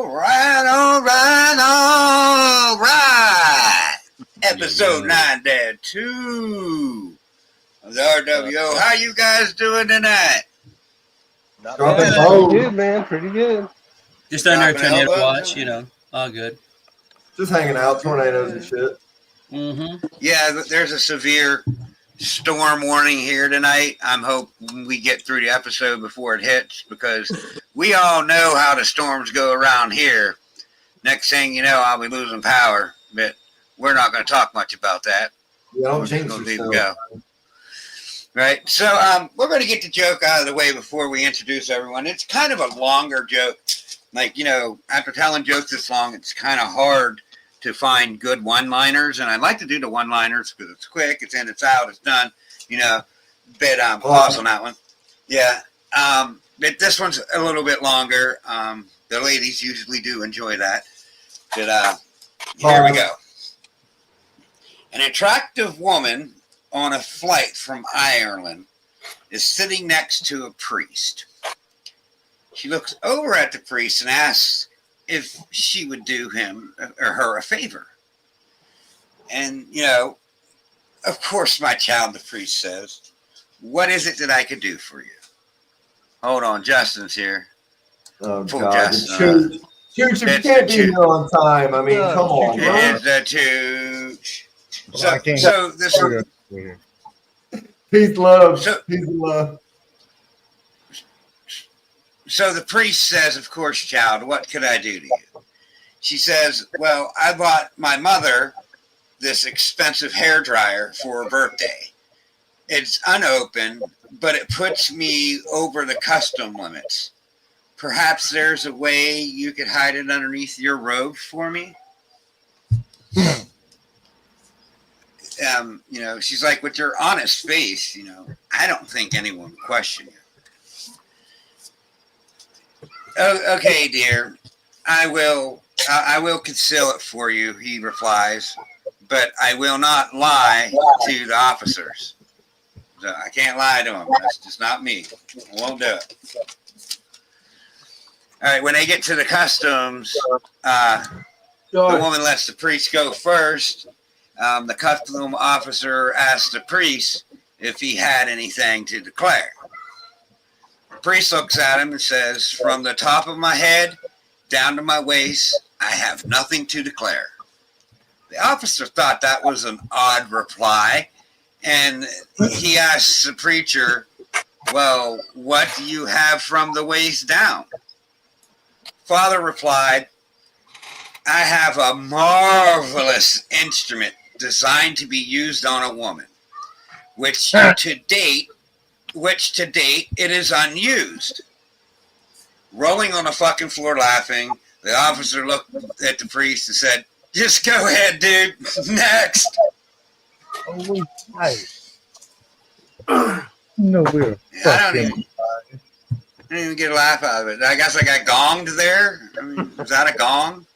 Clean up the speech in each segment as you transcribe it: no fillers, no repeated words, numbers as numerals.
All right. Episode 9-2 of the RWO. How you guys doing tonight? Pretty good, man. Pretty good. Just under a Dropping tornado elbows? watch, you know. All good. Just hanging out, tornadoes and shit. Mm-hmm. Yeah, there's a severe storm warning here tonight. I'm hoping we get through the episode before it hits because we all know how the storms go around here. Next thing you know, I'll be losing power, but we're not going to talk much about that. Yeah, don't We're jinx just gonna leave it yourself. go. Right, so we're going to get the joke out of the way before we introduce everyone. It's kind of a longer joke. Like, you know, after telling jokes this long, it's kind of hard to find good one-liners, and I like to do the one-liners because it's quick, it's in, it's out, it's done, you know, but pause on that one. Yeah, but this one's a little bit longer. The ladies usually do enjoy that, but here we go. An attractive woman on a flight from Ireland is sitting next to a priest. She looks over at the priest and asks if she would do him or her a favor. And, you know, of course, my child, the priest says, what is it that I could do for you? Hold on, Justin's here. Oh, Poor God. Justin. Chooch, you can't be here on time. I mean, come on, bro. It is the Tooch. Well, I can't- So this Peace, love. Peace and love. So the priest says, of course, child, what could I do to you? She says, well, I bought my mother this expensive hairdryer for her birthday. It's unopened, but it puts me over the custom limits. Perhaps there's a way you could hide it underneath your robe for me? You know, she's like, with your honest face, you know, I don't think anyone would question you. Oh, okay, dear. I will conceal it for you, he replies, but I will not lie to the officers. So I can't lie to them. That's just not me. I won't do it. All right, when they get to the customs, the woman lets the priest go first. The custom officer asks the priest if he had anything to declare. The priest looks at him and says, from the top of my head down to my waist, I have nothing to declare. The officer thought that was an odd reply, and he asks the preacher, well, what do you have from the waist down? Father replied, I have a marvelous instrument designed to be used on a woman, which to date it is unused. Rolling on the fucking floor laughing, the officer looked at the priest and said, just go ahead, dude. Next. Holy shit. No, we're I didn't even get a laugh out of it. I guess I got gonged there. I mean, was that a gong?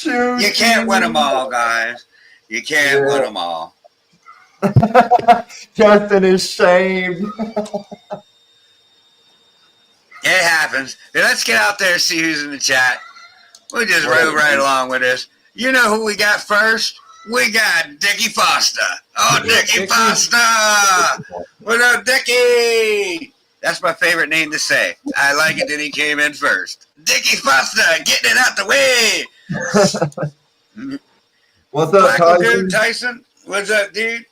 You can't win them all, guys. You can't win them all. Justin is shamed. It happens. Let's get out there and see who's in the chat. We'll just roll right along with this. You know who we got first? We got Dickie Foster. Oh, Dickie Foster! What up, Dickie? That's my favorite name to say. I like it that he came in first. Dickie Foster, getting it out the way. What's up, Tyson? Tyson? What's up, dude?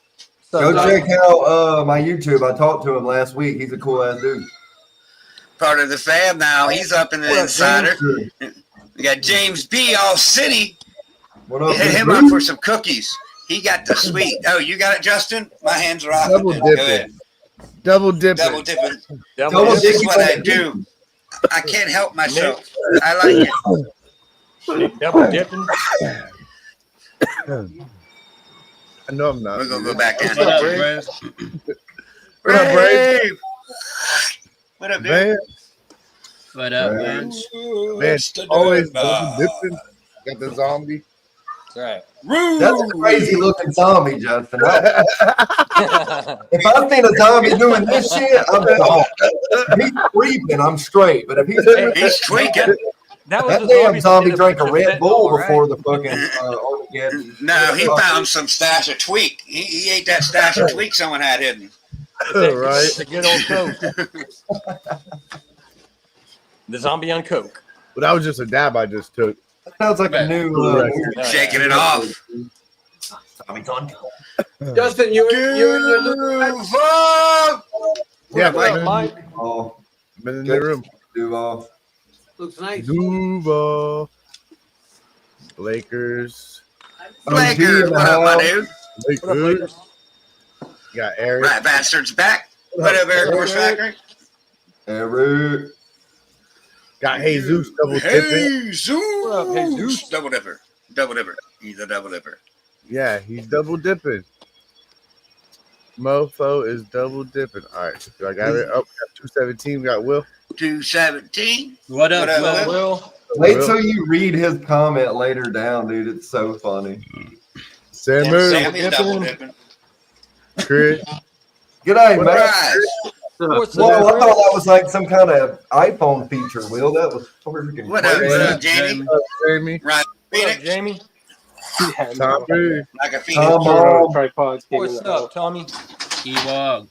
Go check out my YouTube. I talked to him last week. He's a cool ass dude. Part of the fam now. He's up in the Insider. We got James B. All City. What up, Hit him up for some cookies. He got the sweet. Oh, you got it, Justin? My hands are off. Double dipping. Double dipping. Double dipping. Double This is dipping. what I do. I can't help myself. I like it. Double dipping. I know I'm not. We're going to go back in. What up, Brave? What up, Brave? What up, dude? Man, What up, man? man, always double dipping. Got the zombie. Right. That's a crazy looking zombie, Justin. If I've seen a zombie doing this shit, I'm gone. If he's creeping, I'm straight. But if he's doing He's tweaking. That was that the damn zombie that drank a did Red fentanyl, Bull right? before the fucking Armageddon. No, he found some stash of tweak. He ate that stash of tweak someone had hidden. Right. It's a good old Coke. The zombie on Coke. Well, that was just a dab I just took. That sounds like a new Shaking it off. Zombie's on. Justin, you and your little Yeah, What's up, Mike? Oh, been in the room. Duval. looks nice. Duval. Lakers. Lakers, what up, my dude? What up, Lakers? Got Eric. Right bastards back. What up, Air Force Factory? Eric. Got Jesus double tipping. Jesus. What up, Jesus? Double dipper. Double dipper. He's a double dipper. Yeah, he's double dipping. Mofo is double dipping. All right, so I got it. Oh, got 217. Got Will. 217. What up, What up, Will? Will. Wait till you read his comment later down, dude. It's so funny. Sammer. Sammy's double dipping. Chris. Good day, man. Right. What's Whoa, I up, thought that was like some kind of iPhone feature, Will. That was freaking What up, crazy. what up, Jamie? Jamie. Right. What up, Phoenix. Jamie? Tom Cruise. Like a Come phoenix. on. Tripods. What's up, Tommy? Ewok.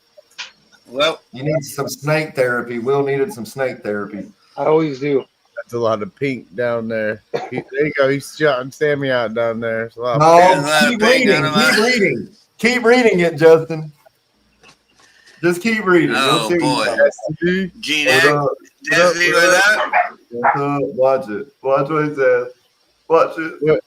Well, You need some snake therapy. Will needed some snake therapy. I always do. That's a lot of pink down there. There you go. He's shouting Sammy out down there. It's a lot of No, There's a lot keep of pink reading. on Keep them. reading. Keep reading it, Justin. Just keep reading. Oh, We'll see. boy. pink. Gene Hold Egg. up. Destiny was up. Watch it. Watch what he says. Watch it.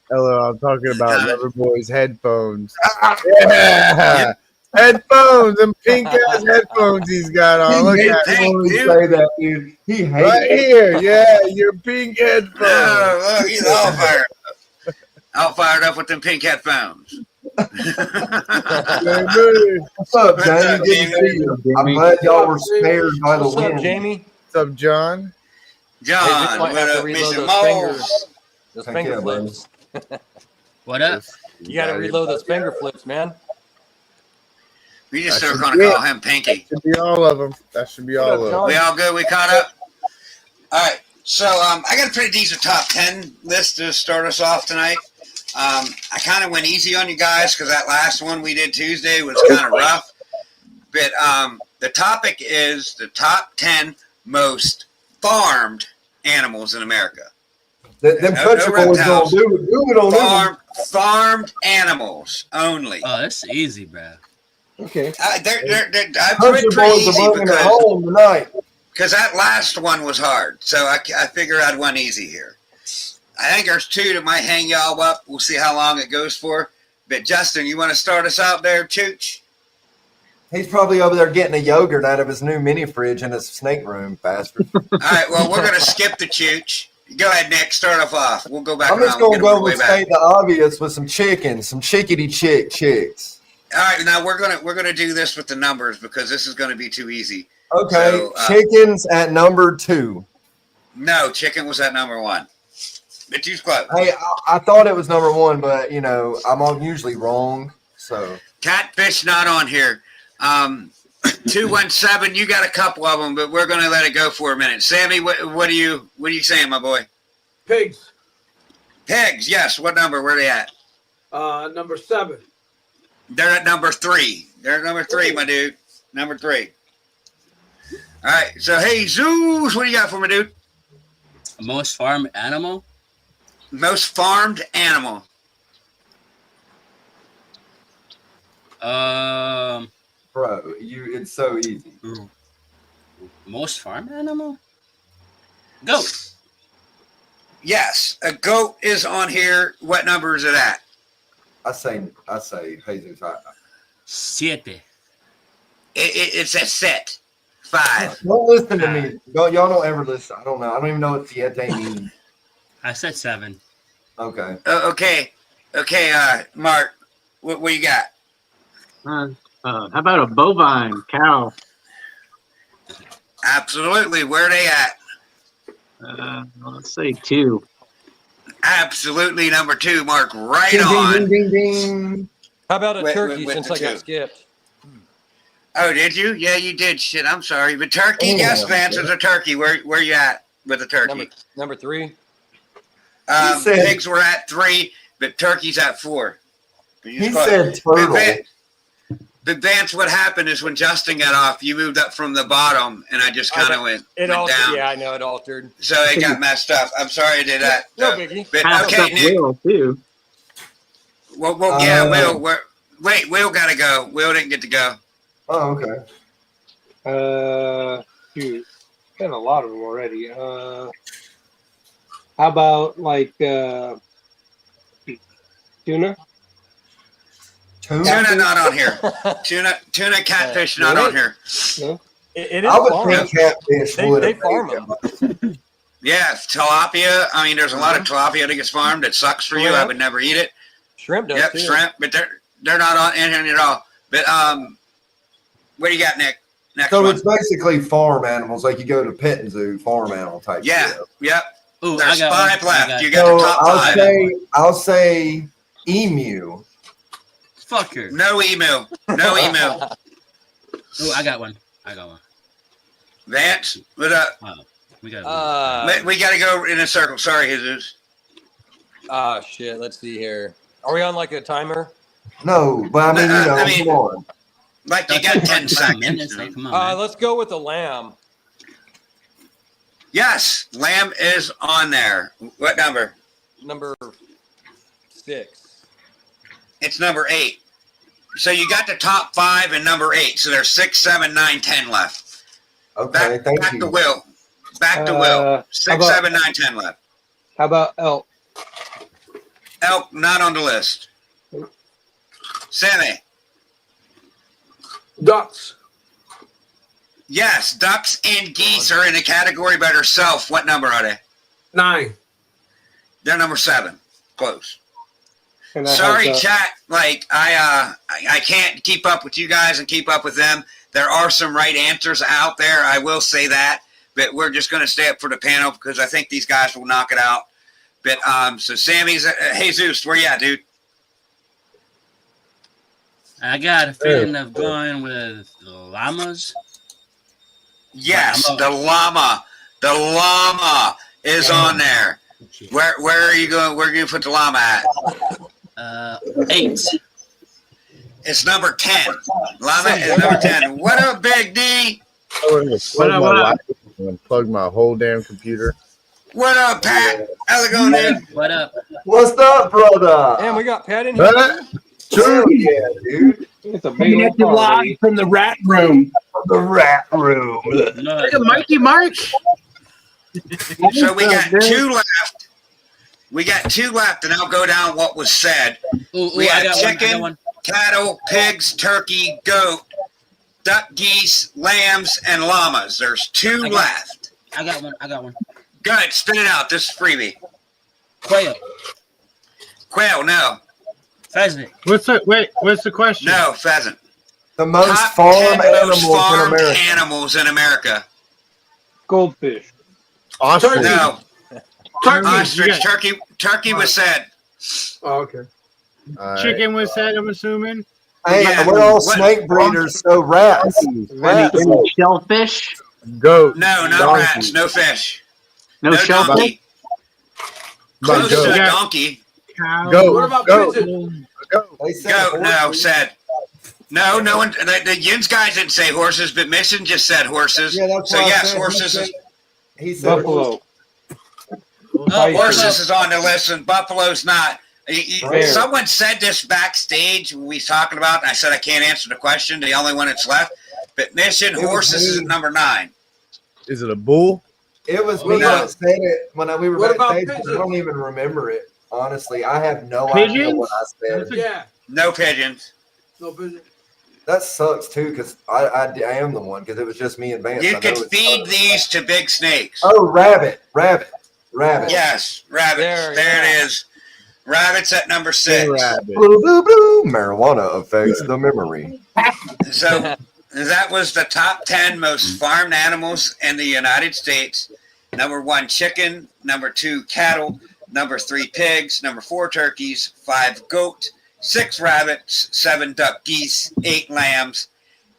Hello, I'm talking about Loverboy's headphones. Ah. Yeah. Headphones, them pink ass headphones he's got on. Look He at hates it. it when we dude. say that, dude. He hates Right it. here. Yeah, your pink headphones. Oh, look, he's all fired up. All fired up with them pink headphones. Jamie. What's up, What's Jamie? up, Good to Jamie? see you. I'm glad y'all were spared by the What's up, wind. Jamie? What's up, John? John, Hey, this might what have to up, reload Mr. those Moles? fingers. Those Thank finger you, flips. What up? You got to reload those finger flips, man. We just That are should going be to it. call him Pinky. Should be all of them. That should be all of them. We all good? We caught up? All right. So I got a pretty decent top 10 list to start us off tonight. I kind of went easy on you guys because that last one we did Tuesday was kind of rough. But the topic is the top 10 most farmed animals in America. Them No country boys don't reptiles. do it on them. Farmed animals only. Oh, that's easy, bro. Okay. I Country went pretty boys are easy bringing it because home tonight. that last one was hard. So I figure I'd one easy here. I think there's two that might hang y'all up. We'll see how long it goes for. But Justin, you want to start us out there, Chooch? He's probably over there getting a yogurt out of his new mini fridge in his snake room, bastard. All right, well, we're going to skip the Chooch. Go ahead, Nick. Start off off. We'll go back I'm just around. gonna go with state the obvious with some chickens, some chickity chicks. All right, now we're gonna do this with the numbers because this is gonna be too easy. Okay, So, chickens at number 2. No, chicken was at number 1. But you close. Hey, I thought it was number 1, but I'm usually wrong. So Catfish not on here. 217. You got a couple of them, but we're gonna let it go for a minute. Sammy, what are you saying, my boy? Pigs. Pigs, yes. What number? Where are they at? Number 7. They're at number 3. They're at number 3, my dude. Number 3. All right. So hey, Zeus, what do you got for me, dude? Most farmed animal? Most farmed animal. bro, it's so easy. Most farmed animal? Goat. Yes, a goat is on here. What number is it at? I say, Jesus. Siete. It's at set 5. Don't listen to me. Y'all don't ever listen. I don't know. I don't even know what siete means. I said 7. Okay. Okay. Mark, what you got? How about a bovine cow? Absolutely. Where are they at? Let's say 2. absolutely number 2, Mark. Right Ding, on. ding, ding, ding, ding. How about a With- turkey with since the I got two. skipped? Oh, did you? Yeah, you did. Shit, I'm sorry. But turkey, Damn. yes, Vance is a turkey. Where you at with the turkey? Number 3. He said- Pigs were at 3, but turkey's at 4. He said turtle. But Vance, what happened is when Justin got off, you moved up from the bottom, and I just kind of went down. Yeah, I know it altered. So it got messed up. I'm sorry I did that. No biggie. But Passed okay, up Nick. Will too. Well, yeah, Will. Wait, Will got to go. Will didn't get to go. Oh, okay. Shoot, got a lot of them already. How about like tuna? Tuna not on here. Tuna catfish not on here. It is I would farming. think catfish would. They have farm made them. Yeah, tilapia. I mean, there's a lot of tilapia that gets farmed. It sucks for you. I would never eat it. Shrimp does Yep, too. shrimp, but they're not on in here at all. But what do you got, Nick? Next So one. it's basically farm animals, like you go to petting zoo, farm animal type. Yeah, stuff. yep. Ooh, There's I got 5 one. I left. got You it. got So the top 5. I'll say emu. Fucker. No email. No email. Ooh, I got one. Vance, what up? We got We got to go in a circle. Sorry, Jesus. Shit. Let's see here. Are we on like a timer? No, but I mean, you know, I mean- come on. Like you got 10 seconds. minutes. Hey, come on, man. Let's go with the lamb. Yes, lamb is on there. What number? Number 6. It's number 8. So you got the top 5 and number 8. So there's 6, 7, 9, 10 left. Okay, thank Back you. to Will. Back to Will. 6, about- 7, 9, 10 left. How about elk? Elk not on the list. Sammy. Ducks. Yes, ducks and geese are in a category by themselves. What number are they? 9. They're number 7. Close. And I Sorry, have, chat. Like I can't keep up with you guys and keep up with them. There are some right answers out there. I will say that, but we're just going to stay up for the panel because I think these guys will knock it out. But so Sammy's Jesus, where you at, dude? I got a feeling of going with llamas. Yes, the llama. The llama is on there. Where are you going? Where are you going to put the llama at? 8. It's number 10. Llama is number 10. What up, Big D? Plug my whole damn computer. What up, Pat? How's it going, dude? What up? What's up, brother? And we got Pat in here. Huh? Sure, yeah, dude. it's a big old party. from the rat room. The rat room. No, Look at Mikey Mark. So we got 2 left. We got 2 left, and I'll go down what was said. ooh, We I got got chicken, one. cattle, pigs, turkey, goat, duck, geese, lambs, and llamas. There's 2 left. I got one. Good. Spit it out. This is freebie. Quail. Quail, no. Pheasant. What's the question? No, pheasant. The most Top farm 10 animals most farmed in America. animals in America. Goldfish. Ostrich. No. Turkey. Ostrich. Turkey was said. Oh, okay. Chicken was said, I'm assuming. Hey, Yeah. we're all What- snake breeders, so rats. Rats. Any shellfish? Goat. No, no Donkey. rats. No fish. No, shellfish? donkey. Close to goat. a donkey. Cow. Goat. What about Goat. pigeons? Goat. They said Goat. No, horses. said. No, no one. The Yins guys didn't say horses, but Mission just said horses. Yeah, that's So what I yes, said. horses. He said Buffalo. Horses is on the list, and buffalo's not. Bear. Someone said this backstage when we was talking about, and I said I can't answer the question. The only one that's left, but Mission It was horses is me. at number 9. Is it a bull? It was me No. that said it when we were What about backstage. I pigeons? don't even remember it. Honestly, I have no idea Pigeons? what I said. Yeah. No pigeons. No pigeons. That sucks too, because I am the one, because it was just me and Vance. I You know could it feed sucks. these to big snakes. Oh, rabbit. Yes, rabbits. There, There yeah. it is. Rabbits at number 6. Rabbit. Blue, blue, blue. Marijuana affects the memory. So that was the top 10 most farmed animals in the United States. Number 1, chicken. Number 2, cattle. number 3 pigs, number 4 turkeys, 5 goat, 6 rabbits, 7 duck geese, 8 lambs,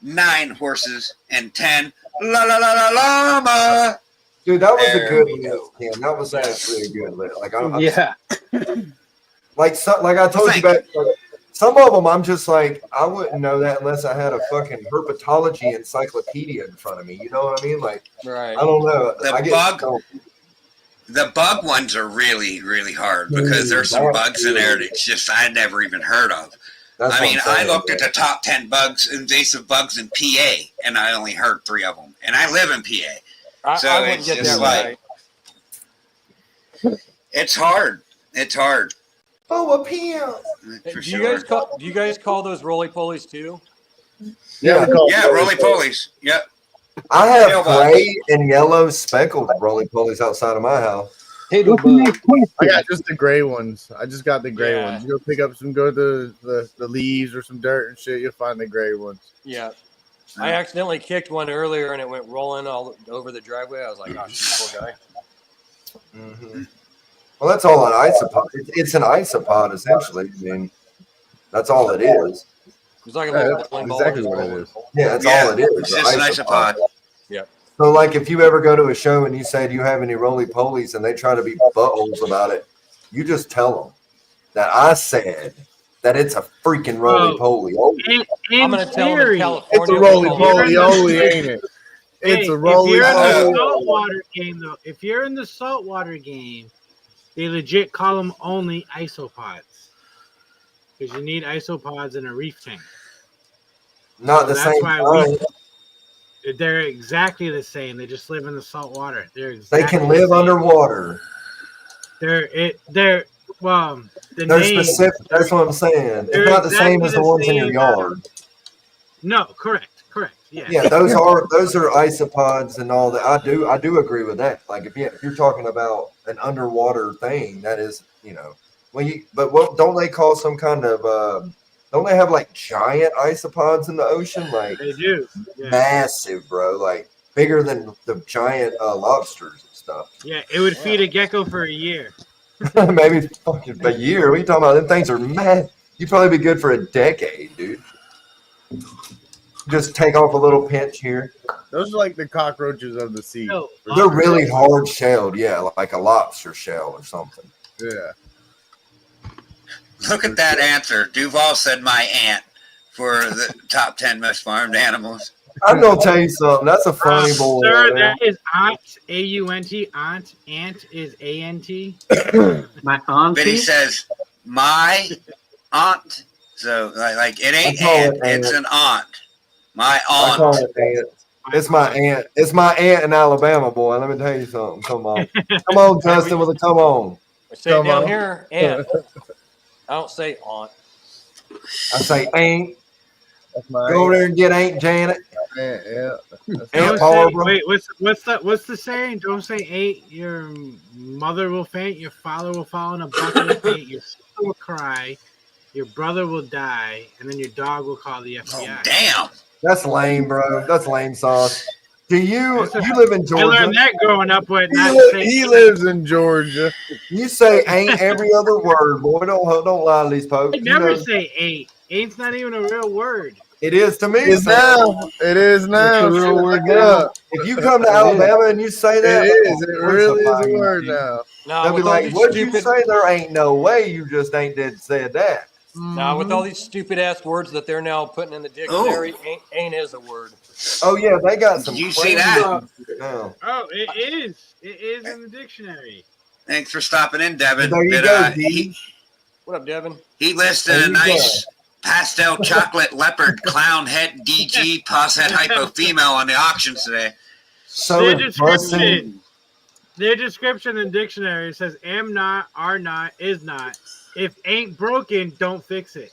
9 horses, and 10 llama. Dude, that was There a good we list, Ken. That was actually a good list. Like, Yeah. like I told you back. Like, some of them, I'm just like, I wouldn't know that unless I had a fucking herpetology encyclopedia in front of me. You know what I mean? Like, Right. I don't know. The bug ones are really, really hard because there's some bugs in there that just I never even heard of. That's I what mean, I'm saying, I looked man. at the top 10 invasive bugs in PA, and I only heard 3 of them. And I live in PA. So I wouldn't it's get just that right. it's hard. It's hard. Oh, a pimp. For Do sure. you guys call those roly polies too? Yeah. Yeah, roly polies. Yep. I have Mailbox. gray and yellow speckled roly polies outside of my house. Potato What's the bug. next question? I got just the gray ones. I just got the gray Yeah. ones. You go pick up some, go to the leaves or some dirt and shit. You'll find the gray ones. Yeah. I accidentally kicked one earlier and it went rolling all over the driveway. I was like, oh, shit, poor guy. Mm-hmm. Well, that's all an isopod. It's an isopod, essentially. I mean, that's all it is. It's like a Yeah, little that's bowling ball. exactly what it is. Yeah, that's Yeah, all it is. It's just an isopod. So, like, if you ever go to a show and you say, "Do you have any roly polies?" and they try to be buttholes about it, you just tell them that I said that it's a freaking roly poly. Oh, I'm going to tell them in theory, California. It's a roly we'll call poly, it- only, ain't it? It's a roly If you're in the poly. saltwater game, though, if you're in the saltwater game, they legit call them only isopods because you need isopods in a reef tank. not the That's same why time. They're exactly the same. They just live in the salt water. They Exactly can the live same. underwater. They're well. The They're name, specific. That's what I'm saying. they're It's not the same exactly as the the ones in your same, yard. No, correct. Yeah. Yeah, those are isopods and all that. I do agree with that. Like if you're talking about an underwater thing, that is, don't they call some kind of don't they have like giant isopods in the ocean, like They do. Yeah. massive, bro, like bigger than the giant lobsters and stuff. Yeah, it would feed a gecko for a year. Maybe fucking a year. What are you talking about? Them things are mad. You'd probably be good for a decade, dude. Just take off a little pinch here. Those are like the cockroaches of the sea. No, They're really hard shelled, yeah, like a lobster shell or something. Yeah. Look at that answer. Duval said my aunt for the top 10 most farmed animals. I'm gonna tell you something. That's a funny boy. Sir, man. that is aunt, A-U-N-T, aunt. Ant is A-N-T. My auntie. But he says my aunt. So like it ain't I call aunt, it aunt. it's an aunt. My I call aunt. it aunt. It's my aunt. It's my aunt in Alabama, boy. Let me tell you something. Come on. Come on, Justin, with a come on. I say it Come down on. here, aunt. I don't say aunt. I say aunt. That's my Go over there and get Aunt Janet. yeah. Aunt Don't say, Barbara. wait, what's the saying? Don't say eight. Your mother will faint. Your father will fall in a bucket of paint. Your sister will cry. Your brother will die, and then your dog will call the FBI. Oh, damn. That's lame, bro. That's lame sauce. Do you That's a- live in I Georgia? learned that growing up with not saying He lives in Georgia. You say ain't every other word, boy. Don't lie to these folks. I You never know, say eight. Eight's not even a real word. it is to me. It is so. now. It is now. It's a real Shit, word look it up. If you come to Alabama and you say that, It is. It we're really is a somebody, word dude. now. Now, They'll be with all like, these "What'd you stupid, say? There ain't no way you just ain't did said that." now with all these stupid ass words that they're now putting in the dictionary, ain't is a word. Oh yeah, they got some. Did you see crazy that? shit now. Oh, it is. It is in the dictionary. Thanks for stopping in, Devin. There you But, go, he, What up, Devin? he listed There a you nice pastel chocolate leopard clown head DG pus head hypo female on the auctions today. So Their it's busting. description. Their description in dictionary says am not, are not, is not. If ain't broken, don't fix it.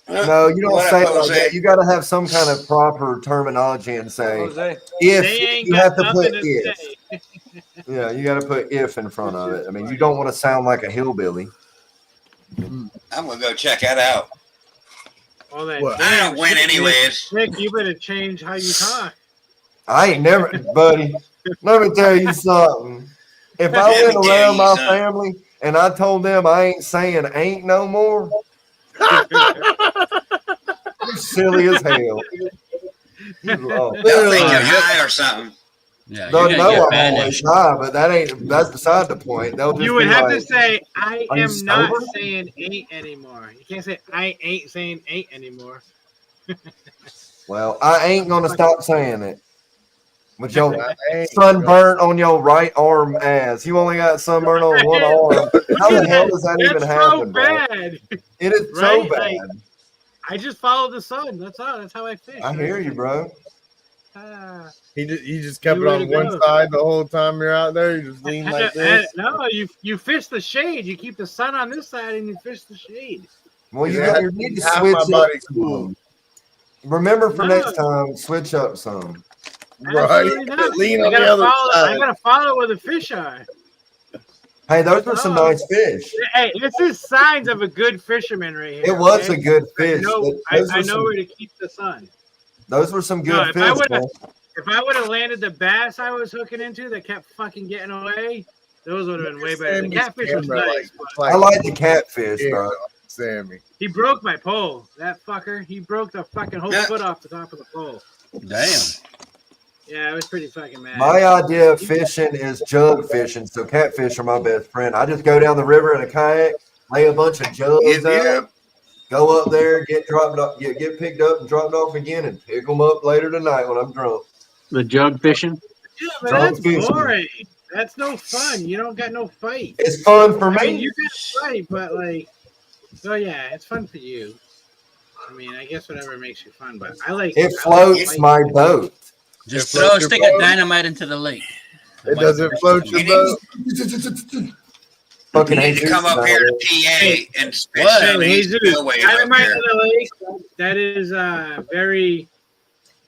No, you don't What up, say it like Jose? that. You got to have some kind of proper terminology and say Jose? They if. ain't You got have to nothing put to if. say. Yeah, you got to put if in front of it. I mean, you don't want to sound like a hillbilly. I'm gonna go check that out. All that What? I don't win anyways. Nick, you better change how you talk. I ain't never, buddy. Let me tell you something. If I Let me went tell around you my something. family and I told them I ain't saying ain't no more. You're silly as hell. You lost. They'll think you're high or something. Yeah, They'll you're know gonna get I'm always banished. high, but that's beside the point. They'll just You would be have like, to say, I "Are you am not sober?" saying ain't anymore. You can't say, I ain't saying ain't anymore. Well, I ain't gonna stop saying it. With your Hey, sunburnt on your right arm ass. You only got sunburnt on one arm. How the hell does that even That's happen, so bro? bad. It is so Right? bad. Like, I just follow the sun. That's all. That's how I fish. I hear you, bro. Ah. you just kept You it way on to one go. side the whole time you're out there. You just lean like this. No, you fish the shade. You keep the sun on this side and you fish the shade. Well, you Yeah, need to half switch my up body some. cool. Remember for No. next time, switch up some. Absolutely Right? not. Lean I on the gotta other follow. side. I gotta follow where the fish are. Hey, those were some No. nice fish. Hey, this is signs of a good fisherman right here. It was okay? a good fish. I know where to keep the sun. Those were some No, good fish, man. if I would have landed the bass I was hooking into that kept fucking getting away, those would have been way better. The catfish was nice, but I like the catfish, bro. Sammy. he broke my pole. That fucker. He broke the fucking whole foot off the top of the pole. Damn. Yeah, it was pretty fucking mad. My idea of fishing is jug fishing. So catfish are my best friend. I just go down the river in a kayak, lay a bunch of jugs out, go up there, get dropped up, get picked up and dropped off again, and pick them up later tonight when I'm drunk. The jug fishing. Yeah, but Drunk that's fishing. boring. That's no fun. You don't got no fight. It's fun for I mean, me. you got fight, but like, oh yeah, it's fun for you. I mean, I guess whatever makes you fun, but I like It floats my boat. Just throw a stick of dynamite into the lake. It doesn't float your boat. Fucking You need to come up here to PA and fish some of these spillways up Dynamite here. to the lake. That is very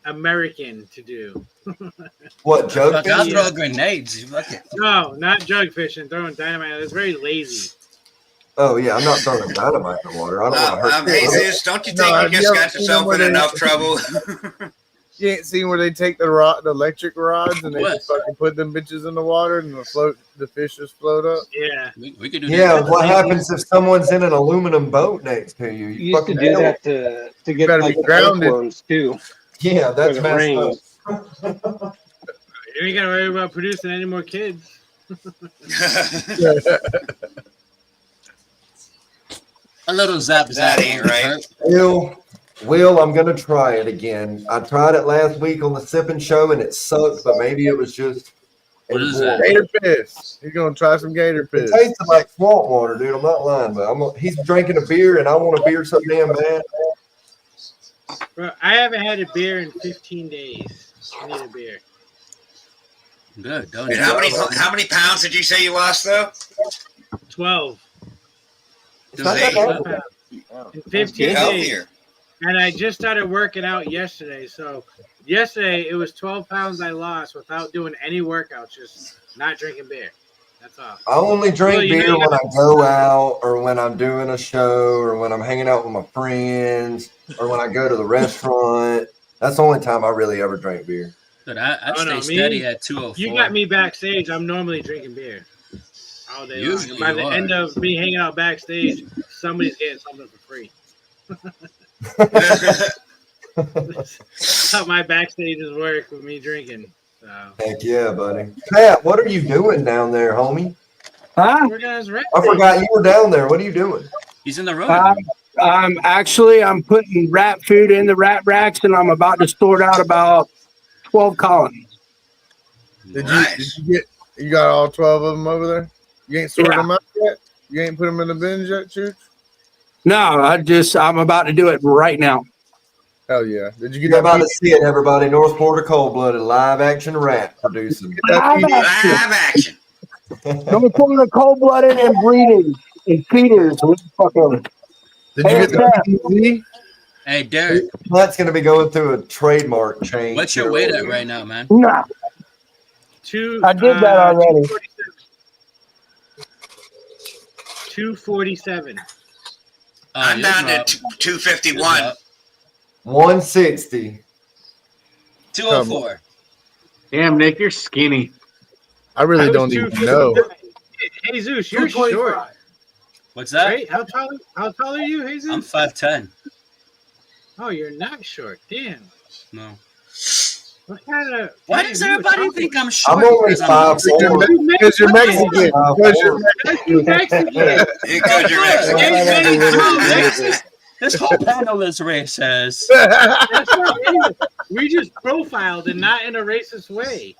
American to do. What, jug Fuck, I'll fishing? throw grenades. Fuck it. No, not jug fishing. Throwing dynamite. That's very lazy. Oh, yeah, I'm not throwing dynamite in the water. I don't want to hurt people. Jesus, don't you think you just got yourself in enough trouble? You ain't seen where they take the electric rods and they just fucking put them bitches in the water and the fish just float up. Yeah, we could do Yeah, that. what happens if someone's in an aluminum boat next to you? You used to do that to get better like be grounded. earthworms too. Yeah, that's When it messed rains. up. you ain't gotta worry about producing any more kids. A little zap That ain't right. Will, I'm gonna try it again. I tried it last week on the sipping show and it sucked, but maybe it was just. What is that? Gator piss. You're gonna try some gator It piss. tasted like swamp water, dude. I'm not lying, but he's drinking a beer and I want a beer so damn bad. Bro, I haven't had a beer in 15 days. I need a beer. Good. Don't And you? how many pounds did you say you lost though? 12. It's not that bad. 12 pounds. In That's 15 good. days. Healthier. And I just started working out yesterday. So yesterday it was 12 pounds I lost without doing any workouts, just not drinking beer. That's all. I only drink Well, you know beer you when I gotta- go out or when I'm doing a show or when I'm hanging out with my friends or when I go to the restaurant. That's the only time I really ever drink beer. But I'd Oh, no, stay me- steady at 204. You got me backstage. I'm normally drinking beer all day long. Usually And by you the are. end of me hanging out backstage, somebody's getting something for free. That's how my backstages work with me drinking. So Heck yeah, buddy. Pat, what are you doing down there, homie? Huh? we're guys ready. I forgot you were down there. What are you doing? He's in the room. I'm putting rat food in the rat racks, and I'm about to sort out about 12 colonies. Did Nice. you got all 12 of them over there? You ain't sorted Yeah. them out yet? You ain't put them in the bins yet, Chooch? No, I'm about to do it right now. Hell yeah. Did you get You're about that to see it, everybody. North Florida cold-blooded live action rat producing. Live Live action. No pulling the cold-blooded and breeding and feeders. What the fuck ever. Did you get the PZ? Hey, Derek, That's going to be going through a trademark change. what's your weight at right now, man? Nah, I did that already. 247. I'm you'll down drop. to You'll 251. drop. 160. 204. Damn, Nick, you're skinny. I really don't even know. Jesus, you're short. 225. What's that? Right? How tall are you, Jesus? I'm 5'10". Oh, you're not short. Damn. No. What kind of? Why damn, does you a everybody chocolate- think I'm short? I'm only Because I'm 5'4". Because you're Mexican. Because you're You Mexican. Because you're Mexican. Hey, This whole panel is racist. that's not it. We just profiled and not in a racist way.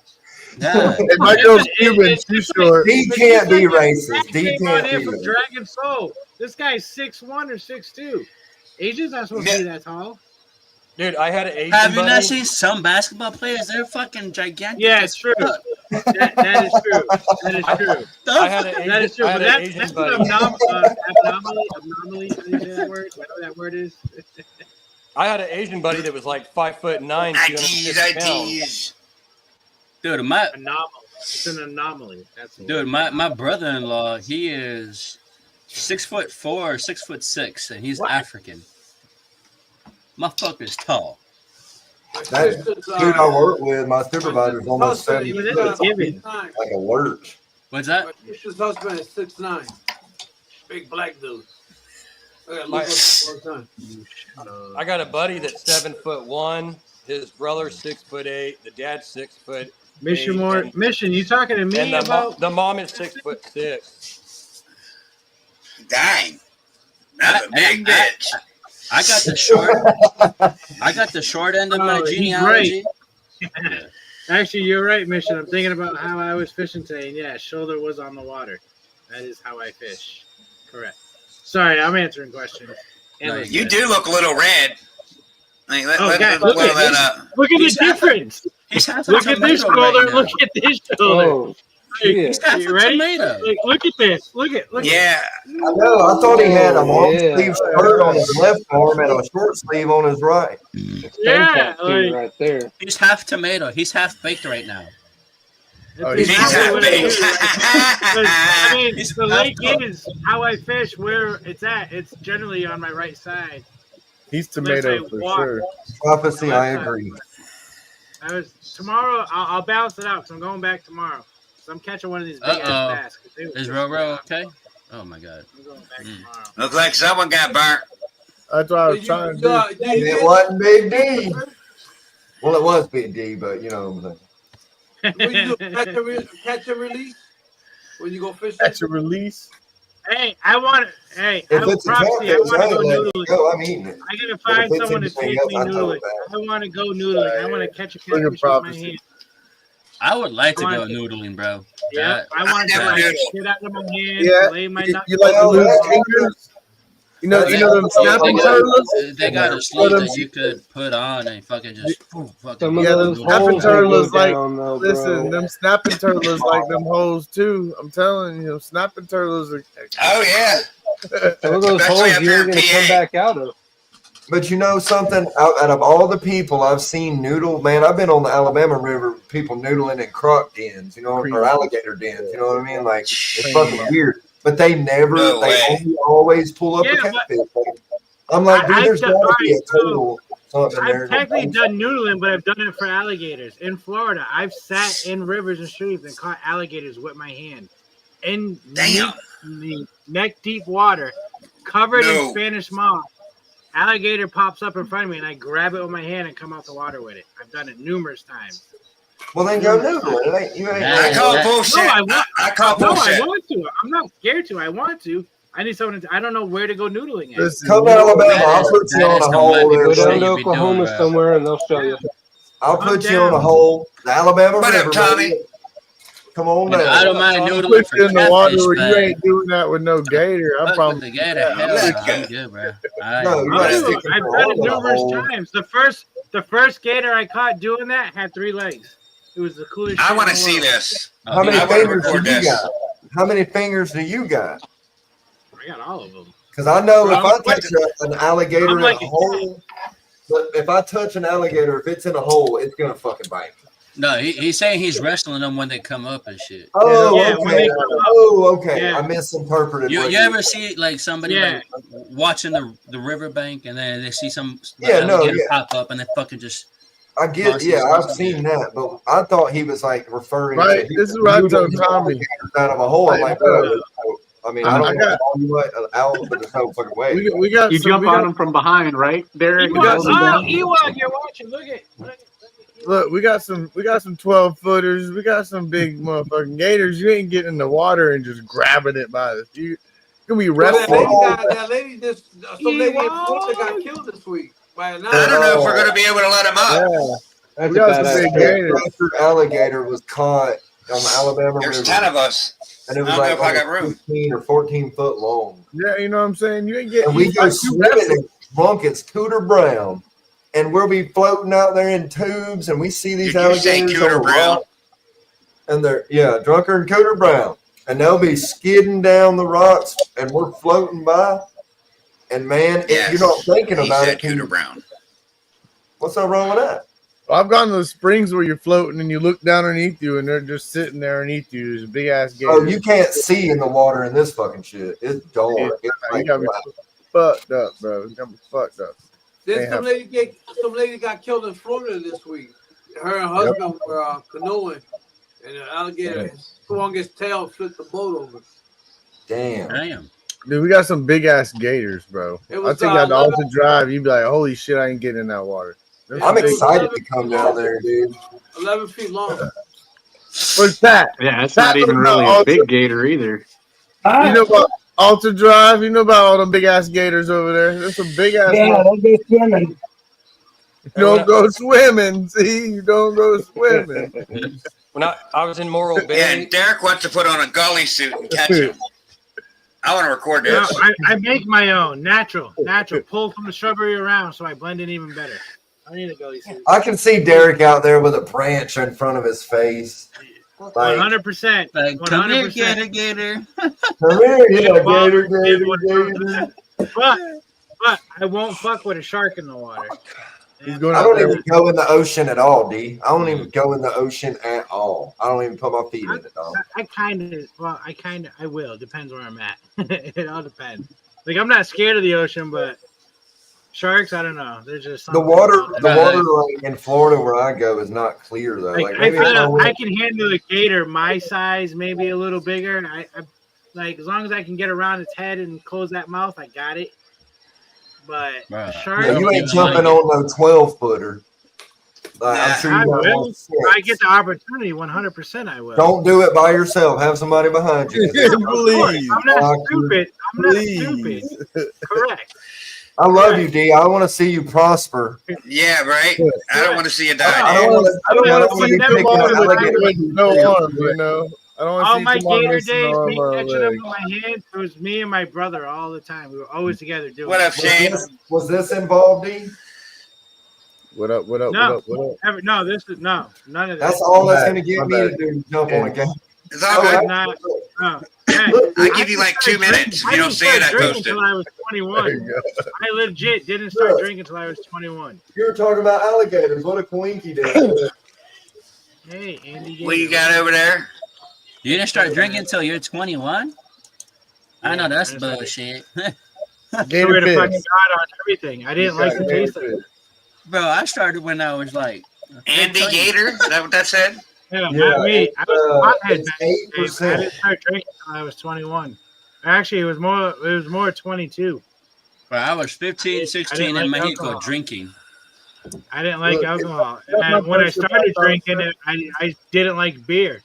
Yeah. Hey, my girl's Cuban. She's short. D can't be racist. D Came on can't in be from racist. Dragon Soul. This guy's 6'1" or 6'2". Asians not supposed to be that tall. Dude, I had an Asian Have you buddy. not seen some basketball players? They're fucking gigantic. Yeah, as it's true. fuck. That is true. That is true. I had an That is Asian, true. I But had an that's Asian an buddy. anomaly. How do you say that word? Whatever that word is. I had an Asian buddy that was like 5'9", 250 pounds. Dude, Anomaly. It's an anomaly. That's the word. my brother-in-law, he is 6'4", 6'6", and he's African. Motherfucker's tall. That dude I work with, my supervisor's almost 70 Even this foot, is giving. like a lurch. What's that? His husband is 6'9". Big black dude. I gotta My- look up all the time. I got a buddy that's 7'1". His brother's 6'8". The dad's 6 foot. Mission eight, more. and- Mission, you talking to me And about? the mom is 6'6". Dang. That's a big bitch. I got the short end of my Oh, he's genealogy. Actually, you're right, Mission. I'm thinking about how I was fishing today, and yeah, shoulder was on the water. That is how I fish. Correct. Sorry, I'm answering questions. No, You do look a little red. Like, Oh, let God, blow look at that this. up. Look at He's the half a- difference. He's half a Look at this tomato shoulder. right now. Look at this shoulder. Oh, shit. He's half You a ready? tomato. Look at this. Look at. Yeah. I know. I thought he had a long Yeah. sleeve shirt on his left arm and a short sleeve on his right. Yeah, Tattoo like, right there. He's half tomato. He's half baked right now. Oh, that's He's exactly half what it is. baked. 'Cause, I mean, He's the half lake cooked. is how I fish. Where it's at, it's generally on my right side. He's tomato Unless I for walk. sure. Prophecy, I agree. I was tomorrow. I'll balance it out because I'm going back tomorrow. So I'm catching one of these big Uh-oh. ass bass. 'Cause they were Is just- Roro okay? Oh my god. I'm going back tomorrow. Looks like someone got burnt. That's what I was trying to do. And it wasn't Big D. Well, it was Big D, but you know. When you do catch and release, when you go fishing, Catch a release. Hey, I want to. Hey, If I'm it's a Prophecy. I catfish, want I to go ain't letting it noodling. go. I'm eating it. I gotta But if find it's someone to anything take else, me I throw noodling. it back. I want to go noodling. I want to catch a Look at catfish with my Prophecy. hand. I would like to I go wanna- noodling, bro. Yeah, That- I want to never like, noodle. get out of my hand, Yeah, lay my You nuts. like to Well, lose that- fingers? You know them Oh, snapping they turtles? They got a What sleeve them- that you could put on and fucking just fucking Some of Yeah, those them snapping holes they turtles go like- down, though, Listen, bro. them snapping turtles like them hoes too. I'm telling you, snapping turtles are. Oh, yeah. Some of those Especially holes up you here ain't in gonna come PA. back out of. But you know something? Out of all the people I've seen noodle, man, I've been on the Alabama River, people noodling in croc dens, you know, or alligator dens. You know what I mean? Like it's fucking weird. But they never, No they way. only always pull up Yeah, a but- catfish. I'm like, dude, I've there's done- got to be a alright, so total something there. I've technically done noodling, but I've done it for alligators in Florida. I've sat in rivers and streams and caught alligators with my hand in Damn. neck deep water, covered No. in Spanish moss. Alligator pops up in front of me, and I grab it with my hand and come out the water with it. I've done it numerous times. Well, then go noodle. It ain't, you ain't. Yeah. I call Yeah. bullshit. No, I want- I call No, I bullshit. want to. I'm not scared to. I want to. I need someone to. I don't know where to go noodling at. Listen, Come to Alabama. I'll put you That on is a the hole money. there. Go Sure, down you to be doing Oklahoma that. somewhere and they'll show you. I'll I'm put you on a down. hole. The Alabama What River. up, Tommy? baby. Come on And I down. don't mind I'll noodling put for you in the water catfish, where you but ain't doing that with no gator. I fuck with promise. the gator, hell Let's no, go. I'm good, bro. No, I, you I'll gotta do stick it. your I've arm done it in a numerous hole. times. The first gator I caught doing that had 3 legs. It was the coolest. I shit want in to the see world. this. oh, How many I wanna fingers do record you this. got? How many fingers do you got? I got all of them. Because I know if Well, I touch an alligator I'm in like a a hole, but if I touch an alligator, if it's in a hole, it's gonna fucking bite me. no, he's saying he's wrestling them when they come up and shit. Oh, Yeah, when okay. they come up. Oh, okay. Yeah. I misinterpreted. You what ever see like somebody Yeah. like watching the riverbank and then they see some Yeah, no, alligator yeah. pop up and they fucking just I get, yeah, I've seen that, but I thought he was like referring Right, to this is what I told Tommy. out of a hole. I'm like, bro, I mean, I don't I know got- how you let out, but there's no fucking way. We got You some, jump we got, on him from behind, right, Derek? We got some- Ewok, you're watching. Look at. look, we got some 12 footers. We got some big motherfucking gators. You ain't getting in the water and just grabbing it by the you gonna be Well, wrestling. that lady just some lady in Florida got killed this week by an I don't know if we're going to be able to let him up. Yeah. That's We a got some badass. big thing. gators. Alligator was caught on the Alabama There's River, 10 of us. and it I was don't know like if I got only room. 15 or 14 foot long. Yeah, you know what I'm saying? You ain't getting. And we go you swimming in drunk. It's Cooter Brown, and we'll be floating out there in tubes, and we see these Did you say alligators Cooter on the Brown? rock, and they're drunker and Cooter Brown, and they'll be skidding down the rocks, and we're floating by, and man, Yes. you're not thinking He about said it. Cooter Brown. What's so wrong with that? I've gone to the springs where you're floating and you look down underneath you and they're just sitting there underneath you. There's a big ass gator. Oh, you can't see in the water in this fucking shit. It's dark. Yeah, It's you like got me fucked up, bro. You got me fucked up. Then some lady got killed in Florida this week. Her and her husband were canoeing, and an alligator swung his tail, flipped the boat over. Damn. Dude, we got some big ass gators, bro. It I'll was, take you out to 11 Alta Drive. You'd be like, holy shit, I ain't getting in that water. I'm excited to come down there, dude. 11 feet long. What's that? Yeah, it's not even really a big gator either. You know about Alta Drive? You know about all them big ass gators over there? There's some big ass. Yeah, don't go swimming. Don't go swimming. See, you don't go swimming. When I was in Morro Yeah, Bay, and Derek wants to put on a gully suit and catch him. I want to record No, this. I make my own natural. Pull from the shrubbery around, so I blend in even better. I need a gully suit. I can see Derek out there with a branch in front of his face. Like, 100%. Like, come here, 100%. gator. come here, gator. But I won't fuck with a shark in the water. He's going I out don't there. even go in the ocean at all, D. I don't even go in the ocean at all. I don't even put my feet in it, dog. I will. Depends where I'm at. It all depends. Like, I'm not scared of the ocean, but sharks, I don't know. There's just The water like, in Florida where I go is not clear though. Like, Like I maybe feel know I can handle a gator my size, maybe a little bigger. I like, as long as I can get around its head and close that mouth, I got it. But shark, you ain't jumping on no 12-footer. I'm sure I you got will. one If I get the opportunity, 100% I will. Don't do it by yourself. Have somebody behind you. Please. I'm not stupid. I'm not stupid. Correct. I love you, D. I want to see you prosper. Yeah, right? I don't want to see you die. I don't want to see you Come picking on an alligator. with no arms, you know. I don't want to All see my someone gator missing days, an me arm or a catching them leg. with my hands, it was me and my brother all the time. We were always together doing What it. up, Shane? Was this involved, D? What up? What up? No, What up? What up? no, this is none of That's that. all that's going to get me to do. Jump on a game. It's all good. Not, no. Hey, I give you like 2 minutes. If you don't see it, I post it. until I was 21. I legit didn't start drinking until I was 21. You were talking about alligators. What a coinky did. Hey, Andy. What you got over there? You didn't start drinking until you're 21? I know that's bullshit. Gator to fucking piss. God on everything. I didn't like the taste of it. Bro, I started when I was like Andy Gator? Is that what that said? Yeah, not me. I was a pothead back in the day, 8%. but I didn't start drinking until I was 21. Actually, it was more 22. Bro, I was 15, 16 like in Mexico alcohol. drinking. I didn't like alcohol. that's my And when I first started alcohol. drinking, I didn't like beer.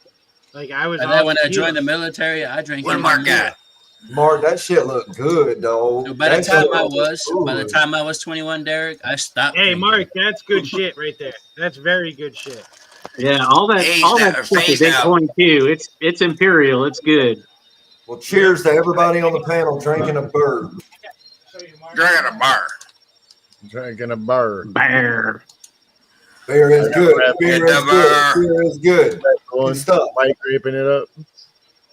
Like, I was And all then when I tequila. joined the military, I drank. Where even Mark more. at? Mark, that shit looked good, dog. So by the That time shit I looked by the good. time I was 21, Derek, I stopped. Hey, drinking. Mark, that's good shit right there. That's very good shit. Yeah, all that Phased all out, that or stuff is phased out. 8.2. It's imperial. It's good. Well, cheers to everybody on the panel drinking a bird. Drinking a bar. Drinking a bird. Bear. Beer is good. Get Beer the is good. bar. Beer is good. Good stuff. Mike ripping it up.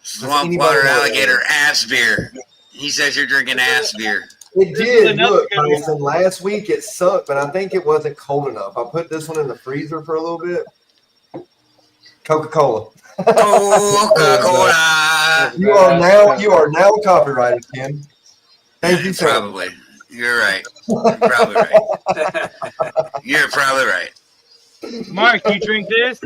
Swamp anybody water know alligator ass beer. He says you're drinking ass beer. It did. Look, Mason, last week it sucked, but I think it wasn't cold enough. I put this one in the freezer for a little bit. Coca-Cola. Coca-Cola. You are now copyrighted, Ken. Thank you, sir. Probably. You're right. You're probably right. You're probably right. Mark, you drink this?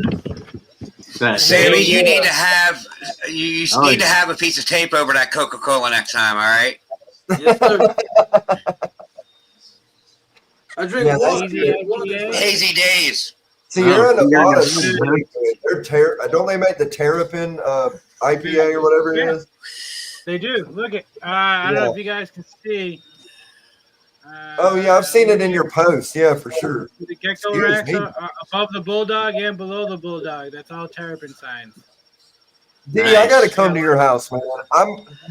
That Sammy, hay. you need to have you Oh, need to yeah. have a piece of tape over that Coca-Cola next time. All right. Yes, sir. I drink Yeah, water. Easy Water. IPA. Hazy days. Sierra Oh, Nevada yeah. is really good. Don't they make the Terrapin IPA or whatever it Yeah. is? They do. Look at. I don't know if you guys can see. Oh yeah, I've seen it in your post. Yeah, for sure. The gecko Excuse racks me. are above the bulldog and below the bulldog. That's all terrapin signs. D, Nice. I gotta come to your house, man.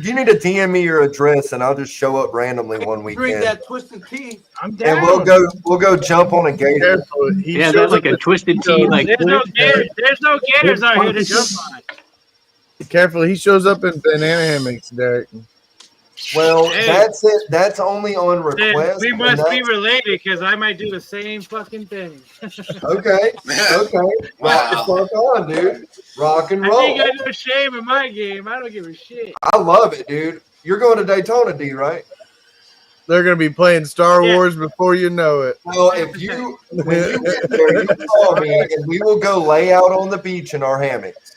You need to DM me your address, and I'll just show up randomly one Drink weekend, that twisted tea. I'm down. and we'll go jump on a gator. Careful. He Yeah, shows that's like up a at- twisted tea, like There's no flip. there's no gators out here to jump on. Careful. He shows up in banana hammocks, Derek. Well, Hey. that's it. That's only on Then request. we and must be that's- related because I might do the same fucking thing. Okay. Okay. Rock the fuck on, dude. Rock and I roll. ain't got no shame in my game. I don't give a shit. I love it, dude. You're going to Daytona, D, right? They're gonna be playing Star Yeah. Wars before you know it. Well, when you get there, you call me, and we will go lay out on the beach in our hammocks.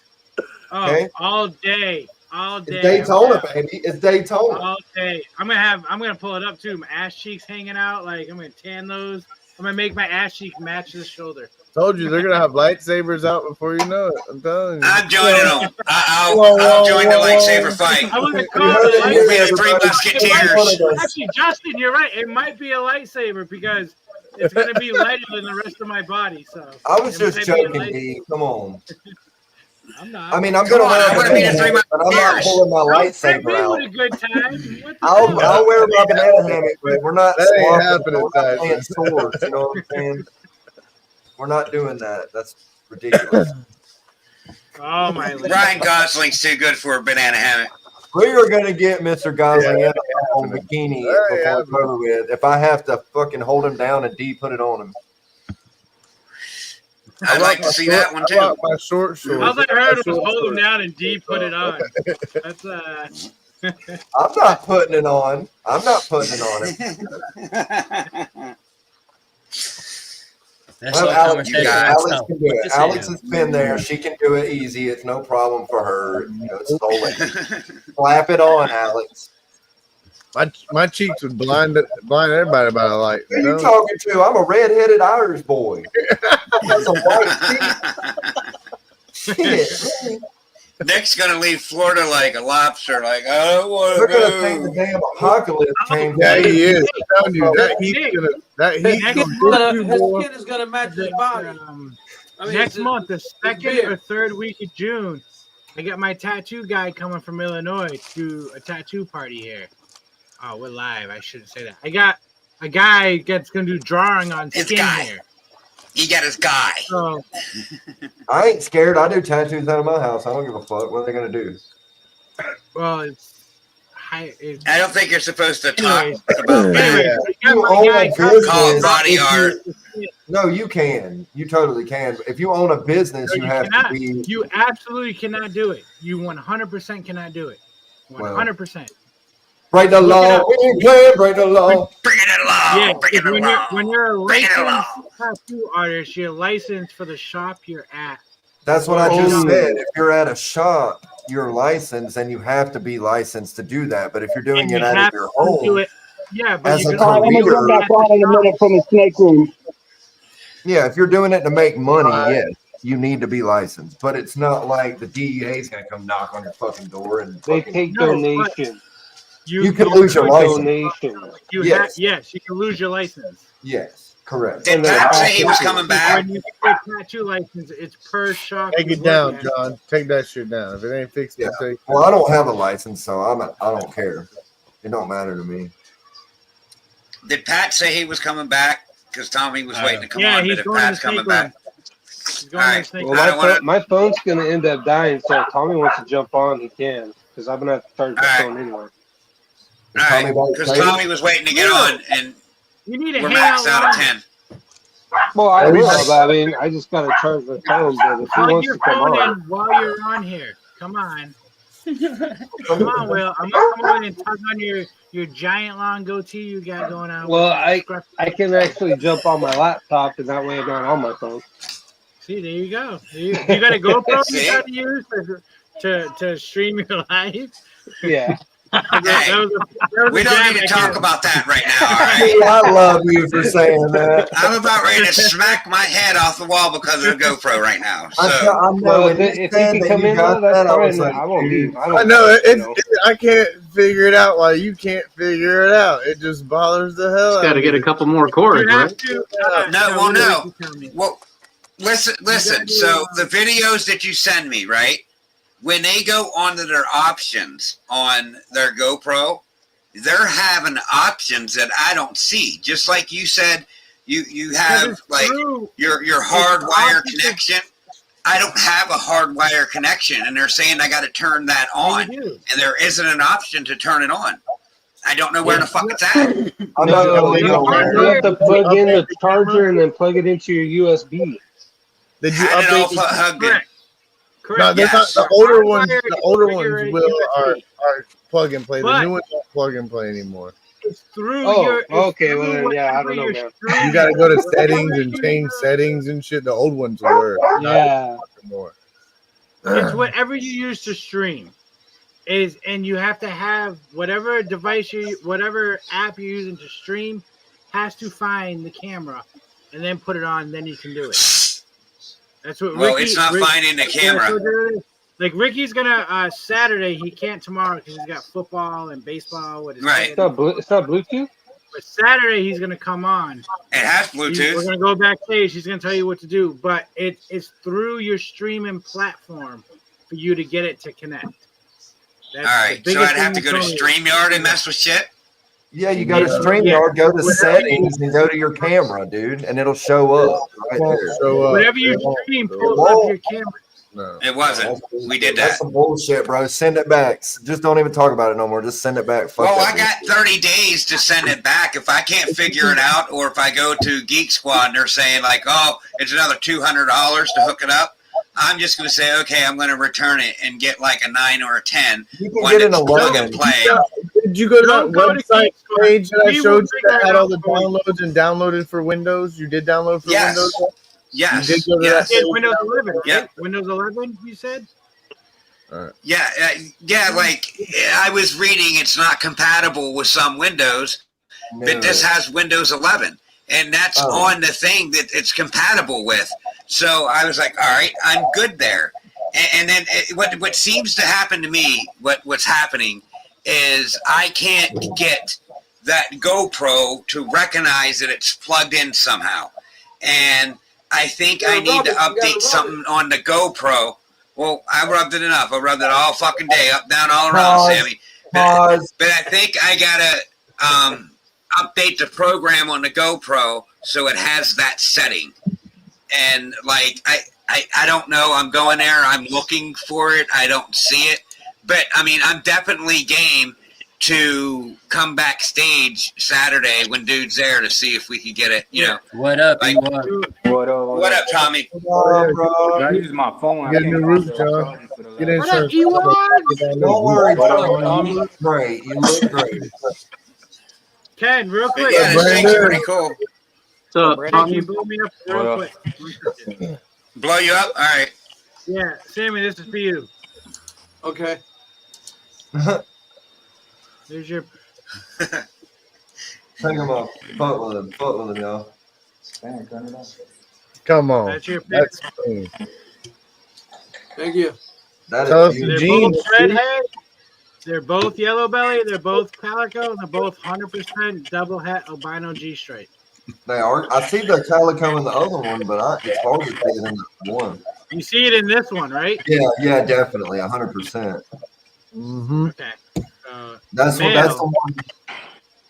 Oh, Okay. all day. All day. It's Daytona, baby. It's Daytona. All day. I'm gonna pull it up too. My ass cheeks hanging out. Like I'm gonna tan those. I'm gonna make my ass cheek match the shoulder. Told you they're gonna have lightsabers out before you know it. I'm telling you. I'm joining them. I'll Whoa, join the whoa, lightsaber fight. I wouldn't You call heard it it a here, We'll be the three everybody. musketeers. Actually, Justin, you're right. It might be a lightsaber because it's gonna be lighter than the rest of my body. So I was it just might be a joking, light- D. Come on. I'm not. I mean, I'm Come gonna on, wear I wanna be the three but I'm not musketeers. pulling my Don't tempt me lightsaber with out. a good time. What the I'll hell? wear my banana hammock, but we're not That ain't swapping. happening, We're not playing Tyson. swords. You know what I'm saying? We're not doing that. That's ridiculous. Oh my! Ryan Gosling's too good for a banana hammock. We are gonna get Mr. Gosling in a bikini before it's over with. If I have to fucking hold him down and D put it on him. I'd like to see that one I too. bought my short shorts. All I heard was Short hold him shorts. down and D put it on. That's I'm not putting it on. I'm not putting it on him. That's Well, all Alex, conversation. Alex itself. can do it. Just Alex saying. has been there. She can do it easy. It's no problem for her. You know, it's stolen. Slap it on, Alex. My cheeks would blind everybody by the light. Who are you talking to? I'm a red-headed Irish boy. That's a white teeth. Shit. Nick's gonna leave Florida like a lobster. Like I don't want They're to gonna think the go. damn apocalypse came. Yeah, down. he is. I'm telling you, that heat's gonna His boy. skin is gonna match his body. I mean, next it's- month, the it's second beer. or third week of June, I got my tattoo guy coming from Illinois to do a tattoo party here. Oh, we're live. I shouldn't say that. I got a guy that's gonna do drawing on His skin guy. here. He got his guy. So I ain't scared. I do tattoos out of my house. I don't give a fuck. What are they gonna do? well, it's high. It's, I don't think you're supposed to talk Anyways. about that. anyways, I got You my own guy a coming. Call it business. body if art. you- No, you can. You totally can. If you own a business, No, you you have cannot. to be. You absolutely cannot do it. You 100% cannot do it. 100%. Break the Look it law. up. We ain't playing. Break the law. Bring it along. Yeah, Bring it when along. you're a Bring it licensed along. tattoo artist, you're licensed for the shop you're at. That's what I just Oh. said. If you're at a shop, you're licensed, and you have to be licensed to do that. But if you're doing And it you out of have your to home, do it. Yeah, but as you a can only career- do I'm it gonna at the in a minute shop. from the snake room. yeah, if you're doing it to make money, yes, you need to be licensed. But it's not like the DEA is gonna come knock on your fucking door and They fucking, take No, but donations. you could lose your license. Donations. Yes. Yes, you can lose your license. Yes, correct. Did Pat say he was coming back? When you get a tattoo license, it's per shop. Take you it work down, at. John. Take that shit down. If it ain't fixed, Yeah. take Well, I don't have a license, so I don't care. It don't matter to me. Did Pat say he was coming back? Because Tommy was waiting to come Yeah, on. he's But if going to the Pat's coming snake back, room. He's going to the Alright. snake Well, room. I don't wanna- my phone's gonna end up dying, so if Tommy wants to jump on, he can. Because I'm gonna have to charge my Alright. phone anyway. all right. about Because Taylor? Tommy was waiting to get on, and You need to we're hang out maxed out at longer. 10. Well, I Are we will, back? but I mean, I just gotta charge my phone. But if he Plug wants your to come phone on, in while you're on here. Come on. Come on, Will. I'm gonna come on and tug on your giant long goatee you got going on. Well, with that I scruff- can actually jump on my laptop, and that way I'm not on my phone. See, there you go. You got a GoPro See? you got to use to stream your live. Yeah. Hey, we don't need to talk about that right now, all Dude, right? I love you for saying that. I'm about ready to smack my head off the wall because of the GoPro right now. I So know Well, when you if he said can that come you in, got though, that's that, I was fine. like, I won't dude. be. I know I can't figure it out why you can't figure it out. It just bothers the hell Just out got to of get me. a couple more cords, You have right? to. no. Tell me. Well, listen. gotta do, So the videos that you send me, right? When they go onto their options on their GoPro, they're having options that I don't see. Just like you said, you have like your hardwire connection. I don't have a hardwire connection, and they're saying I got to turn that on, and there isn't an option to turn it on. I don't know where the fuck it's at. You have to plug in the charger and then plug it into your USB. Did you Had it all update? hugged in. No, that's Yes. not the older ones. Hardwired The older to your ones will USB. are plug and play. The But- new ones don't plug and play anymore. It's through Oh, your. It's okay, well through then, yeah, I whatever don't know, you're man. streaming. You got to go to Whatever settings and you change use. settings and shit. The old ones were. Yeah. More. It's whatever you use to stream. And you have to have whatever device whatever app you're using to stream has to find the camera and then put it on, then you can do it. That's what Well, it's not finding the camera. Like Ricky's gonna Saturday, he can't tomorrow because he's got football and baseball with his Right. kid. It's not Bluetooth? But Saturday he's gonna come on. It has We're Bluetooth. gonna go backstage. He's gonna tell you what to do, but it's through your streaming platform for you to get it to connect. All right, so I'd have to go to StreamYard and mess with shit. Yeah, you go to StreamYard, go to settings, and go to your camera, dude, and it'll show up right there. Whatever you stream, pull up your camera. No. It wasn't. We did That's that. some bullshit, bro. Send it back. Just don't even talk about it no more. Just send it back. Fuck Well, that I got bullshit. 30 days to send it back. If I can't figure it out, or if I go to Geek Squad and they're saying like, "Oh, it's another $200 to hook it up," I'm just going to say, "Okay, I'm going to return it and get like a 9 or a 10." You can get an 11. Did you go to that Don't go to website Geek Squad. page that I We will showed you that figure had it all the out for you. downloads and downloaded for Windows? You did download for Yes. Windows? Yes. You did go to Yes. that page? Windows 11, right? Yeah. Windows 11, you said? Yeah. Like I was reading, it's not compatible with some Windows, but this has Windows 11, and that's on the thing that it's compatible with. So I was like, all right, I'm good there. And then what seems to happen to me, what's happening is I can't get that GoPro to recognize that it's plugged in somehow, and I think I need to update something on the GoPro. Well, I rubbed it enough. I rubbed it all fucking day, up, down, all around, Sammy. But I think I gotta update the program on the GoPro so it has that setting. And like I don't know. I'm going there. I'm looking for it. I don't see it. But I mean, I'm definitely game to come backstage Saturday when dude's there to see if we can get it. You know, What up? like, What up? what up, Tommy? I use my phone. I Get a new can't roof, find John. Get What up, insurance. Ewan? Don't worry, What up, Tommy. Tommy? You look great. You look great. Ken, real quick. Yeah, this thing's pretty cool. So, Can you blow me up real quick? Blow you up? All right. Yeah, Sammy, this is for you. Okay. There's your. Take him off. Fuck with him. Fuck with him, y'all. Come on. That's your pick. That's clean. Thank you. That Tell is us the They're beautiful. jeans. both redhead. They're both yellow belly. They're both calico. And they're both 100% double het albino G stripe. They are. I see the calico in the other one, but it's hard to see it in the one. You see it in this one, right? Yeah, definitely, 100%. Mm-hmm. Okay. That's what. That's the one.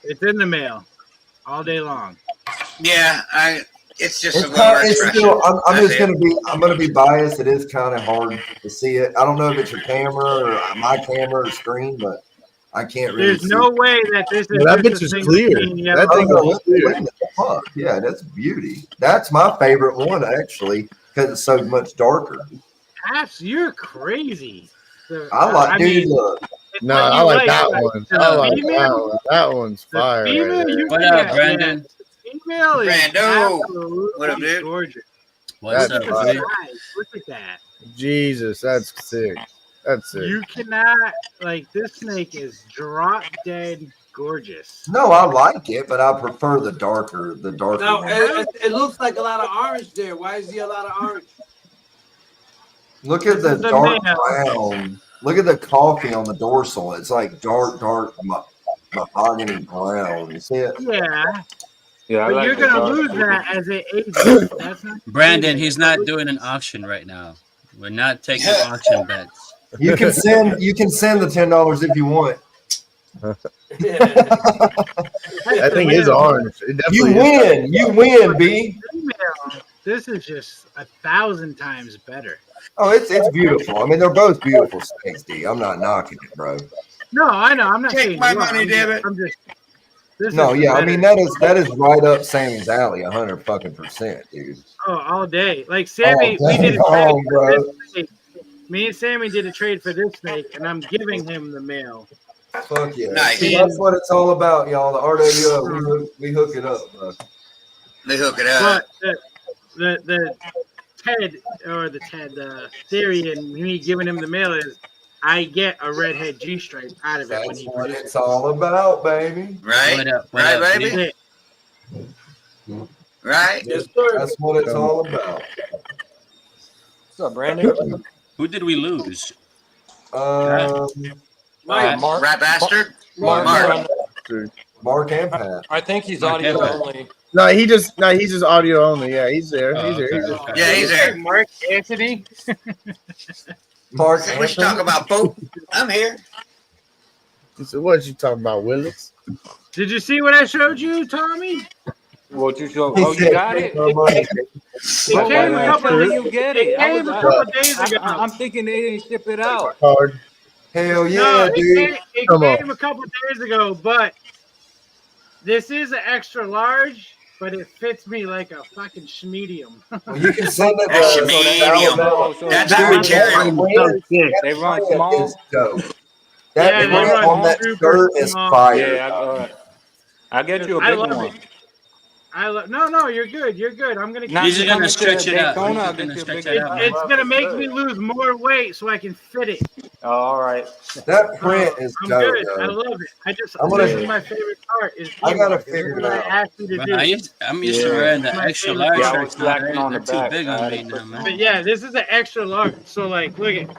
It's in the mail all day long. Yeah, it's just It's a little it's expression. still. I'm That's just it. gonna be biased. It is kind of hard to see it. I don't know if it's your camera or my camera or screen, but I can't really. There's no way that this is. Well, that just bitch a is single clear. green yellow. That thing Oh, is clear. what the fuck? Yeah, that's beauty. That's my favorite one actually because it's so much darker. You're crazy. I like, dude. mean, Look, it's No, what I you like that but one. the I like female- that one. That one's the fire. female, Right there. you What can up, get- Brandon? Female is Brando. absolutely What up, dude? gorgeous. What's That's up, fire. G? Look at that. Jesus, that's sick. That's sick. You cannot like this snake is drop dead gorgeous. No, I like it, but I prefer the darker. No, one. it looks like a lot of orange there. Why is he a lot of orange? Look at the is the dark male. brown. Look at the coffee on the dorsal. It's like dark mahogany brown. You see it? Yeah, Yeah, I but like you're the gonna dark lose too. that as it ages. That's not Brandon, he's not doing an auction right now. We're not taking auction bets. You can send the $10 if you want. That thing is orange. It You definitely is. win. You win, B. Female, this is just 1,000 times better. Oh, it's beautiful. I mean, they're both beautiful snakes, D. I'm not knocking it, bro. No, I know. I'm not Take saying my you are. money, damn it. I'm just. This No, is yeah, I better. mean that is right up Sammy's alley, 100%, dude. Oh, all day. Like Sammy, All we day did a trade long, for bro. this snake. Me and Sammy did a trade for this snake, and I'm giving him the male. Fuck yeah. Nice. See, that's what it's all about, y'all. The RWO, we hook it up, bro. They hook it up. But the theory and me giving him the male is I get a redhead G stripe out of it when That's he what produces. it's all about, baby. Right? What up, Right, G? baby? Right? Yes, sir. That's what it's all about. What's up, Brandon? Who did we lose? Mike, Mark. Rat bastard? Mark. Mark and Pat. I think he's Mark audio Evans. only. No, he's just audio only. Yeah, he's there. Oh, He's there. okay, He's there. okay. Yeah, he's there. Mark Anthony. Mark What you talking about, Pope? I'm here. So what you talking about, Willis? Did you see what I showed you, Tommy? What you show? He Oh, said, you got it? It came a couple When days. you get It it? I came was, a couple days ago. I'm thinking they didn't ship it out. Card. Hell yeah, No, dude. it Come on. came a couple days ago, but this is an extra large, but it fits me like a fucking schmedium. Well, you can send it That's to medium. That's our material. They run small. Is dope. Yeah, That they print run on that super shirt is small. fire. Yeah, I get you a I big love one. it. No, you're good. You're good. I'm gonna keep Now He's you just gonna coming to stretch it out. Daytona, He's I'll just gonna get you a stretch big it out. It's gonna make me lose more weight so I can fit it. Oh, all right. That print is I'm dope, good. I though. love it. I'm gonna- This is my favorite part. Is I gotta this is figure it what I out. asked you to Bro, do. I'm used to Yeah. wearing the My extra favorite large Yeah, I shirts. was slacking Now on they're the too back. big I on had me to now, put man. But yeah, this is an extra large. So like, look at. Let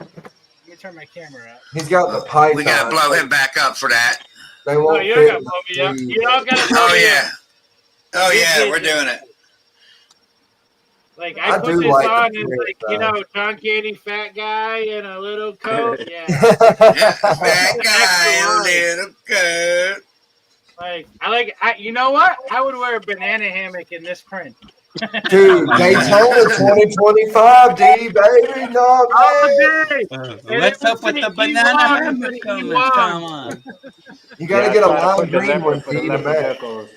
me turn my camera up. He's got the python. We gotta blow him back up for that. They No, won't you don't fit gotta blow me up. the You all gotta blow Oh me yeah. up. Oh yeah, we're doing it. Like I I put do this like on the as print, like you know, truncating fat guy in a little coat. Yeah. That guy, little good. Like you know what? I would wear a banana hammock in this print. Dude, Daytona 2025, D, baby. No, All man. day. What's up with the banana hammock coming? Come on. You gotta Yeah, get a I tried to lime put the green leopard one, for the D, to leopard match. geckos.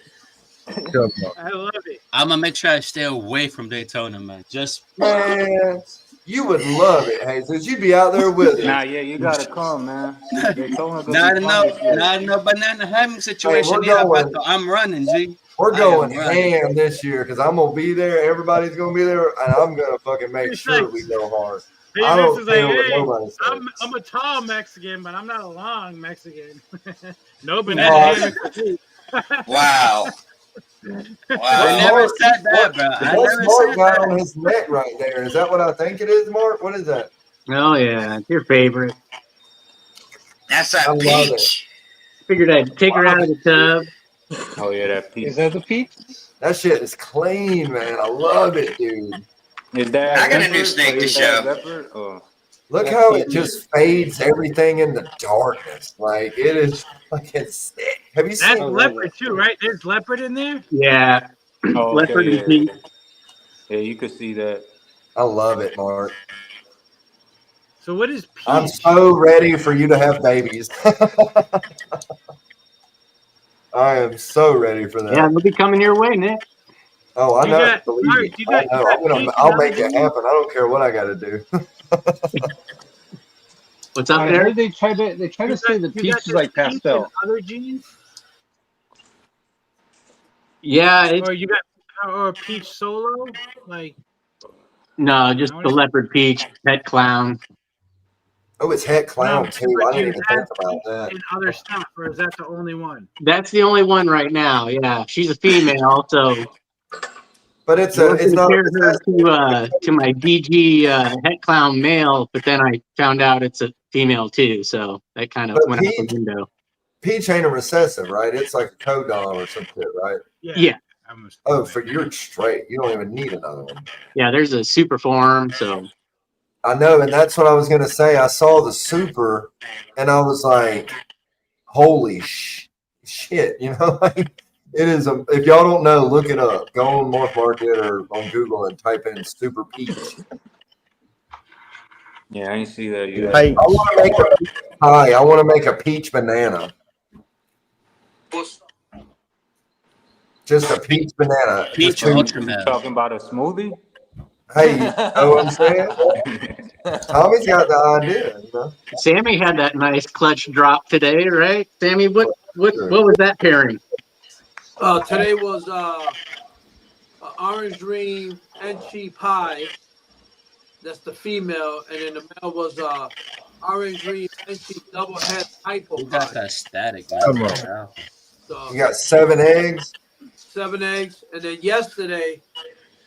Come on. I love it. I'm gonna make sure I stay away from Daytona, man. Just Man, you would love it, Jesus. You'd be out there with Nah, it. yeah, you gotta come, man. Daytona gonna not be in fun this year. not in no banana hammock situation. we're Yeah, going. but I'm running, G. We're I going am running. ham this year because I'm gonna be there. Everybody's gonna be there, and I'm gonna fucking make It's sure like- we go hard. Hey, I this don't is care like, what hey, nobody says. I'm a tall Mexican, but I'm not a long Mexican. No banana Wow. hammock for me. Wow. I Wow. never said that, bro. I What's never Mark said got that. on his neck right there? Is that what I think it is, Mark? What is that? Oh yeah, it's your favorite. That's I that love it. peach. Figured I'd take her out of the tub. Oh yeah, that piece. Is that the peach? That shit is clean, man. I love it, dude. Is that I got a new leopard? snake to Is that show. leopard? Oh. Look how it just fades everything in the darkness. Like it is fucking sick. Have you That's seen leopard too, right? There's leopard in there. Yeah. Oh, Leopard okay, and peach. yeah, you could see that. I love it, Mark. So what is peach? I'm so ready for you to have babies. I am so ready for that. Yeah, they'll be coming your way, Nick. Oh, I You know. got- Believe Mark, me. you got- I know. you got peach I'll and make it other happen. I don't care what I got to do. What's up I there? heard they try to say the You peach got is the like peach and pastel. Other jeans, Yeah, it's or you got or peach solo, like No, just the leopard peach, pet clown. Oh, it's het clown too. I But didn't you even have think about that. and other stuff, or is that the only one? That's the only one right now. Yeah, she's a female, so. But it's I was it's gonna not a compare her to my DG het clown male, but then I found out it's a female too, so that kind of But went out the window. Peach ain't a recessive, right? It's like a codon or some shit, right? Yeah. Oh, for you're straight. You don't even need another one. Yeah, there's a super form, so. I know, and that's what I was gonna say. I saw the super, and I was like, "Holy shit!" You know, like it is a. If y'all don't know, look it up. Go on Morph Market or on Google and type in Super Peach. Yeah, I ain't see that yet. I want to make a pie. I want to make a peach banana. Just a peach banana. Peach Just ultra male. Talking about a smoothie? Hey, you know what I'm saying? Tommy's got the idea. You know? Sammy had that nice clutch drop today, right? Sammy, what was that pairing? Today was orange dream enchi pie. That's the female, and then the male was orange dream enchi double head hypo You pie. got that static, man. Come on. Yeah. So, You got 7 eggs. 7 eggs, and then yesterday,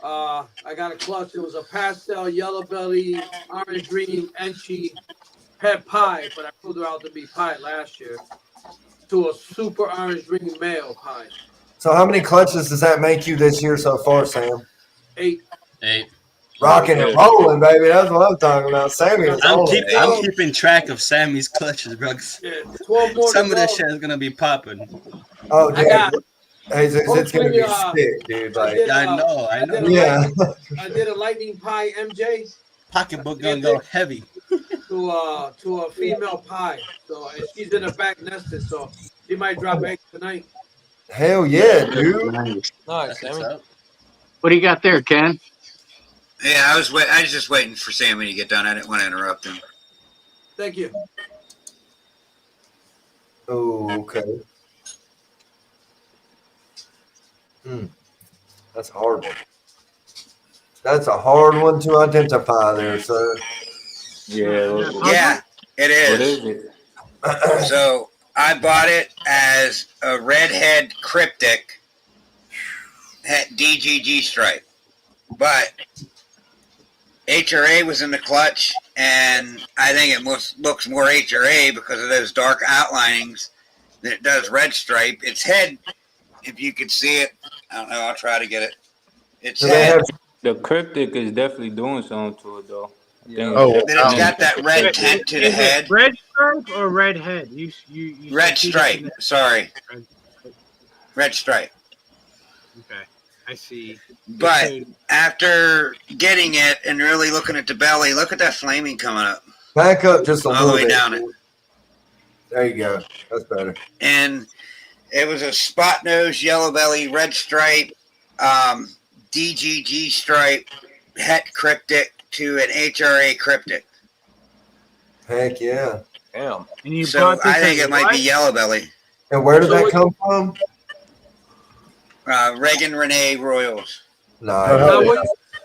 I got a clutch. It was a pastel yellow belly orange dream enchi pet pie, but I pulled her out to be pie last year to a super orange dream male pie. So how many clutches does that make you this year so far, Sam? 8. 8. Rocking and rolling, baby. That's what I'm talking about. Sammy is I'm on keeping track of Sammy's clutches, bro. Yeah, 12 more. Some of this shit is gonna be popping. Oh, I got. hey, it's gonna be sick, dude. Like, I know. Yeah. I did a lightning pie MJ Pocketbook gonna go heavy. to a female pie. So and she's in the back nested, so she might drop eggs tonight. Hell yeah, dude. Nice, Sammy. What do you got there, Ken? Yeah, I was just waiting for Sammy to get done. I didn't want to interrupt him. Thank you. Oh, okay. That's a hard one. That's a hard one to identify there, sir. Yeah. Yeah, it is. What is it? So I bought it as a redhead cryptic DGG stripe, but HRA was in the clutch, and I think it looks more HRA because of those dark outlinings than it does red stripe. Its head, if you could see it, I don't know, I'll try to get it. Its head. The cryptic is definitely doing something to it, though. It's got that red tint to the head. Red stripe or red head? You Red stripe. Sorry. Red stripe. Okay, I see. But after getting it and really looking at the belly, look at that flaming coming up. Back up just a all little the way bit. down it. There you go. That's better. And it was a spot nose, yellow belly, red stripe, DGG stripe, het cryptic to an HRA cryptic. Heck yeah. Damn. And you So bought this I think as it might what? be yellow belly. And where did that come from? Reagan Renee Royals. Nice.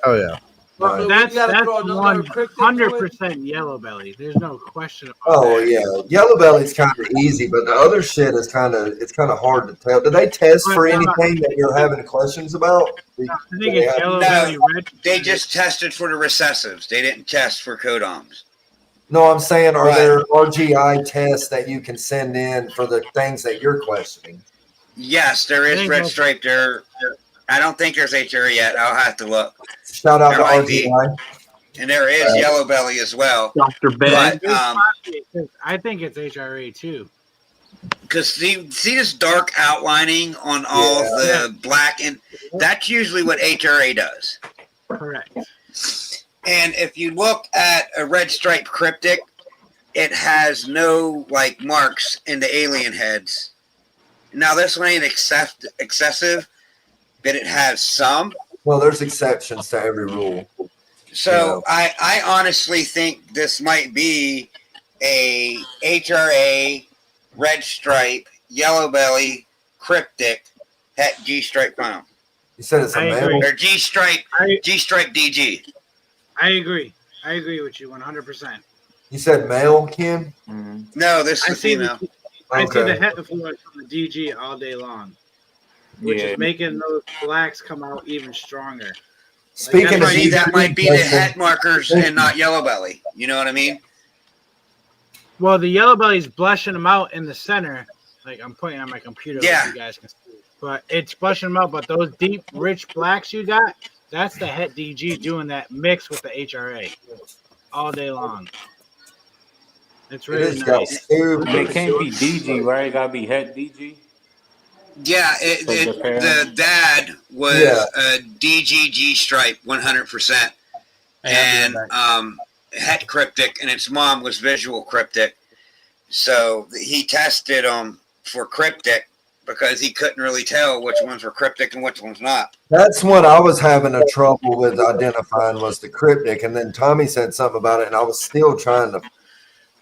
Oh yeah. So That's we gotta throw another cryptic to it? 100% yellow belly. There's no question about Oh that. yeah, yellow belly's kind of easy, but the other shit is kind of hard to tell. Do they test for anything that you're having questions about? I think it's yellow belly, red. They just tested for the recessives. They didn't test for codoms. No, I'm saying, are there RGI tests that you can send in for the things that you're questioning? Yes, there is red stripe there. I don't think there's HRA yet. I'll have to look. Shout out There to might be. RGI. And there is yellow belly as well. Dr. Ben. But, I think it's HRA too. because see this dark outlining on all the black, and that's usually what HRA does. Correct. And if you look at a red stripe cryptic, it has no like marks in the alien heads. Now this one ain't excessive, but it has some. Well, there's exceptions to every rule. So I honestly think this might be a HRA, red stripe, yellow belly, cryptic, het G stripe clown. You said it's a male? Or G stripe DG. I agree. I agree with you 100%. You said male, Ken? No, this I is a see female. I see the Okay. het fluid from the DG all day long, which Yeah. is making those blacks come out even stronger. Speaking of See, that might be the Justin, het markers and not yellow belly. You know what I mean? Well, the yellow belly's blushing them out in the center. Like I'm pointing on my computer, Yeah. like you guys can see. But it's blushing them out. But those deep, rich blacks you got, that's the het DG doing that mix with the HRA all day long. It's really It got nice. super. And it can't be DG, right? It gotta be het DG. Yeah, the dad was a DGG stripe 100%, and het cryptic, and its mom was visual cryptic. So he tested them for cryptic because he couldn't really tell which ones were cryptic and which ones not. That's what I was having a trouble with identifying was the cryptic, and then Tommy said something about it, and I was still trying to.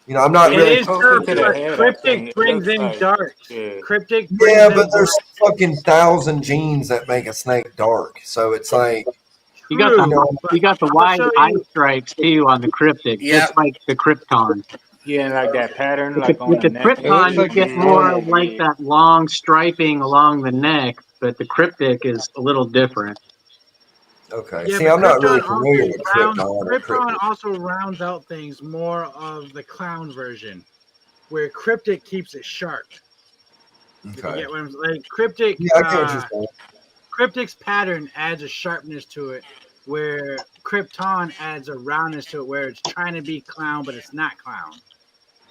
You know, I'm not really. It is tough, but cryptic brings in darks. Cryptic brings Yeah, in but there's darks. fucking 1,000 genes that make a snake dark, so it's like You got the wide eye stripes too on the cryptic, just like the krypton. Yeah, like that pattern, With like the, on with the the neck. krypton, you get more like that long striping along the neck, but the cryptic is a little different. okay. Yeah, See, but I'm not really Krypton familiar with rounds, Krypton or Krypton cryptic. also rounds out things more of the clown version, where Cryptic keeps it sharp. If you Okay. get what I'm like, Cryptic. Yeah, I get what you're saying. Cryptic's pattern adds a sharpness to it, where Krypton adds a roundness to it, where it's trying to be clown, but it's not clown.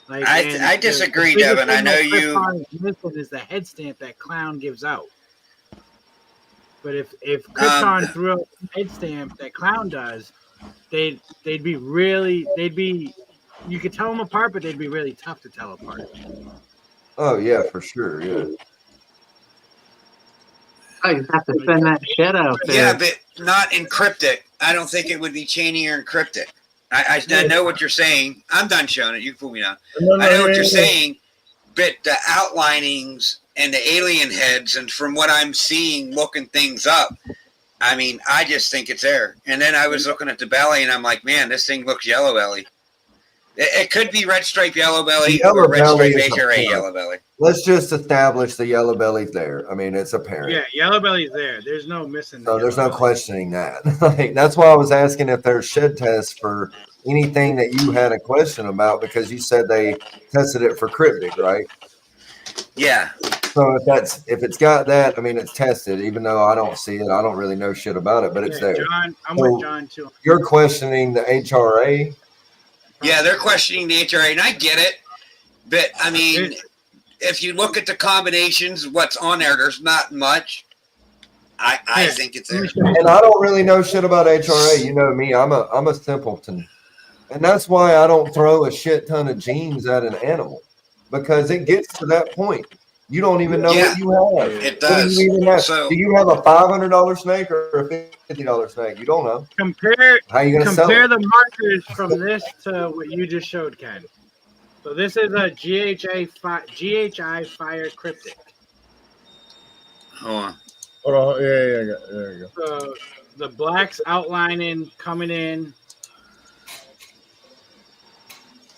Like, I disagree, the biggest Devin. I thing know that you. Krypton is missing is the head stamp that clown gives out. But if Krypton threw out the head stamp that clown does, they'd be really you could tell them apart, but they'd be really tough to tell apart. Oh yeah, for sure. Yeah. I just have to send that shit out there. Yeah, but not in cryptic. I don't think it would be chainier in cryptic. I know what you're saying. I'm done showing it. You can fool me now. I know what you're saying, but the outlinings and the alien heads, and from what I'm seeing, looking things up, I mean, I just think it's there. And then I was looking at the belly, and I'm like, man, this thing looks yellow belly. It could be red stripe yellow belly or red stripe HRA yellow belly. Let's just establish the yellow belly's there. I mean, it's apparent. Yeah, yellow belly's there. There's no missing. So there's no questioning that. Like, that's why I was asking if there's shed tests for anything that you had a question about, because you said they tested it for cryptic, right? Yeah. So if it's got that, I mean, it's tested. Even though I don't see it, I don't really know shit about it, but it's there. John, I'm So with John too. you're questioning the HRA. Yeah, they're questioning the HRA, and I get it. But, I mean, if you look at the combinations, what's on there, there's not much. I think it's there. And I don't really know shit about HRA. You know me, I'm a simpleton. And that's why I don't throw a shit ton of genes at an animal, because it gets to that point. You don't even know what you have. It What do does. you even have? So, do you have a $500 snake or a $50 snake? You don't know. Compare How you gonna sell compare it? the markers from this to what you just showed, Ken. So this is a GHI Fire Cryptic. hold on. Hold on. Yeah, there you go. So the blacks outlining, coming in.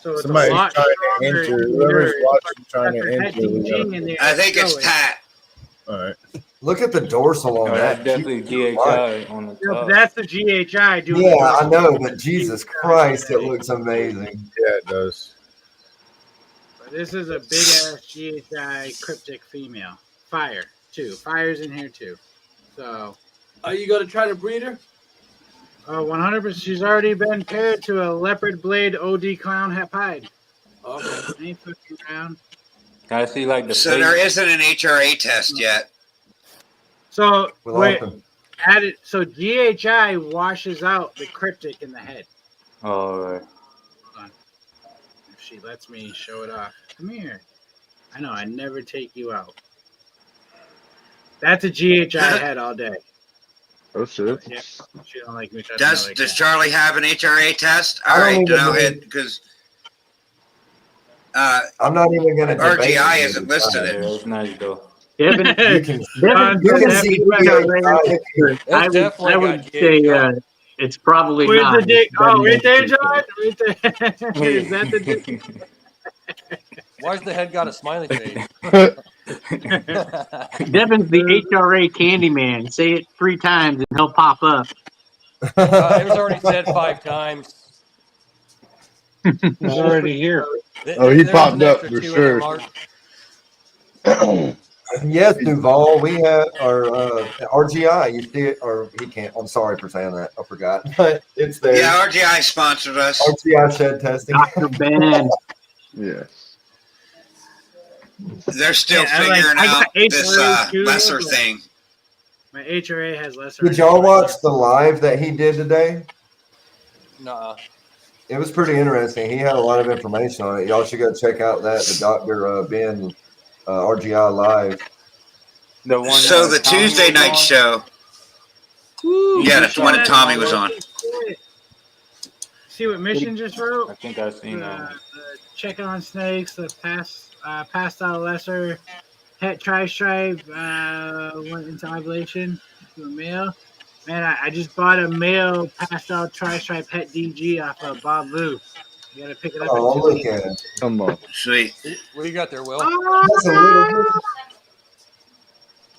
So it's Somebody's a lot trying to stronger enter. in Whoever's yours, watching but trying got to the het enter. DG in there I think it's showing. Pat. All right. Look at the dorsal on No, that's that. definitely Jesus GHI on the Yeah, top. that's the GHI doing Yeah, the I dorsal. know, but Jesus Christ, it looks amazing. Yeah, it does. But this is a big ass GHI Cryptic female. Fire too. Fire's in here too. So Are you gonna try to breed her? 100%. She's already been paired to a leopard blade OD clown het pied. Okay. Ain't fucking around. I see like the So face. there isn't an HRA test yet. So With wait, all the- added. So GHI washes out the cryptic in the head. Oh, right. Hold on. If she lets me show it off. Come here. I know. I never take you out. That's a GHI head all day. Oh shit. Yeah, she don't like me touching Does her like does that. Charlie have an HRA test? I All don't right, even go know. ahead, because I'm not even going to debate RGI it. isn't listed Yeah, it. that's nice though. Devin, You can, Devin, you can Devin, see Devin, GHI. I That's definitely I got would say GHI. It's probably Where's not. the dick? It Oh, doesn't right there, indicate John. that. Right there. Is that the dick? Why's the head got a smiley face? Devin's the HRA Candyman. Say it 3 times and he'll pop up. It was already said 5 times. He's already here. Oh, he There's popped an up extra for 2 in there, sure. Mark. Yes, Duval, we have our RGI. You see it, or he can't. I'm sorry for saying that. I forgot, but it's there. Yeah, RGI sponsored us. RGI shed testing. Dr. Ben. Yes. They're still Yeah, figuring I out got this HRA too, lesser but thing. My HRA has lesser. Did y'all watch the live that he did today? Nuh-uh. It was pretty interesting. He had a lot of information on it. Y'all should go check out the Dr. Ben RGI live. The one. So the Tommy Tuesday was night on? show. Woo, Yeah, you that's saw the one that that? Tommy was on. See what Mission just wrote? I think I've seen that. The checking on snakes, the passed out lesser, het tri-stripe went into ovulation to a male. Man, I just bought a male passed out tri-stripe het DG off of Bob Vu. You gotta pick it up Oh, in 2 look weeks. at it. Come on. Sweet. What do you got there, Will? That's a little bit.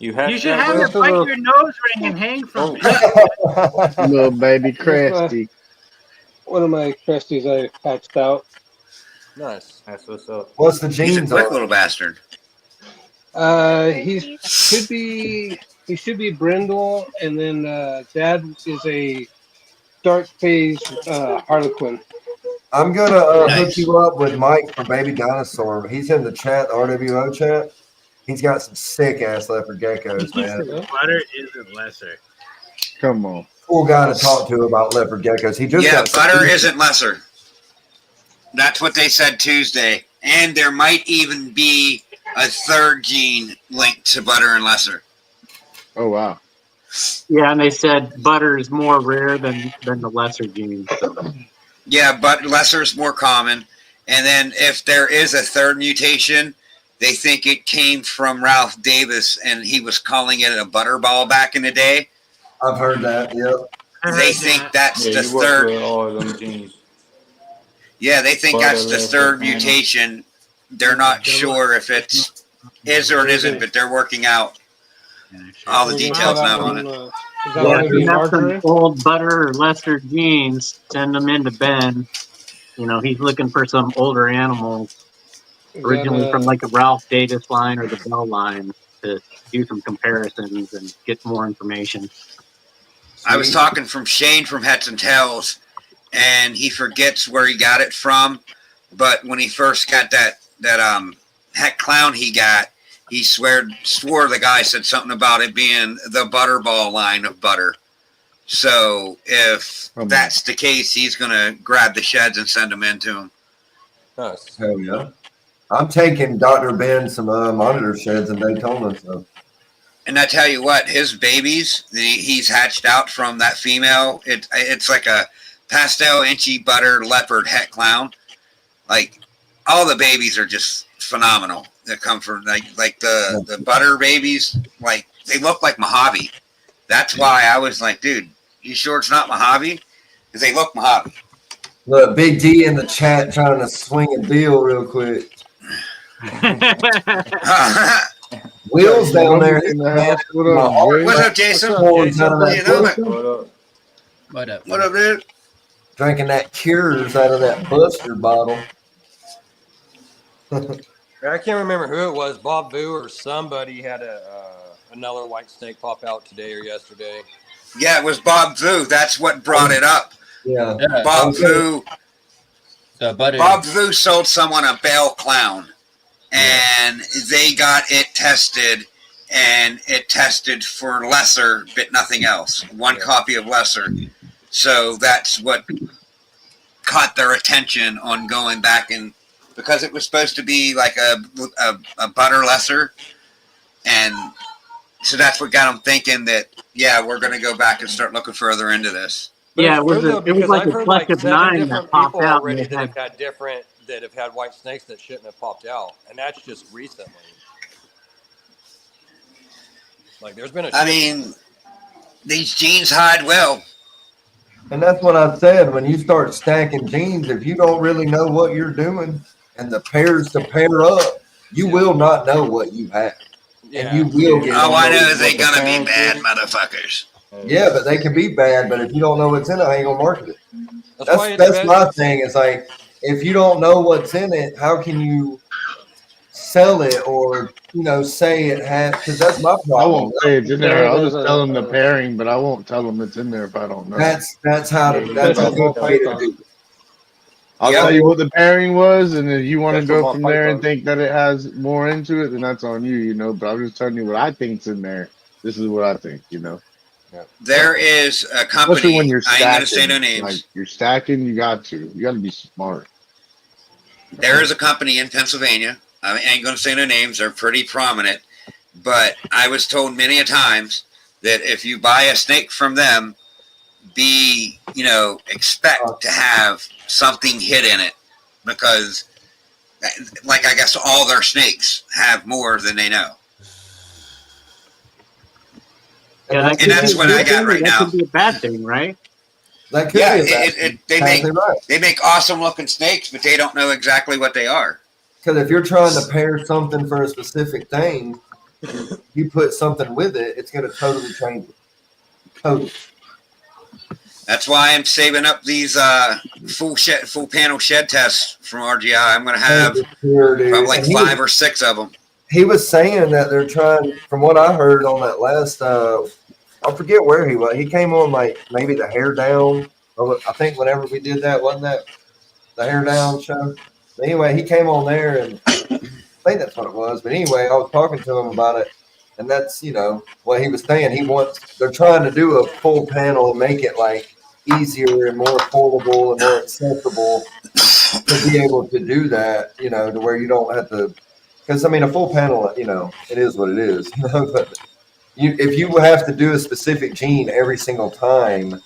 You had You should that, have Will? it bite your nose ring and hang from it. Little baby Cresty. One of my Cresties I patched out. Nice. That's what's up. What's the He's a genes quick on? little bastard. He should be brindle, and then Dad is a dark phase Harlequin. I'm gonna Nice. hook you up with Mike from Baby Dinosaur. He's in the chat, the RWO chat. He's got some sick ass leopard geckos, man. Butter isn't lesser. Come on. Cool guy to talk to about leopard geckos. He just Yeah, got butter isn't lesser. That's what they said Tuesday. And there might even be a third gene linked to butter and lesser. Oh wow. Yeah, and they said butter is more rare than the lesser gene. So. Yeah, but lesser is more common. And then if there is a third mutation, they think it came from Ralph Davis, and he was calling it a butterball back in the day. I've heard that. Yep. They think that's Yeah, the you work third. with all of them genes. Yeah, they think Butter, that's the lesser, third kind of. mutation. They're not sure if it's is or it isn't, but they're working out all the details now on it. Is that Yeah, one if of you the have some margarine? old butter or lesser genes, send them into Ben. You know, he's looking for some older animals, originally from like a Ralph Davis line or the Bell line, to do some comparisons and get more information. I was talking from Shane from Heads and Tails, and he forgets where he got it from. But when he first got that het clown he got, he swore the guy said something about it being the Butterball line of butter. So if that's the case, he's gonna grab the sheds and send them into him. Nice. Hell yeah. I'm taking Dr. Ben some monitor sheds in Daytona. So. And I tell you what, his babies, he's hatched out from that female. It's like a pastel inchy butter leopard het clown. Like all the babies are just phenomenal. That come from like the butter babies. Like they look like Mojave. That's why I was like, dude, you sure it's not Mojave? Because they look Mojave. Look, Big D in the chat trying to swing a deal real quick. Will's down there. What's up, Jason? What up? What up, dude? Drinking that Cures out of that Buster bottle. I can't remember who it was, Bob Vu or somebody had another white snake pop out today or yesterday. Yeah, it was Bob Vu. That's what brought it up. Yeah. Bob Vu. Butter. Bob Vu sold someone a Bell clown, and they got it tested, and it tested for lesser, but nothing else. One copy of lesser. So that's what caught their attention on going back and because it was supposed to be like a butter lesser, and so that's what got them thinking that we're going to go back and start looking further into this. Yeah, it was like a collective 9 that popped out. Already that have had white snakes that shouldn't have popped out, and that's just recently. Like there's been I mean, these genes hide well. And that's what I said. When you start stacking genes, if you don't really know what you're doing and the pairs to pair up, you will not know what you have. And you will get. All I know is they what the gonna be parents bad is. motherfuckers. Yeah, but they can be bad. But if you don't know what's in it, I ain't gonna market it. why it's That's best- my thing. It's like if you don't know what's in it, how can you sell it or say it has? Because that's my problem. I won't say it's in there. I'll just tell them the There's pairing, but I won't tell them it's in there if I don't know. That's how that's a good way to do it. I'll Yeah. tell you what the pairing was, and if you want to That's go what from my there fight and think that it has more into it, then that's on you, But I'm just telling you what I think's in there. This is what I think, There is a Especially company. when you're I ain't gonna say stacking. no names. Like you're stacking, you got to be smart. There is a company in Pennsylvania. I ain't going to say no names. They're pretty prominent. But I was told many a times that if you buy a snake from them, expect to have something hid in it. Because, like, I guess all their snakes have more than they know. Yeah, And that's what I got right that now. could be a bad thing, right? That could Yeah, be a bad thing. they Exactly right. make awesome looking snakes, but they don't know exactly what they are. Because if you're trying to pair something for a specific thing, you put something with it, it's going to totally change it. Totally. That's why I'm saving up these full panel shed tests from RGI. I'm going to have probably like 5 or 6 of them. He was saying that they're trying, from what I heard on that last, I forget where he was. He came on like maybe the Hair Down. I think whenever we did that, wasn't that the Hair Down show? But anyway, he came on there, and I think that's what it was. But anyway, I was talking to him about it, and that's what he was saying. They're trying to do a full panel and make it like easier and more affordable and more accessible to be able to do that. To where you don't have to. Because a full panel, it is what it is. But if you have to do a specific gene every single time,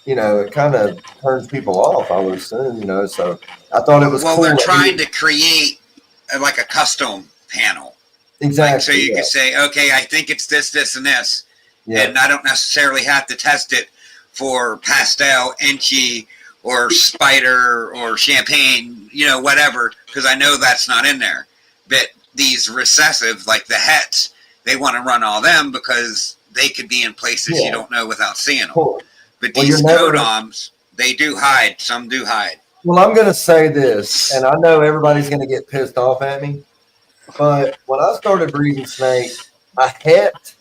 it kind of turns people off. I would assume, So I thought it was well, cool. They're trying to create like a custom panel. Exactly. Like, so you can say, okay, I think it's this, this, and this, and I don't necessarily have to test it for pastel, inchy, or spider, or champagne, whatever, because I know that's not in there. But these recessive, like the hets, they want to run all them because they could be in places you don't know without seeing them. Cool. But these codoms, they do hide. Some do hide. Well, I'm going to say this, and I know everybody's going to get pissed off at me, but when I started breeding snakes, a het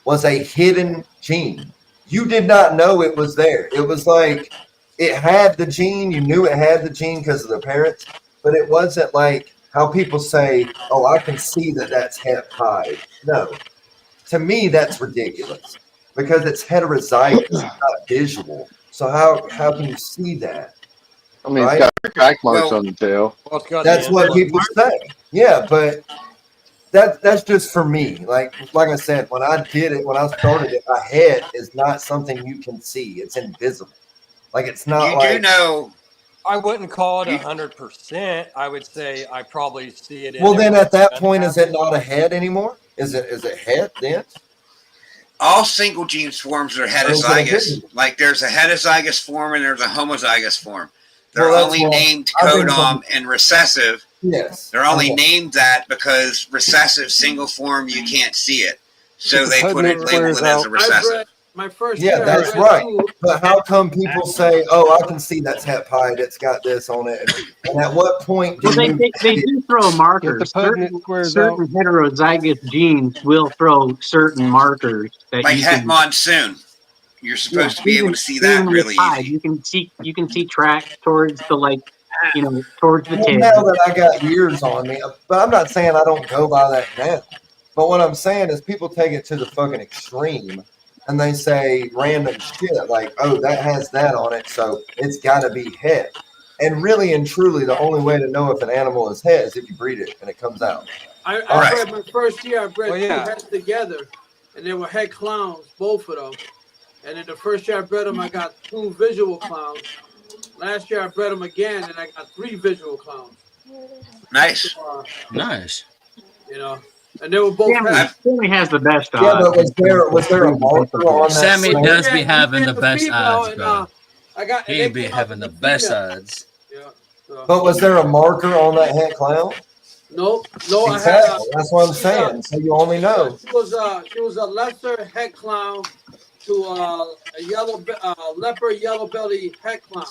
was a hidden gene. You did not know it was there. It was like it had the gene. You knew it had the gene because of the parents, but it wasn't like how people say, oh, I can see that that's het pied. No. To me, that's ridiculous because it's heterozygous, it's not visual. So how can you see that? It's got crack marks on the tail. That's what people say. Yeah, but that's just for me. Like I said, when I did it, when I started it, a head is not something you can see. It's invisible. Like it's not. You do know. I wouldn't call it 100%. I would say I probably see it. Well, then at that point, is it not a head anymore? Is it head then? All single gene forms are heterozygous. Like there's a heterozygous form and there's a homozygous form. They're only named codom and recessive. Yes. They're only named that because recessive single form you can't see it, so they label it as a recessive. My first yeah, that's right. But how come people say, "Oh, I can see that's het pied. It's got this on it"? And at what point do they do throw markers? Certain heterozygous genes will throw certain markers that like you het can, monsoon. You're supposed to be able to see that really easy. You can see tracks towards the towards the well, tail. now that I got years on me, but I'm not saying I don't go by that now. But what I'm saying is people take it to the fucking extreme. And they say random shit like, oh, that has that on it, so it's got to be het. And really and truly, the only way to know if an animal is het is if you breed it and it comes out. I bred my first year. I bred two hets together, and they were het clowns, both of them. And then the first year I bred them, I got 2 visual clowns. Last year I bred them again, and I got 3 visual clowns. Nice. Nice. And they were both. Sammy has the best odds. Yeah, but was there a marker on that? Sammy does be having the best odds, bro. I got. He and they ain't be came out having to the be best female. odds. Yeah. So. But was there a marker on that het clown? No, I had. Exactly. That's what I'm saying. So you only know. She was a lesser head clown to a leopard yellow belly head clown.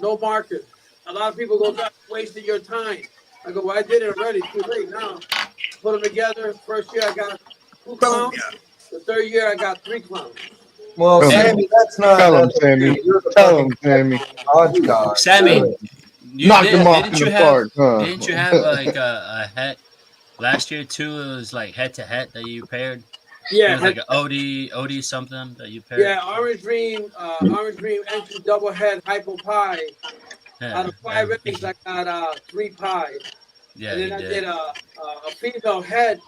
No markers. A lot of people go, "That's wasting your time." I go, "Well, I did it already. Too late now." Put them together. First year I got 2 clowns. The third year I got 3 clowns. Well, Sammy, that's not. Tell him, That's Sammy. you're the Tell fucking him, Sammy. hodgepodge. Sammy, you Knock him off didn't in you the have park, huh? didn't you have like a het last year too? It was like head to head that you paired. Yeah, it was like an OD something that you paired. Yeah, Orange Dream entry double head hypo pie. Yeah, Out of 5 eggs, I got 3 pies. yeah, And then you I did. did a female head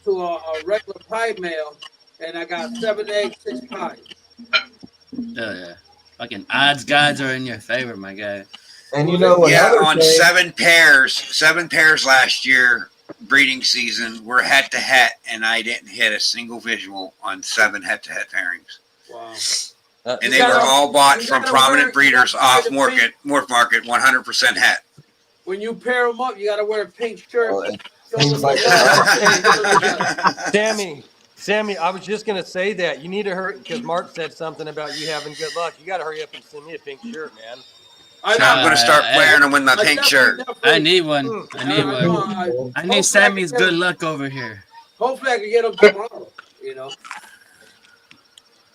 to a regular pie male, and I got 7 eggs, 6 pies. Yeah. Fucking odds gods are in your favor, my guy. And you know, yeah, another on thing, 7 pairs last year, breeding season, we're head to head, and I didn't hit a single visual on 7 head to head pairings. Wow. And they were all bought from prominent breeders off Morph Market, 100% het. When you pair them up, you got to wear a pink shirt. Seems like Sammy, I was just gonna say that you need to hurry because Mark said something about you having good luck. You got to hurry up and send me a pink shirt, man. I'm going to start wearing them with my pink shirt. I need one. I need Sammy's good luck over here. Hopefully, I can get them tomorrow. You know.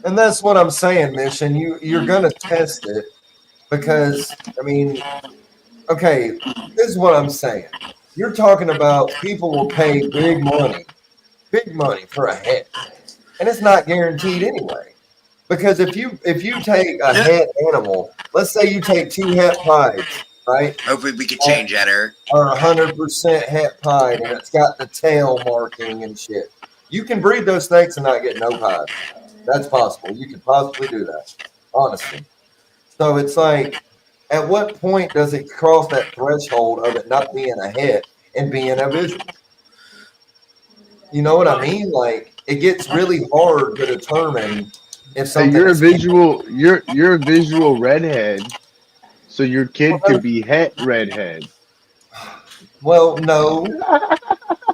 and that's what I'm saying, Mission. You're gonna test it because I mean, okay, this is what I'm saying. You're talking about people will pay big money for a het, and it's not guaranteed anyway. Because if you take a het animal, let's say you take 2 het pies, right? Hopefully we can change that, Eric. Or 100% het pied, and it's got the tail marking and shit. You can breed those snakes and not get no pies. That's possible. You could possibly do that, honestly. So it's like, at what point does it cross that threshold of it not being a het and being a visual? You know what I mean? Like, it gets really hard to determine if So something. you're a visual redhead, so your kid could be het redhead. Well, no,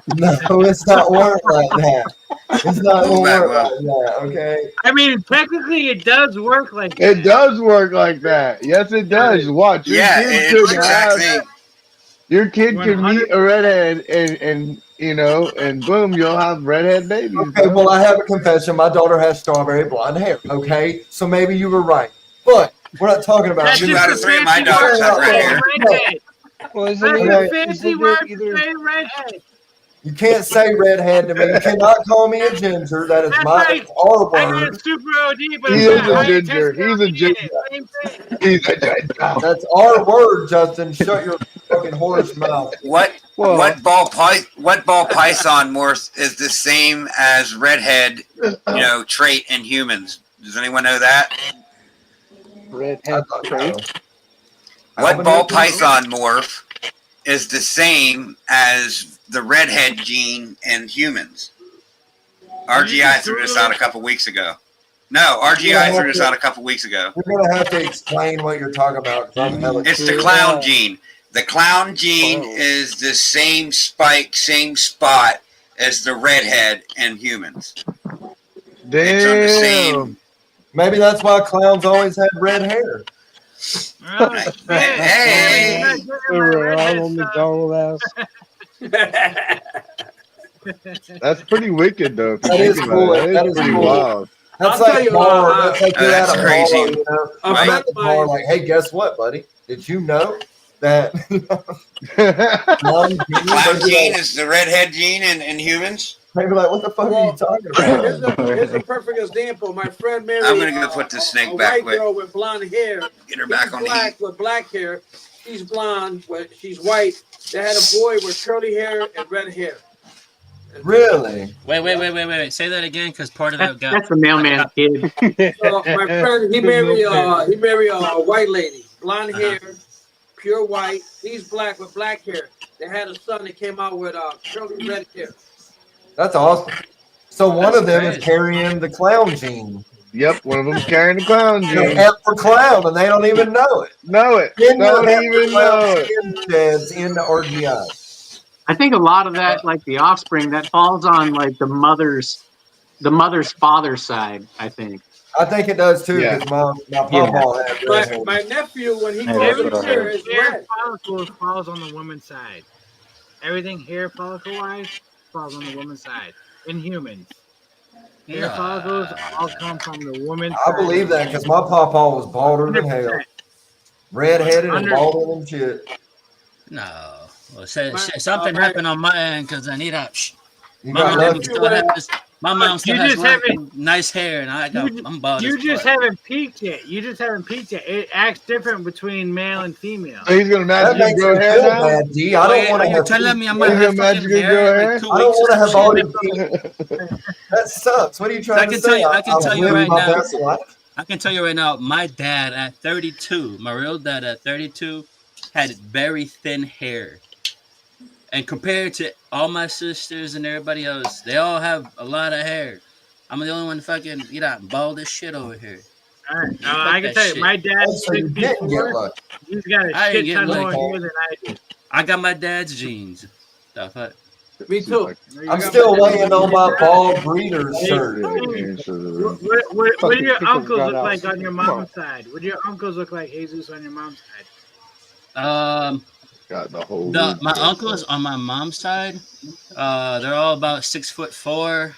it's not work like that. It's not gonna work like that. Okay. I mean, technically, it does work like that. It does work like that. Yes, it does. Watch. Your kid could meet a redhead and and boom, you'll have redhead babies. Okay, well, I have a confession. My daughter has strawberry blonde hair. Okay, so maybe you were right, but we're not talking about. Two out of 3 of my daughters have red hair. Well, That's a fancy word for saying redhead. You can't say redhead to me. You cannot call me a ginger. That is our I word. did super OD, but He is a ginger. He's a ginger. He's a ginger. That's our word, Justin. Shut your fucking horse mouth. What ball python morph is the same as redhead, trait in humans? Does anyone know that? Redhead trait. What ball python morph is the same as the redhead gene in humans? RGI threw this out a couple weeks ago. No, RGI threw this out a couple weeks ago. You're gonna have to explain what you're talking about. It's the clown gene. The clown gene is the same spike, same spot as the redhead in humans. Damn. It's on the same. Maybe that's why clowns always had red hair. Hey. Ronald McDonald ass. That's pretty wicked, though. That is cool. That is pretty cool. wild. That's I'll tell like you bar. what, That's like you're that's at a crazy. bar, you know. I'm at the bar, like, hey, guess what, buddy? Did you know that Clown gene is the redhead gene in humans? Maybe like, what the fuck are you talking about? Here's a perfect example. My friend married I'm gonna go put this snake a back white quick. girl with blonde hair. Get her back on the black heat. with black hair. She's blonde, but she's white. They had a boy with curly hair and red hair. Really? Wait. Say that again, because part of that got. That's the mailman kid. So my friend, he married a white lady, blonde hair, pure white. He's black with black hair. They had a son that came out with curly red hair. That's awesome. So one That's of them crazy. is carrying the clown gene. Yep, one of them's carrying the clown They're gene. hemp for clown, and they don't even know it. Know it. Then Don't you have even clown know it. skin sheds into RGI. I think a lot of that, like the offspring, that falls on like the mother's father's side. I think it does too, Yeah. because my Yeah. papa had red hair. My nephew, when he Hey, grows that's a what I beard, heard. is Hair red. follicles falls on the woman's side. Everything hair follicle wise falls on the woman's side. In humans, hair follicles all come from the woman's I side. believe that because my papa was balder than hell, 100%. redheaded and 100%. balder than shit. No. Well, But, something my- happened on my end because I need a. You My got mom lucky. still has. My mom still you has just haven't. nice hair, and I'm bald. You as just fuck. haven't peaked yet. You just haven't peaked yet. It acts different between male and female. So he's gonna That magically makes grow me hair feel now? bad, G. I don't want Are to you have. telling me I Are might you have gonna fucking magically hair grow in hair? like 2 I don't weeks? want to or have some all shit? these. That sucks. What are you I trying to can tell say? you. I can tell you living right my now. best life. I can tell you right now. My dad at 32, my real dad at 32, had very thin hair. And compared to all my sisters and everybody else, they all have a lot of hair. I'm the only one fucking bald as shit over here. All right. Fuck I can that tell you, shit. my dad's So you didn't get 64. lucky. He's got a I didn't shit get ton more lucky. hair than I do. I got my dad's genes. The fuck? Me too. I'm still waiting on my bald breeder's shirt. What do your Pickles uncles got look out. like on your Come on. mom's side? What do your uncles look like, Jesus, on your mom's side? Got the whole My uncles on my mom's side, they're all about 6'4",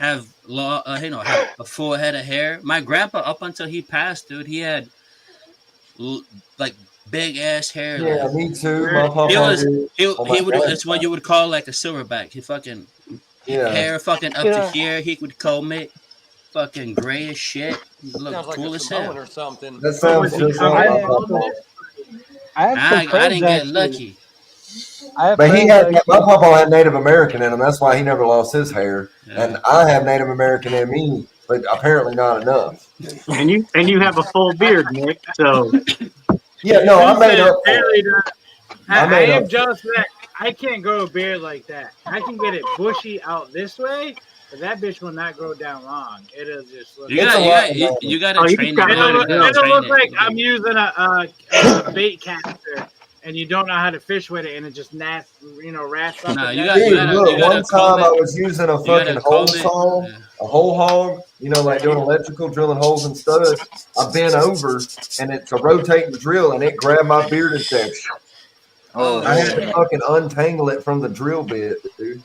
have have a full head of hair. My grandpa, up until he passed, dude, he had like big ass hair. Yeah, like, me too. My he papa was did. he on my would dad's that's what side. you would call like a silverback. He fucking Yeah. hair fucking up You to know- here. He would comb it, fucking gray as shit. Look Sounds like cool a as Samoan hell. or something. That sounds Was he just like covered my in bald papa. hair? I have some I friends didn't get actually. lucky. I have But he friends had my actually. papa had Native American in him. That's why he never lost his hair. Yeah. And I have Native American in me, but apparently not enough. And you have a full beard, Nick. So Yeah, no, I made up for Barely it. done. I I made am up. jealous of that. I can't grow a beard like that. I can get it bushy out this way, but that bitch will not grow down long. It'll just look. You It's a lot got of you money. got to Oh, you train got it. it. You gotta It'll train look it. like I'm using a bait caster, and you don't know how to fish with it, and it just rats up. No, and you down. got- Dude, look, you gotta one comb time I it. was using a You gotta fucking hole comb it. saw, Yeah. a whole hog, like doing electrical, drilling holes and studs. I bent over and it's a rotating drill and it grabbed my beard and said, Oh, I had to yeah. fucking untangle it from the drill bit, dude.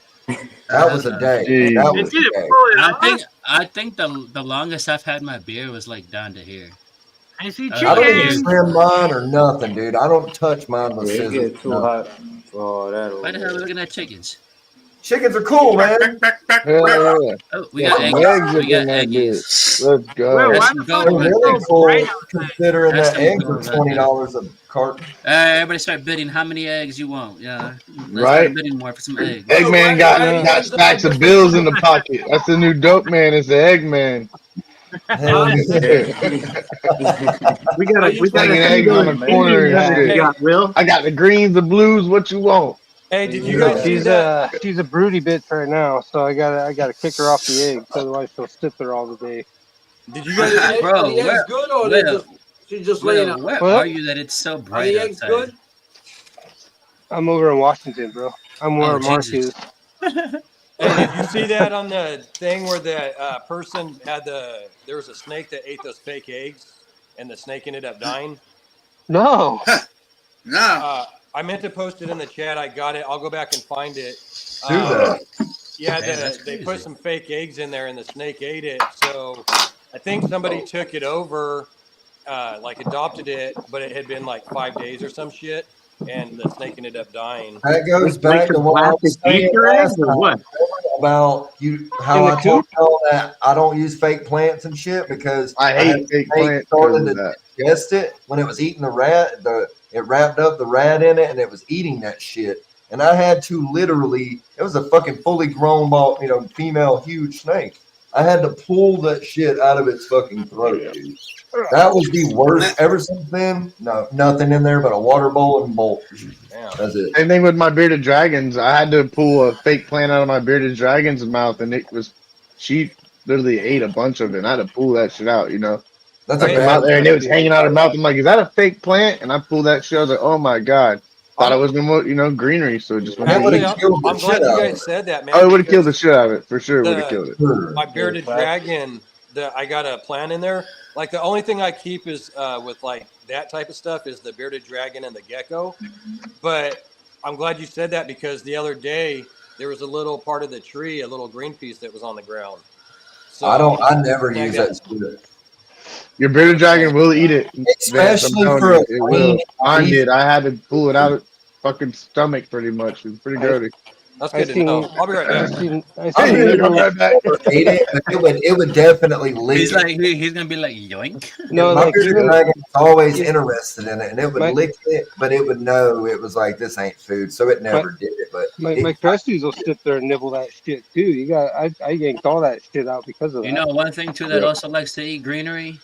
That was a day. Jeez. That It was a didn't day. pull it I off. think the longest I've had my beard was like down to here. I see I I don't even chickens. trim mine or nothing, dude. I don't touch mine with Yeah, it scissors. get too No. hot for all that. Why the hell are over we there. looking at chickens? Chickens are cool, man. Hell yeah. Oh, we Got got some eggies. eggs We up got in that eggies. bitch. Let's Wait, go. why That's the some fuck They're gold is right it really there. so cool, bright outside? considering That's that some eggs are gold right there. $20 a carton. Everybody start bidding how many eggs you want. Yeah, let's Right? start bidding more for some eggs. Eggman got stacks of bills in the pocket. That's the new dope man. It's the Eggman. Hell yeah. we gotta Slinging see eggs on those the corner Indian and nuggets you shit. got, Will. I got the greens, the blues. What you want? Hey, did you guys see She's that? she's a broody bitch right now, so I gotta kick her off the eggs, otherwise she'll sit there all the day. Did you guys? Are Bro, the eggs where, good or they where, just she's just laying where, out? where What? are you that it's so Are bright the eggs outside? good? I'm over in Washington, bro. I'm where Oh, Mark Jesus. is. Hey, did you see that on the thing where the person had there was a snake that ate those fake eggs, and the snake ended up dying? No. No. I meant to post it in the chat. I got it. I'll go back and find it. Do that. Yeah, Man, that's they put crazy. some fake eggs in there, and the snake ate it. So I think somebody took it over, like adopted it, but it had been like 5 days or some shit, and the snake ended up dying. That goes Like back to some what I was plastic saying Easter eggs last or time what? about how In I the told coop? y'all that I don't use fake plants and shit because I had hate fake snake plants started because of to that. digest it when it was eating the rat. It wrapped up the rat in it and it was eating that shit. And I had to literally, it was a fucking fully grown, female huge snake. I had to pull that shit out of its fucking throat, dude. That was the worst. Ever since then, no, nothing in there but a water bowl and bowl. That's it. Same thing with my bearded dragons. I had to pull a fake plant out of my bearded dragon's mouth, and she literally ate a bunch of it. And I had to pull that shit out, you know. That's I a come bad out there and it was idea. hanging out of mouth. I'm like, is that a fake plant? And I pulled that shit. I was like, oh my god. Thought it was more, you know, greenery. So it just went. Actually, to I'm glad you guys said that, man. Oh, it would have killed the shit out of it for sure. It would have killed it. My bearded dragon, I got a plant in there. Like the only thing I keep is with like that type of stuff is the bearded dragon and the gecko. But I'm glad you said that because the other day there was a little part of the tree, a little green piece that was on the ground. So I never use that shit. Your bearded dragon will eat it. Especially Vance, for a it will. Mine clean did. I had to pull it out of fucking stomach pretty much. It was pretty dirty. That's good to know. I'll be right back. It would definitely lick. He's like he's gonna be like yoink. No, my like bearded dragon was always interested in it, and it would lick it, but it would know it was like this ain't food, so it never did it. But my Cresties will sit there and nibble that shit too. You got I yanked all that shit out because of that. You know one thing too that also likes to eat greenery?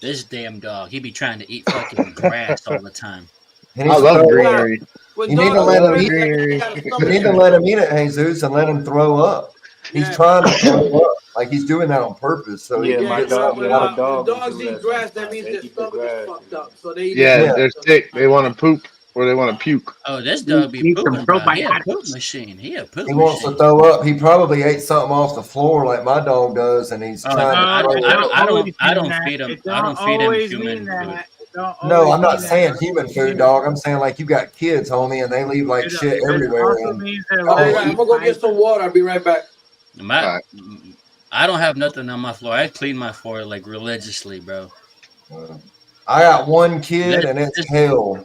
This damn dog. He be trying to eat fucking grass all the time. I love greenery. You need to let him eat it. You need to let him eat it, Jesus, and let him throw up. He's trying to throw up. Like he's doing that on purpose. So Yeah, my dog. When dogs eat grass, that means their stomach is fucked up. So they eat They're sick. They want to poop or they want to puke. Oh, this dog be pooping, bro. He a poop machine. He a poop He machine. wants to throw up. He probably ate something off the floor like my dog does, and he's trying to throw up. I don't feed him. I don't feed him human food. No, I'm not saying human food, dog. I'm saying like you got kids, homie, and they leave like shit everywhere. And I'm gonna go get some water. I'll be right back. I don't have nothing on my floor. I clean my floor like religiously, bro. I got one kid, and it's hell.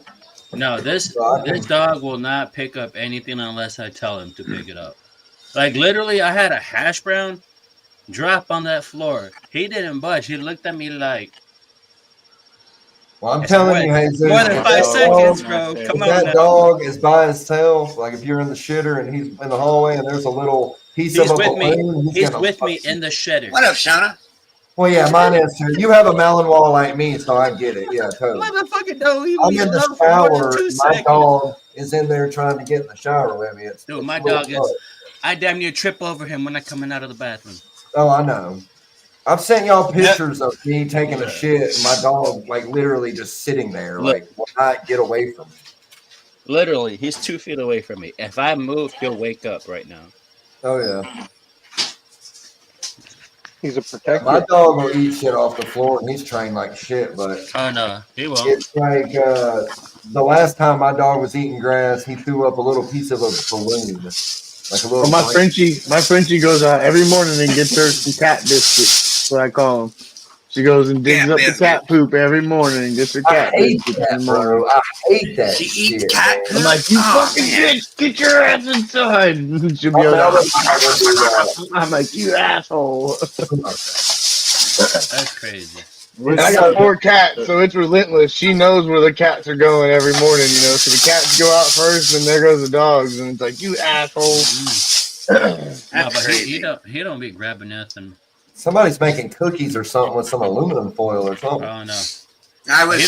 No, this dog will not pick up anything unless I tell him to pick it up. Like literally, I had a hash brown drop on that floor. He didn't budge. He looked at me like. Well, I'm telling you, Jesus, more than 5 seconds, bro. Come on, that now. dog is by himself. Like if you're in the shitter and he's in the hallway and there's a little piece of a balloon, He's with me in the shitter. What up, Shauna? Well, yeah, mine is too. You have a melon wall like me, so I get it. Yeah, totally. Motherfucker, don't leave I'm me in the alone for more than shower. 2 My seconds. dog is in there trying to get in the shower with me. Dude, my dog is. I damn near trip over him when I'm coming out of the bathroom. Oh, I know. I've sent y'all pictures of me taking a shit and my dog like literally just sitting there, like will not get away from me. Literally, he's 2 feet away from me. If I move, he'll wake up right now. Oh yeah. He's a protector. My dog will eat shit off the floor and he's trained like shit, but oh no, he won't. It's like the last time my dog was eating grass, he threw up a little piece of a balloon. Like a little Well, my Frenchie goes out every morning and gets her some cat biscuits. That's what I call them. She goes and digs up the cat poop every morning and gets her cat biscuits in the morning. I hate that. She eats cat poop. I'm like, you fucking bitch, get your ass inside. She'll be I'm like, you asshole. That's crazy. I got 4 cats, so it's relentless. She knows where the cats are going every morning, you know. So the cats go out first, and there goes the dogs, and it's like, you asshole. No, but he don't be grabbing nothing. Somebody's making cookies or something with some aluminum foil or something. Oh no, I was.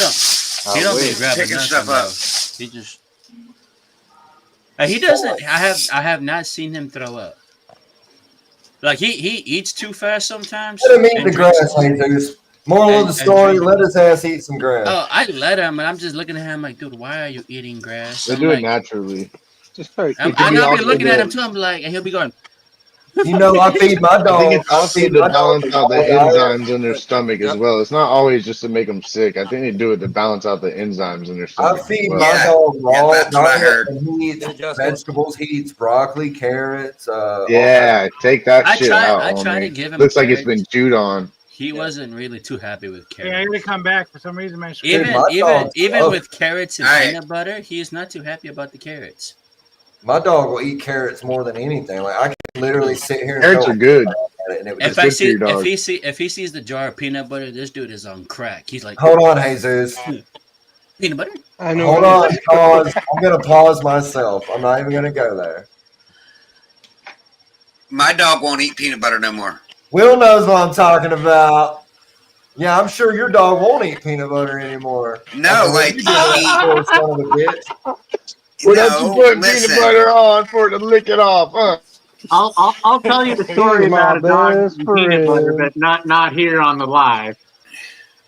He don't be grabbing picking nothing, stuff up. He just. He doesn't. I have not seen him throw up. Like he eats too fast sometimes. Let him eat the grass, Jesus. Moral of the story: let his ass eat some grass. Oh, I let him, and I'm just looking at him like, dude, why are you eating grass? They do it naturally. Just very. I'll be looking at him too. I'm like, and he'll be going. You know, I feed my dog. I think it's also to balance out the enzymes in their stomach as well. It's not always just to make them sick. I think they do it to balance out the enzymes in their stomach. I feed my dog raw diet, and he eats vegetables. He eats broccoli, carrots. Take that shit out. I try to give him. Looks like it's been chewed on. He wasn't really too happy with carrots. Yeah, I gotta come back for some reason. My Even with carrots and peanut butter, he's not too happy about the carrots. My dog will eat carrots more than anything. Like I can literally sit here. And carrots are good. If he sees the jar of peanut butter, this dude is on crack. He's like, hold on, Jesus. Peanut butter? I know. Hold on, pause. I'm gonna pause myself. I'm not even gonna go there. My dog won't eat peanut butter no more. Will knows what I'm talking about. Yeah, I'm sure your dog won't eat peanut butter anymore. No, like son of a bitch. Well, don't you put peanut butter on for it to lick it off, huh? I'll tell you the story He's my about a dog best eating peanut butter, friend. but not here on the live.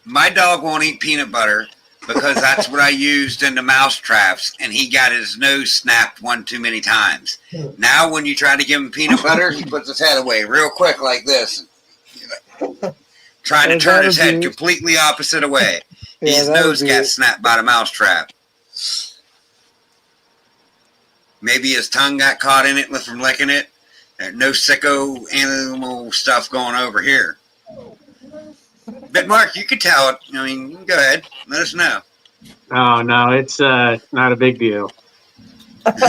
My dog won't eat peanut butter because that's what I used in the mouse traps, and he got his nose snapped one too many times. Now, when you try to give him peanut butter, he puts his head away real quick like this, trying to turn his head completely opposite away. Yeah, His that'll nose be got it. snapped by the mouse trap. Maybe his tongue got caught in it from licking it. No sicko animal stuff going over here. But Mark, you could tell it. I mean, you can go ahead. Let us know. Oh no, it's not a big deal.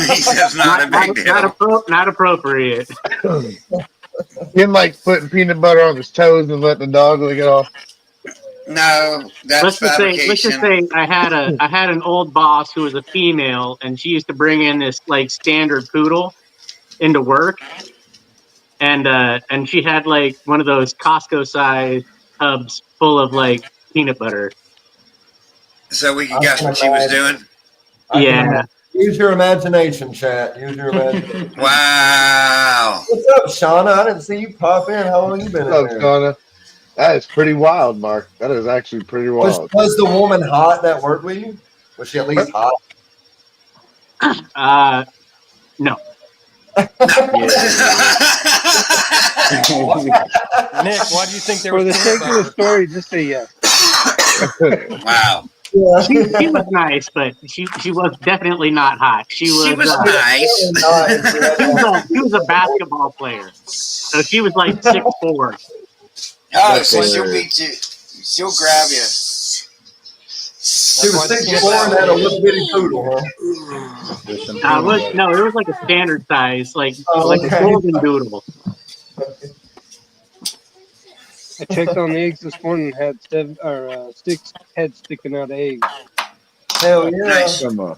He says not a big deal. Not appropriate. Him like putting peanut butter on his toes and letting the dog lick it off. No, that's Let's just fabrication. say I had an old boss who was a female, and she used to bring in this like standard poodle into work, and she had like one of those Costco size tubs full of like peanut butter. So we can guess what she was doing? Yeah. Use your imagination, chat. Use your imagination. Wow. What's up, Shauna? I didn't see you pop in. How long you been in Oh, there? Shauna. That is pretty wild, Mark. That is actually pretty wild. Was the woman hot that worked with you? Was she at least hot? No. Nick, why do you think there For was the sake of the story, just say yes. Wow. She was nice, but she was definitely not hot. She was nice. She was a basketball player, so she was like 6'4". Oh, so she'll beat you. She'll grab you. She was 6'4" and had a little bitty poodle, huh? No, it was like a standard size, like okay. a golden doodle. I checked on the eggs this morning. Had 6 heads sticking out of eggs. Hell yeah! Nice. Come on.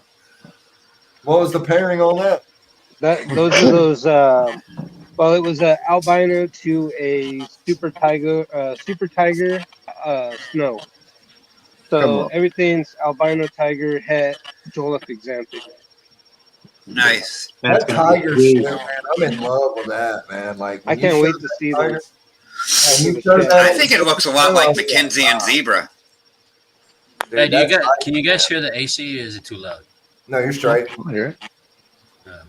What was the pairing on that? Those. Well, it was an albino to a super tiger snow. So everything's albino tiger het Joliffe Xanthic. Nice. That tiger shit, man. I'm in love with that, man. Like I can't wait to see them. I think it looks a lot like Mackenzie and Zebra. Dude, Hey, can you guys hear the AC, or is it too loud? No, you're straight. Here.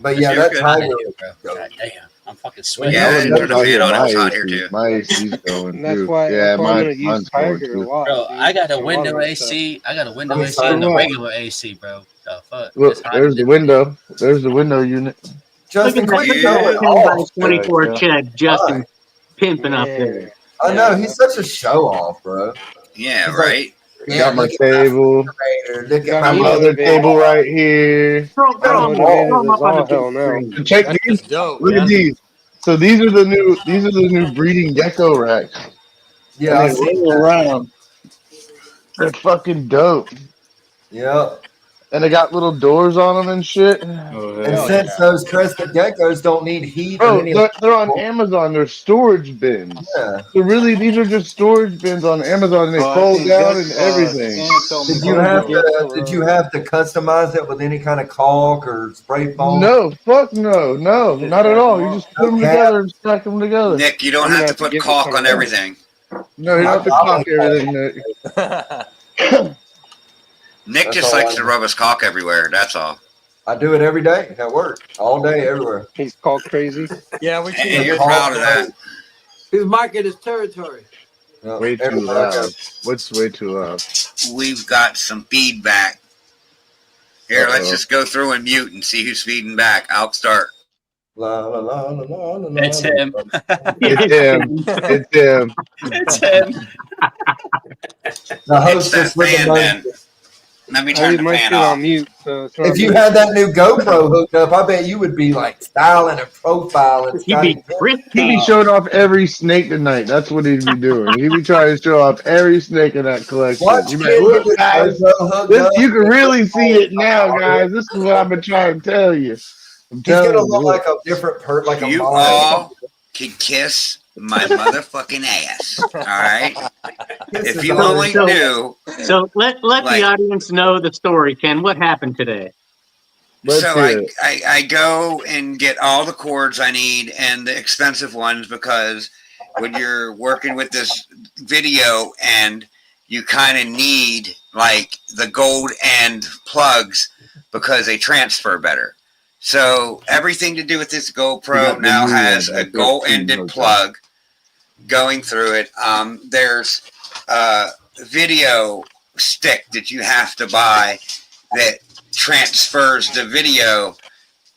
But yeah, that tiger. God damn, I'm fucking sweating. Yeah, I turned the fan on. It was hot here too. My AC's going. And that's too. why, Yeah, I'm gonna mine's use going Tiger too. a lot. Bro, dude. I got a For window all that AC. I got a window I'm AC sorry, and a what? regular AC, bro. The fuck? Look, It's hot there's in the this window. There's the window unit. Justin, Look at quit that showing 10 by off. 24 Yeah. shed Justin pimping up there. I know he's such a show off, bro. Yeah, He's like, right. Got my look at table. Look at My me other motivated. table right here. Throw them Motivated up as on all the hell big now. screen. And check That's these. just dope, Look man. at these. So these are the new breeding gecko racks. Yeah, I And they see. roll around. They're fucking dope. Yeah. And they got little doors on them and shit. And since those crested geckos don't need heat or Bro, any they're on Amazon. They're storage bins. yeah. So really, these are just storage bins on Amazon, and they fold down and everything. Did you have to customize it with any kind of caulk or spray foam? No, fuck no, not at all. You just put them together and stack them together. Nick, you don't have to put caulk on everything. No, you don't have to caulk everything, Nick. Nick That's just all likes I to do. rub his caulk everywhere. That's all. I do it every day at work, all day, everywhere. He's called crazy. Yeah, we Hey, you're proud of that. He's marking his territory. Yeah, Way too everywhere I go. loud. What's way too loud? We've got some feedback. Here, let's just go through and mute and see who's feeding back. I'll start. La, la, la, la, la, la, It's la. him. It's him. It's him. It's him. The It's hostess that with the fan, most. man. Let me I turn leave the my fan shit off. on mute. So it's not If you me. had that new GoPro hooked up, I bet you would be like styling and profiling. He'd be Scotty. He'd be crispy. showing off every snake tonight. That's what he'd be doing. He'd be trying to show off every snake in that collection. Watch He'd be kid like, get look, this guys, GoPro hooked this, up. you can really see it now, guys. This is what I've been trying to tell you. I'm He's telling gonna you. look like a different like a You model. all can kiss my motherfucking ass. All right? This If is you all- only knew. So let Like- the audience know the story, Ken. What happened today? So I go and get all the cords I need and the expensive ones, because when you're working with this video and you kind of need like the gold end plugs because they transfer better. So everything to do with this GoPro now has a gold ended plug going through it. There's a video stick that you have to buy that transfers the video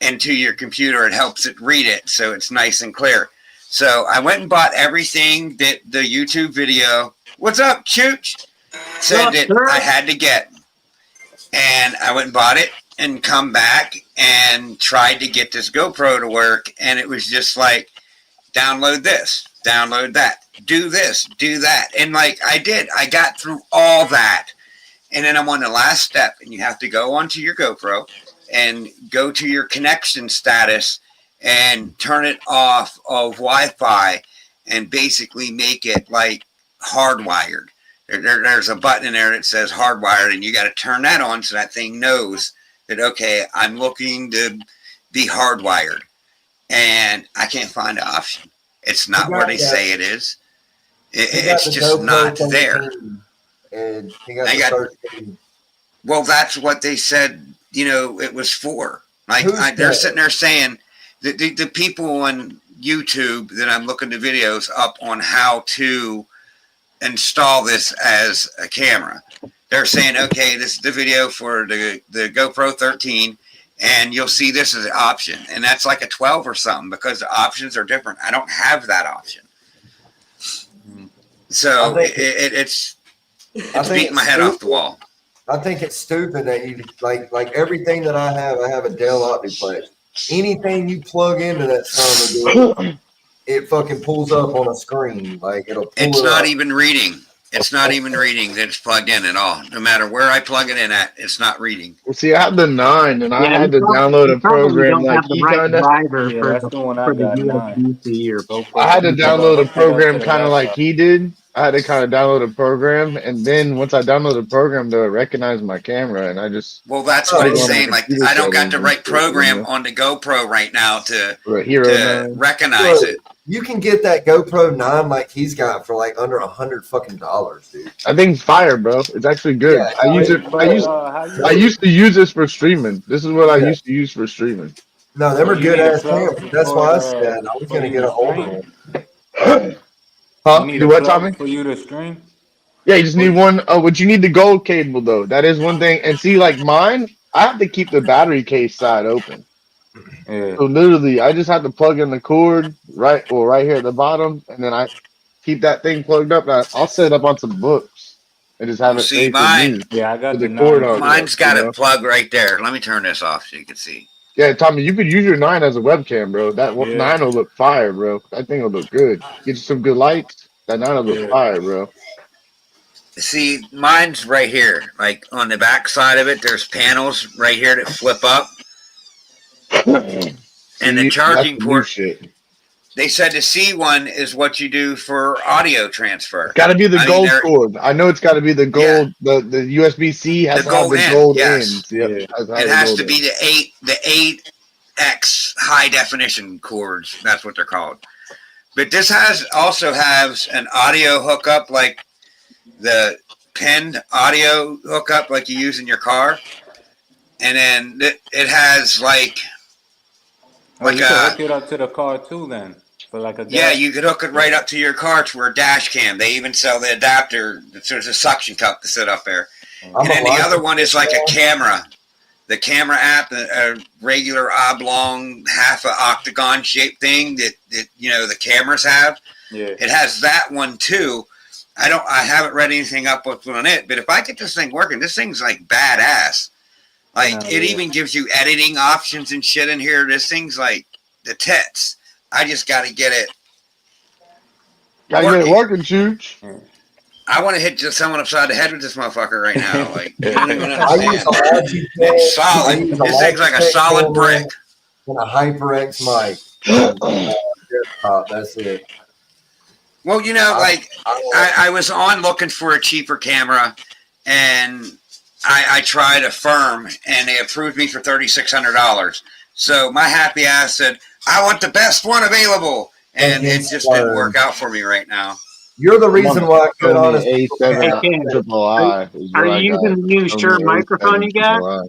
into your computer. It helps it read it so it's nice and clear. So I went and bought everything that the YouTube video, what's up, Chooch, said that I had to get. And I went and bought it and come back and tried to get this GoPro to work. And it was just like, download this, download that, do this, do that. And like I did, I got through all that. And then I'm on the last step, and you have to go onto your GoPro and go to your connection status and turn it off of Wi-Fi and basically make it like hardwired. There's a button in there that says hardwired, and you got to turn that on so that thing knows that, okay, I'm looking to be hardwired. And I can't find the option. It's not where they say it is. It's just not there. And he got well, that's what they said, it was for. Like, they're sitting there saying that the people on YouTube that I'm looking to videos up on how to install this as a camera. They're saying, okay, this is the video for the GoPro 13, and you'll see this as an option. And that's like a 12 or something, because the options are different. I don't have that option. So it's beating my head off the wall. I think it's stupid that you like everything that I have a Dell Optiplex. Anything you plug into that son of it fucking pulls up on a screen. Like it's not even reading. It's not even reading that it's plugged in at all. No matter where I plug it in at, it's not reading. Well, see, I have the 9, and I had to download a program like he kind of. Yeah, that's the one I got. 9. I had to download a program kind of like he did. I had to kind of download a program, and then once I downloaded the program, to recognize my camera, and I just. Well, that's what I'm saying. Like, I don't got the right program on the GoPro right now to recognize it. You can get that GoPro 9 like he's got for like under $100 fucking dollars, dude. I think it's fire, bro. It's actually good. Yeah, I used to use this for streaming. This is what I used to use for streaming. No, they were good ass cameras. That's why I said I was gonna get an older one. Huh? Do what, Tommy? For you to stream? Yeah, you just need one. But you need the gold cable though. That is one thing. And see, like mine, I have to keep the battery case side open. Yeah. So literally, I just have to plug in the cord right here at the bottom, and then I keep that thing plugged up. I'll set it up on some books and just have it. See, mine. Yeah, I got the cord on. Mine's got a plug right there. Let me turn this off so you can see. Yeah, Tommy, you could use your 9 as a webcam, bro. That 9 will look fire, bro. That thing will look good. Get you some good lights. That 9 will look fire, bro. See, mine's right here. Like on the back side of it, there's panels right here that flip up. And the charging port, they said the C one is what you do for audio transfer. Got to be the gold cord. I know it's got to be the gold. Yeah. The USB-C has to have the gold ends. Yep. Yeah. It has to be the 8X high definition cords. That's what they're called. But this also has an audio hookup, like the pinned audio hookup, like you use in your car. And then it has like you could hook it up to the car too, then. For like a dash. Yeah, you could hook it right up to your car for a dash cam. They even sell the adapter. There's a suction cup to sit up there. And then the other one is like a camera. The camera app, a regular oblong, half a octagon shaped thing that the cameras have. Yeah. It has that one too. I haven't read anything up on it, but if I get this thing working, this thing's like badass. Like, it even gives you editing options and shit in here. This thing's like the tits. I just got to get it. Gotta get it working, Chooch. I want to hit just someone upside the head with this motherfucker right now. Like, I don't even understand. It's solid. This thing's like a solid brick. And a HyperX mic. That's it. Well, I was on looking for a cheaper camera, and I tried a firm and they approved me for $3,600. So my happy ass said, I want the best one available. And it just didn't work out for me right now. You're the reason why I quit on it. Are you using the new Shure microphone you got?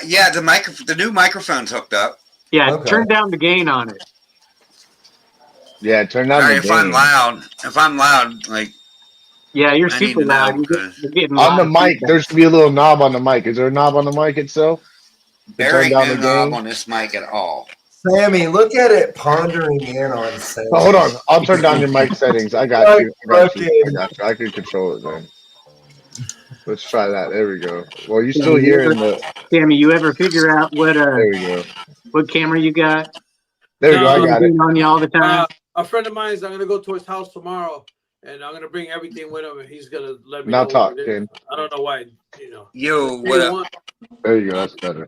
Yeah, the new microphone's hooked up. Yeah, turn down the gain on it. Yeah, turn down the if gain. If I'm loud, like. Yeah, you're I super loud. You're getting on the mic, there should be a little knob on the mic. Is there a knob on the mic itself? There ain't no knob on this mic at all. Sammy, look at it pondering in on Sammy. Oh, hold on. I'll turn down your mic settings. I got you. I can control it then. Let's try that. There we go. Well, you're still hearing the. Sammy, you ever figure out what There we go. What camera you got? There we go. I got it. On you all the time. A friend of mine is. I'm gonna go to his house tomorrow, and I'm gonna bring everything with him, and he's gonna let me. Now know talk, what it Ken. is. I don't know why. You know. Yo, what up? There you go. That's better.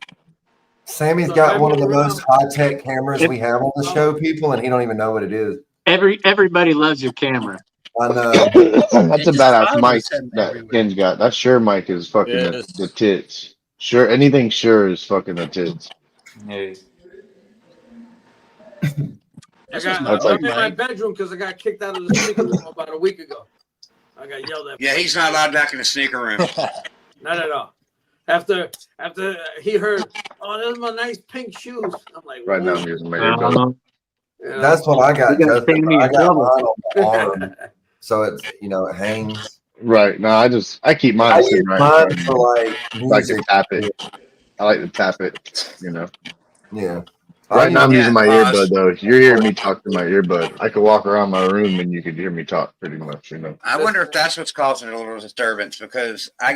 Sammy's got one of the most high-tech cameras we have on the show, people, and he don't even know what it is. Everybody loves your camera. I know. That's a badass mic that Ken's got. That Shure mic is fucking the tits. Sure, anything Shure is fucking the tits. Hey. I'm in my bedroom because I got kicked out of the sneaker room about a week ago. I got yelled at. Yeah, he's not allowed back in the sneaker room. Not at all. After he heard, oh, those are my nice pink shoes. I'm like, right now I'm using my earbud. That's what I got. I got mine on my arm, so it's it hangs. Right. No, I keep mine. I use mine for like music. To tap it. I like to tap it. Yeah. Right now I'm using my earbud though. You're hearing me talk through my earbud. I could walk around my room and you could hear me talk pretty much. I wonder if that's what's causing a little disturbance because I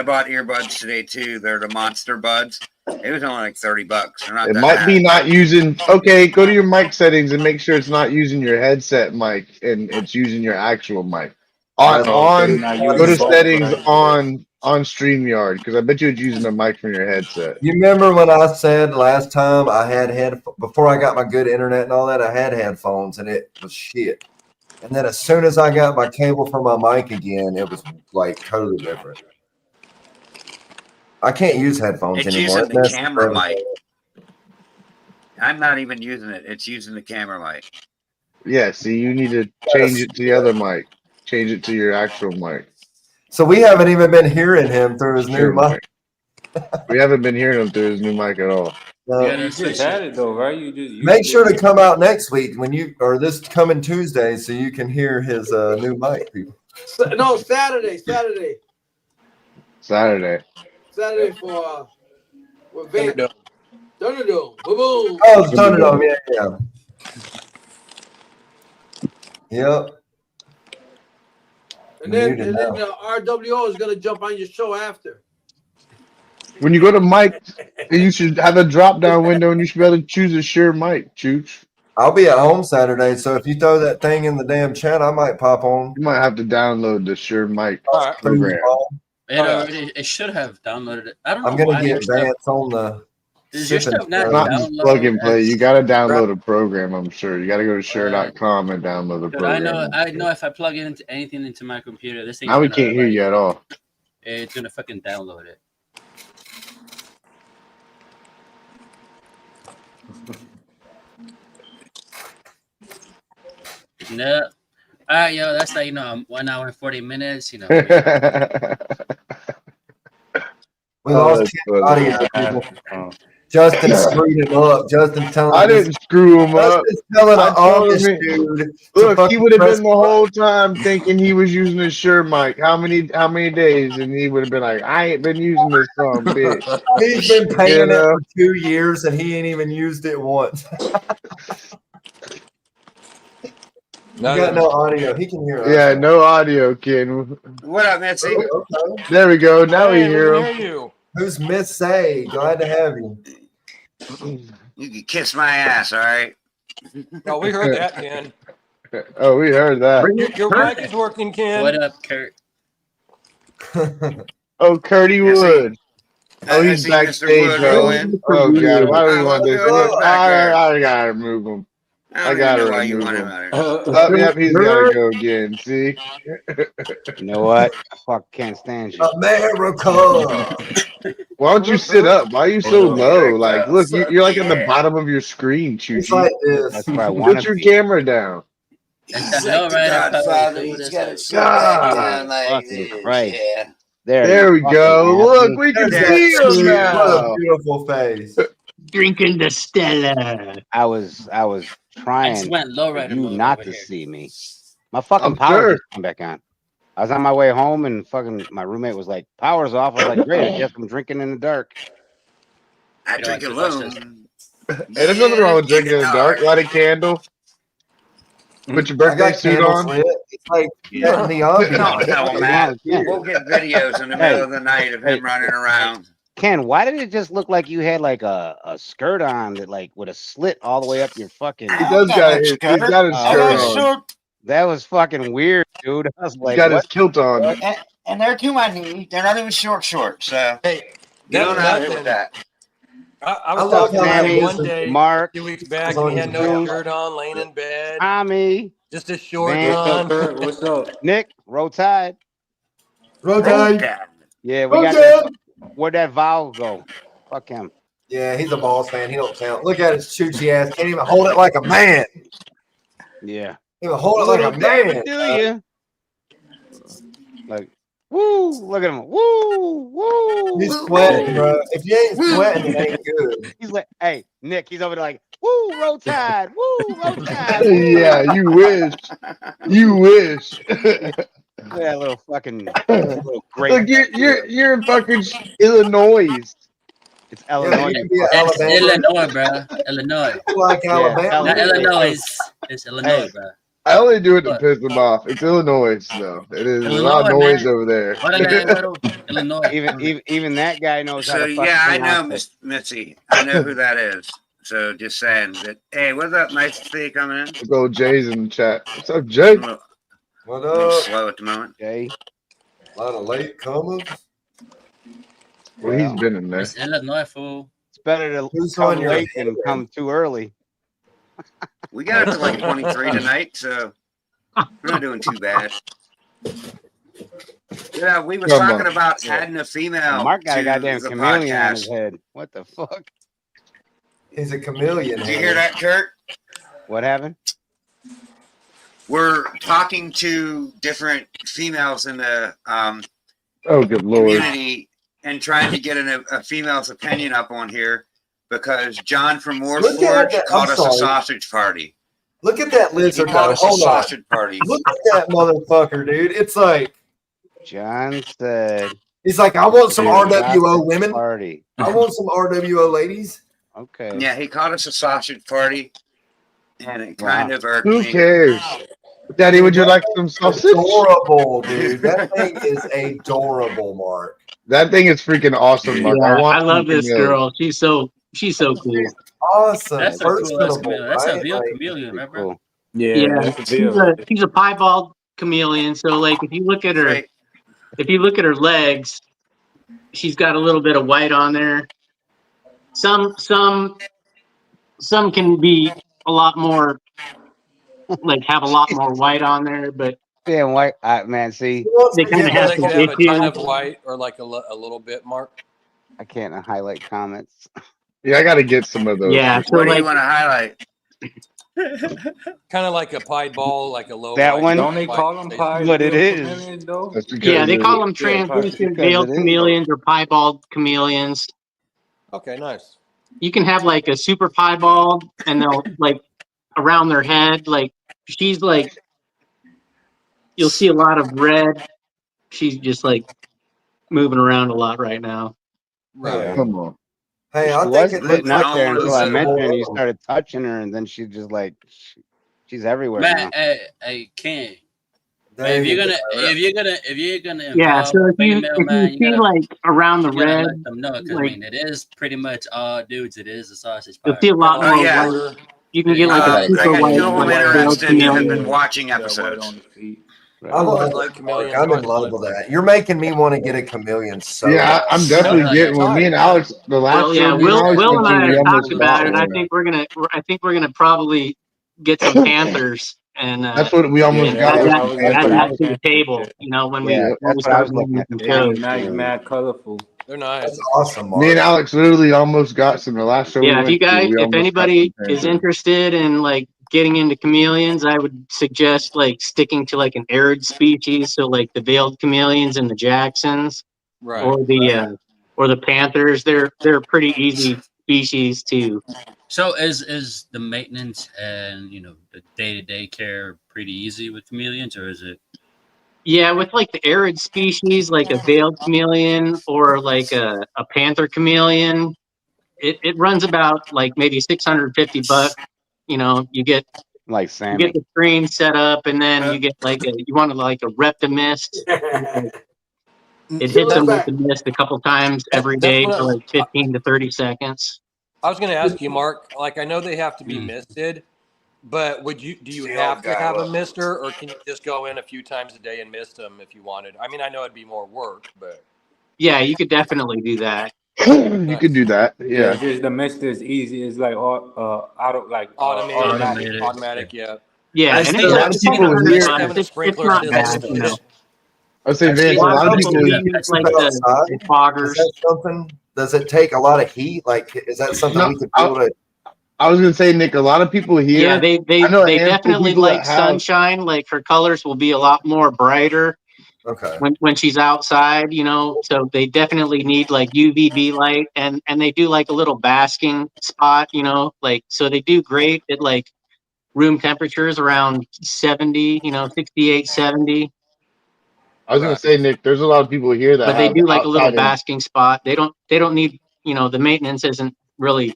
bought earbuds today too. They're the Monster Buds. It was only like $30. They're not. It might be not using. Okay, go to your mic settings and make sure it's not using your headset mic and it's using your actual mic. Go to settings on StreamYard because I bet you it's using a mic from your headset. You remember when I said last time I had before I got my good internet and all that, I had headphones and it was shit. And then as soon as I got my cable for my mic again, it was like totally different. I can't use headphones anymore. It's using the camera mic. I'm not even using it. It's using the camera mic. Yeah, see, you need to change it to the other mic. Change it to your actual mic. So we haven't even been hearing him through his new mic. We haven't been hearing him through his new mic at all. You just had it though, right? Make sure to come out next week or this coming Tuesday so you can hear his new mic, people. No, Saturday for Van. Thunderdome. Boom. Oh, the Thunderdome, yeah. Yep. And then the RWO is gonna jump on your show after. When you go to mic, you should have a drop down window and you should be able to choose a Shure mic, Chooch. I'll be at home Saturday, so if you throw that thing in the damn chat, I might pop on. You might have to download the Shure mic program. It should have downloaded it. I don't know. I'm gonna get Vance on the. Does your stuff not Not just plug and play. You got to download a program. I'm sure you got to go to Shure.com and download the program. I know. If I plug into anything into my computer, this thing. Now we can't hear you at all. It's gonna fucking download it. No. All right, yo. That's like I'm 1 hour and 40 minutes. We lost audio. Justin screwed him up. Justin telling I didn't screw him up. Telling an Amish dude. Look, he would have been the whole time thinking he was using a Shure mic. How many days? And he would have been like, I ain't been using this song, bitch. He's been paying it for 2 years and he ain't even used it once. You got no audio. He can hear us. Yeah, no audio, Ken. What up, Nancy? Okay. There we go. Now we hear him. Who's Miss Say? Glad to have you. You can kiss my ass, all right? Oh, we heard that, Ken. Oh, we heard that. Your mic is working, Ken. What up, Kurt? Oh, Curdy Wood. Oh, he's backstage, bro. Oh, God. Why do we want this? I gotta remove him. I gotta know why you remove want him him. out Oh, yep, he's gotta go again. See? You know what? I fuck can't stand you. America. Why don't you sit up? Why are you so low? Like, look, you're like at the Yeah. bottom of your screen, Choo It's Choo. like this. That's where I want Put to your be. camera down. It's He's that like low the rider post. Godfather. Dude, He's it's got like, it sit back God. down like Fucking this. Christ. Yeah. There we you go. fucking Look, happy. we can There's see that him cheer. What a now. beautiful face. Drinking the Stella. I was I trying just went low for rider you mode not over to here. see me. My fucking I'm power sure. just came back on. I was on my way home and fucking my roommate was like, "Power's off." I was like, "Great, I guess I'm drinking in the dark." I You know, I drink just watched this. alone. Hey, there's nothing wrong with drinking in the dark. Light a candle. Put your I birthday got suit candles on. lit. It's like Yeah. setting the ambiance. Don't tell him, What's wrong Matt. with Ken? We'll get videos in the middle of the night of him running around. Ken, why did it just look like you had like a skirt on that like with a slit all the way up your fucking? He does got his. He's got his shirt on. That was fucking weird, dude. I was He's like, got his what? kilt on. And they're to my knee. They're not even short. So Hey, you that's don't know with nothing. that. I I was love talking how to that him Sammy, one lizard day, Mark, 2 weeks is back, on and he had his no back. shirt on, laying in bed, Tommy, just his shorts Van, What's up, on. Kurt? What's up? Nick, roll tide. Rotate. Yeah, we got that. Rotate. Where'd that vowel go? Fuck him. Yeah, he's a Balls fan. He don't count. Look at his choochie ass. Can't even hold it like a man. Yeah. Can't even hold it Little like a David, man. do you? Like, woo! Look at him. Woo! Woo! He's sweating, bro. If you ain't sweating, it ain't good. He's like, hey, Nick, he's over there like, woo, roll tide, woo, roll tide, woo. Yeah, you wish. You wish. Look at that little fucking little great. Look, you're in fucking Illinois. It's Illinois. It's Illinois, bro. Illinois. Like Alabama. Not Illinois. It's Illinois, Hey. bro. I only do it to piss them off. It's Illinois, though. It is a lot of Illinois, noise man. over there. Illinois. Even that guy knows how So to fucking yeah, I pronounce know, it. Miss Mitzi. I know who that is. So just saying that. Hey, what's up? Nice to see you coming in. Let's go, Jay's in the chat. What's up, Jay? I'm a What little up? slow at the moment. Jay. A lot of late comers. Well, he's been in there. It's Illinois, fool. It's better to Who's come on your late than come too early. We got it to like 23 tonight, so we're not doing too bad. Yeah, we was Come talking on. about adding a female. Mark got to a goddamn the chameleon on his podcast. head. What the fuck? He's a chameleon. Did you hear that, Kurt? What happened? We're talking to different females in the Oh, good lord. community and trying to get a female's opinion up on here because John from Moore Look at Forge that- called I'm us a sorry. sausage party. Look at that He lizard. called Though. us a Hold on. sausage party. Look at that motherfucker, dude. It's like John said he's like, I want some Dude, RWO sausage women. party. I want some RWO ladies. Okay. Yeah, he called us a sausage party, and it Wow. kind of irked Who me. cares? Daddy, would you like some sausage? Adorable, dude. That thing is adorable, Mark. That thing is freaking awesome, Mark. Yeah, want I love some this chameleon. girl. She's so cool. Awesome. That's a cool ass Personable, chameleon. That's a right? real Like, chameleon, right, bro? Cool. Yeah, Yeah, that's a she's deal. a piebald chameleon. So like, if you look at her, legs, she's got a little bit of white on there. Some can be a lot more, like have a lot more white on there, but Damn white man, see, they kind of So have they some could have a ton issues. of white or like a little bit, Mark. I can't highlight comments. Yeah, I got to get some of those. Yeah, so What do you like, want to highlight? Kind of like a pied ball, like a low. That white, one? Don't they white call them face. pied But it is. chameleons, though? That's because yeah, they of- call them Yeah, translucent because veiled it is. chameleons or piebald chameleons. Okay, nice. You can have like a super piebald, and they'll like around their head, like she's like, you'll see a lot of red. She's just like moving around a lot right now. Right. Come on. hey, She I was think it sitting looks up like there until I Listen, mentioned her and you started touching her, and then she just like she's everywhere now. Man, hey, Ken. Man, if you're gonna Yeah, involve so if you female, man, you see gotta, like around the you gotta red, let them know because like I mean it is pretty much all dudes. It is a sausage you'll party. see a lot Oh, more yeah. white. You can get like a I super got white, two of them like veiled interested and have been chameleon. watching Got white episodes. on the feet. I love Like it. chameleons I'm by in the love foot. with that. You're making me want to get a chameleon so Yeah, bad. I'm definitely No, getting you're one. Me and tight. Alex, the last Well, yeah, show me and Alex Will went and to, I we have almost talked about bought it, and I one. think we're gonna probably get some panthers and That's what we almost got add with that, the add Panthers. that to the table. You know, when we start doing some They shows. be mad colorful. They're nice. That's awesome, Me and Mark. Alex literally almost got some. The last show we Yeah, went to, we if almost got anybody some is Panthers. interested in like getting into chameleons, I would suggest like sticking to like an arid species, so like the veiled chameleons and the Jacksons, Right. or the panthers. They're pretty easy species too. So is the maintenance and the day-to-day care pretty easy with chameleons, or is it? Yeah, with like the arid species, like a veiled chameleon or like a panther chameleon, it runs about like maybe $650. You get Like you Sammy. get the screen set up, and then you get you want like a Reptimist. It hits them with the mist a couple times every That's day what for like 15 to 30 seconds. I was going to ask you, Mark. Like, I know they have to be misted, but do you have to have a mister, or can you just go in a few times a day and mist them if you wanted? I mean, I know it'd be more work, but Yeah, you could definitely do that. You could do that. Yeah. Just the mist is easy. It's like automatic. Yeah. Yeah, I and see it's a lot of people here. it's not bad, you know. I say, Vance, a lot of people use like the foggers. Is that something? Does it take a lot of heat? Like, is that something we could do to? I was gonna say, Nick, a lot of people here. Yeah, they definitely like sunshine. Like her colors will be a lot more brighter. Okay. When she's outside, so they definitely need like UVB light, and they do like a little basking spot, like so they do great at like room temperatures around 70, 68, 70. I was gonna say, Nick, there's a lot of people here that But they have do like a little outside basking spot. They don't need, the maintenance isn't really,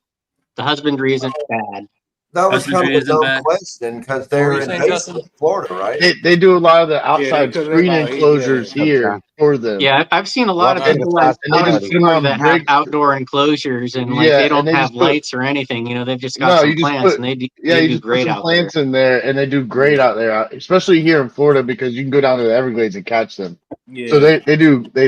the husbandry isn't bad. That was kind of a dumb question because they're in Mason, Florida, right? They do a lot of the outside screen enclosures here for them. Yeah, I've seen a lot of people like out in Florida that have outdoor enclosures and like they don't have lights or anything. They've just got some plants and they do great out there. Plants in there and they do great out there, especially here in Florida because you can go down to the Everglades and catch them. Yeah. So they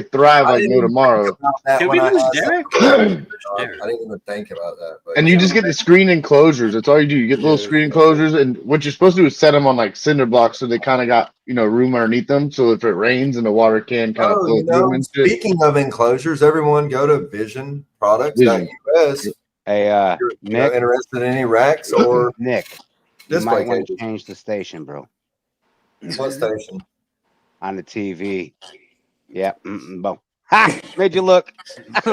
thrive like no tomorrow. Did we lose Derek? I didn't even think about that. But and you just get the screen enclosures. That's all you do. You get little screen enclosures, and what you're supposed to do is set them on like cinder blocks so they kind of got room underneath them. So if it rains and the water can kind of flow through them and shit. Speaking of enclosures, everyone go to visionproducts.us. Hey, Nick, interested in any racks or Nick? You might want to change the station, bro. What station? On the TV. Yeah. Boom. Ha! Made you look. You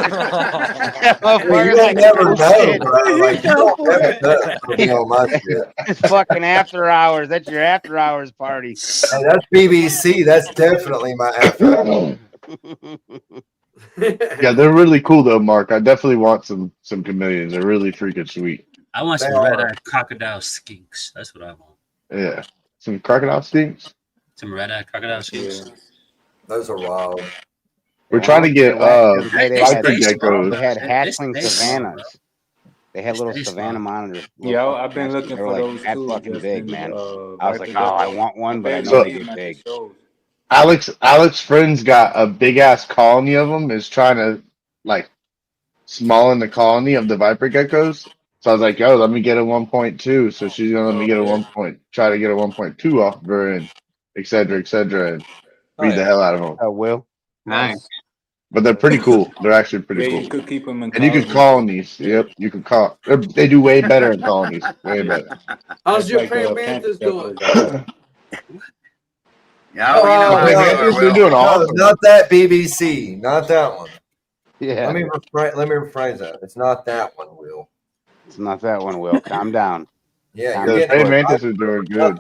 never know, bro. Like, you don't ever know my shit. It's fucking after hours. That's your after hours party. Hey, that's BBC. That's definitely my after hours. Yeah, they're really cool though, Mark. I definitely want some chameleons. They're really freaking sweet. I want some red-eyed crocodile skinks. That's what I want. Yeah, some crocodile skinks. Some red-eyed crocodile skinks. Those are wild. We're trying to get they had geckos. hatchling savannas. They had little savanna monitors. Yeah, I've been looking for those that too. fucking big, man. I was like, I I want one, but I know they get big. Alex friend's got a big ass colony of them. Is trying to like small in the colony of the viper geckos. So I was like, yo, let me get a 1.2. So she's gonna let me get a try to get a 1.2 off of her, and et cetera, and breed the hell out of them. I will. Nice. But they're pretty cool. They're actually pretty cool. You could keep them in and you can colonies. Yep, you can call. They do way better in colonies. Way better. How's your praying mantis doing? They're doing awesome. Not that BBC. Not that one. Yeah. Let me rephrase that. It's not that one, Will. It's not that one, Will. Calm down. Yeah, the praying mantis is doing good.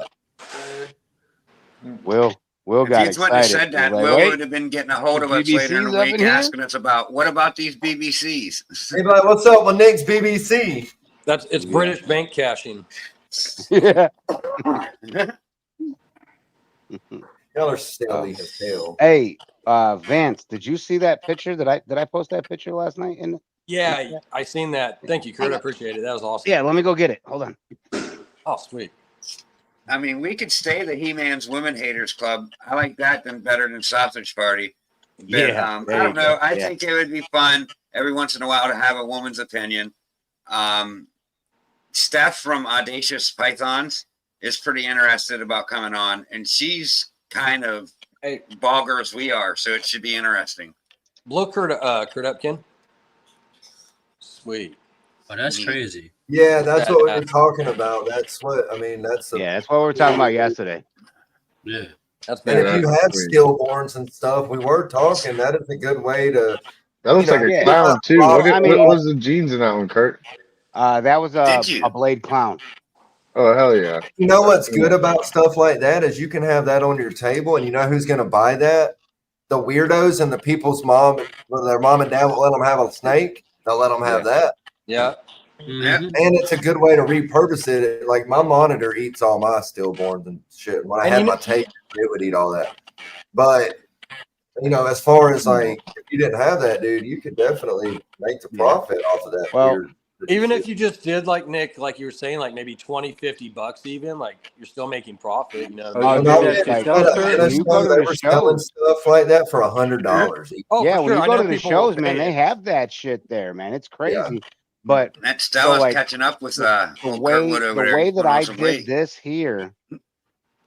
Will got If you wouldn't have excited. said that, Like, Will wait, would have been getting a hold of us later in the BBC's up week in here? asking us about what about these BBCs? Hey, like, what's up with Nick's BBC? It's British bank cashing. Yeah. Y'all are silly as hell. Hey, Vance, did you see that picture? Did I post that picture last night? Yeah, I seen that. Thank you, Kurt. I appreciate it. That was awesome. Yeah, let me go get it. Hold on. Oh, sweet. I mean, we could stay the He-Man's Women Haters Club. I like that better than Sausage Party. But, Yeah, I don't know. I Yeah. think it would be fun every once in a while to have a woman's opinion. Steph from Audacious Pythons is pretty interested about coming on, and she's kind of bogger as we are, so it should be interesting. Blow Kurt up, Ken. Sweet. Oh, that's crazy. Yeah, that's what we were talking about. That's what I mean. That's what we were talking about yesterday. Yeah, and if you have stillborns and stuff, we were talking. That is a good way to. That looks like a clown too. What was the genes in that one, Kurt? That was a blade clown. Oh hell yeah! You know what's good about stuff like that is you can have that on your table, and you know who's going to buy that? The weirdos and the people's mom, where their mom and dad will let them have a snake. They'll let them have that. Yeah. Mm-hmm. And it's a good way to repurpose it. Like my monitor eats all my stillborns and shit. When I had my tape, it would eat all that. But you know, as far as like, if you didn't have that, dude, you could definitely make the profit off of that. Well, even if you just did like Nick, like you were saying, like maybe $20-$50 even, like you're still making profit. You know, they were selling stuff like that for $100. Oh, yeah, for when sure. you I go know to the people shows, will man, pay they it. have that shit there, man. It's crazy. But that Stella's like, catching up with the way that I did this here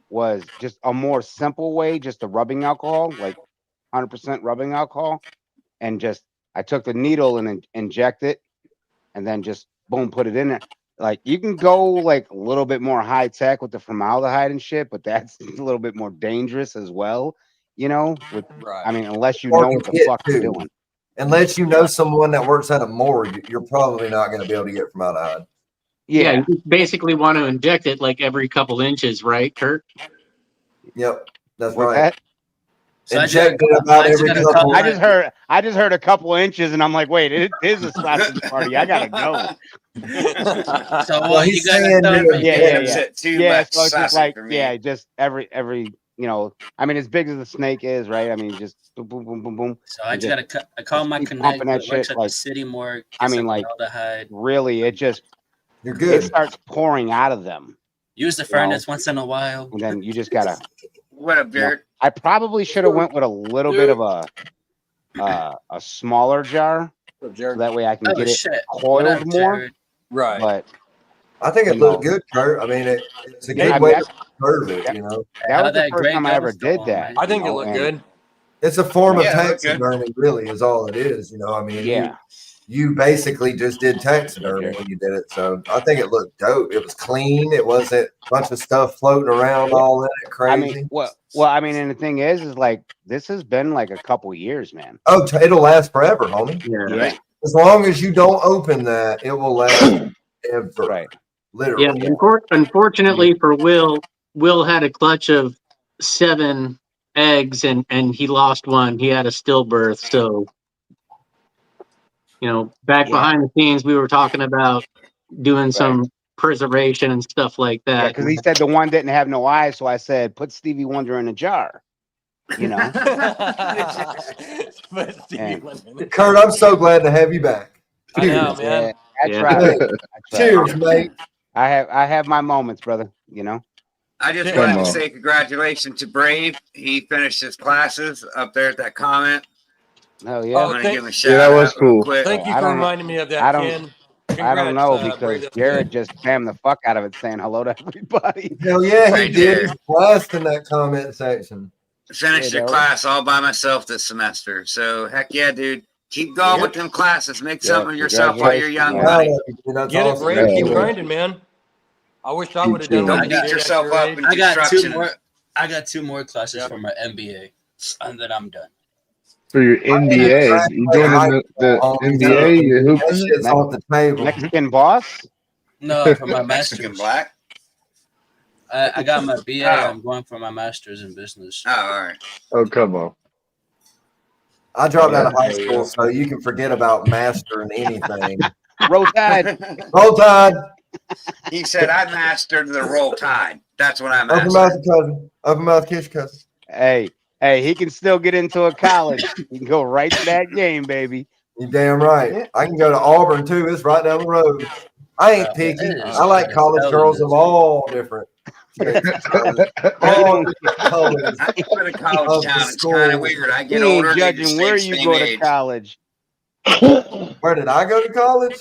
was just a more simple way, just a rubbing alcohol, like 100% rubbing alcohol, and just I took the needle and inject it, and then just boom, put it in there. Like you can go like a little bit more high tech with the formaldehyde and shit, but that's a little bit more dangerous as well. You know, I mean, unless you know what the fuck you're doing. Unless you know someone that works at a morgue, you're probably not going to be able to get formaldehyde. Yeah, you basically want to inject it like every couple inches, right, Kurt? Yep, that's What's right. that? So inject it about every couple. I just heard a couple inches, and I'm like, wait, it is a sausage party. I gotta go. So what you got? Yeah. So it's just like, just every you know, I mean, as big as the snake is, right? I mean, just boom, boom, boom, boom, boom. So I just gotta. I call my connect. That Works shit, at like, the city morgue. I mean, like, really, it just you're good. It starts pouring out of them. Use the furnace once in a while, and then you just gotta. What up, Beard? I probably should have went with a little bit of a smaller jar, so that way I can get it coiled more. Right. But I think it looked good, Kurt. I mean, it's a good way to curve it. You know, that was the first time I ever did that. I think it looked good. It's a form of taxidermy, really, is all it is. You know, I mean, you basically just did taxidermy when you did it. So I think it looked dope. It was clean. It wasn't a bunch of stuff floating around all in it crazy. I mean, well, I mean, and the thing is like this has been like a couple years, man. Oh, it'll last forever, homie. Yeah. As long as you don't open that, it will last ever. Right. Literally. Yeah. Unfortunately for Will had a clutch of 7 eggs and he lost one. He had a stillbirth, so. You know, back behind the scenes, we were talking about doing some preservation and stuff like that. Yeah, because he said the one didn't have no eyes, so I said, put Stevie Wonder in a jar. You know? Kurt, I'm so glad to have you back. I know, man. That's right. Cheers, mate. I have my moments, brother. You know? I just wanted to say congratulations to Brave. He finished his classes up there at that comment. Oh yeah, I'm gonna give him a shout that was out cool. Thank you for reminding me of that, Ken. I don't know because Jared just spammed the fuck out of it saying hello to everybody. Hell yeah, he did. He's blessed in that comment section. Finished your class all by myself this semester. So heck yeah, dude. Keep going with them classes. Make something of yourself while you're young, buddy. Get it, Brave. Keep grinding, man. I wish I would have done Don't beat yourself up in construction. I got 2 more classes for my MBA, and then I'm done. For your NBA, you joining the NBA? You hooping? Off the table. Mexican boss? No, for my Mexican master's. black. I got my BA. I'm going for my master's in business. Oh, all right. Oh, come on. I dropped out of high school, so you can forget about mastering anything. Roll Tide. Roll Tide. He said, I mastered the Roll Tide. That's what I Open mastered. mouth cousin. Open mouth kiss cousin. Hey, he can still get into a college. He can go right to that game, baby. You damn right. I can go to Auburn too. It's right down the road. I ain't picky. I like college girls of all different. All colors. I go to college town. It's kind of weird. I get older. Judging where you go to college. Where did I go to college?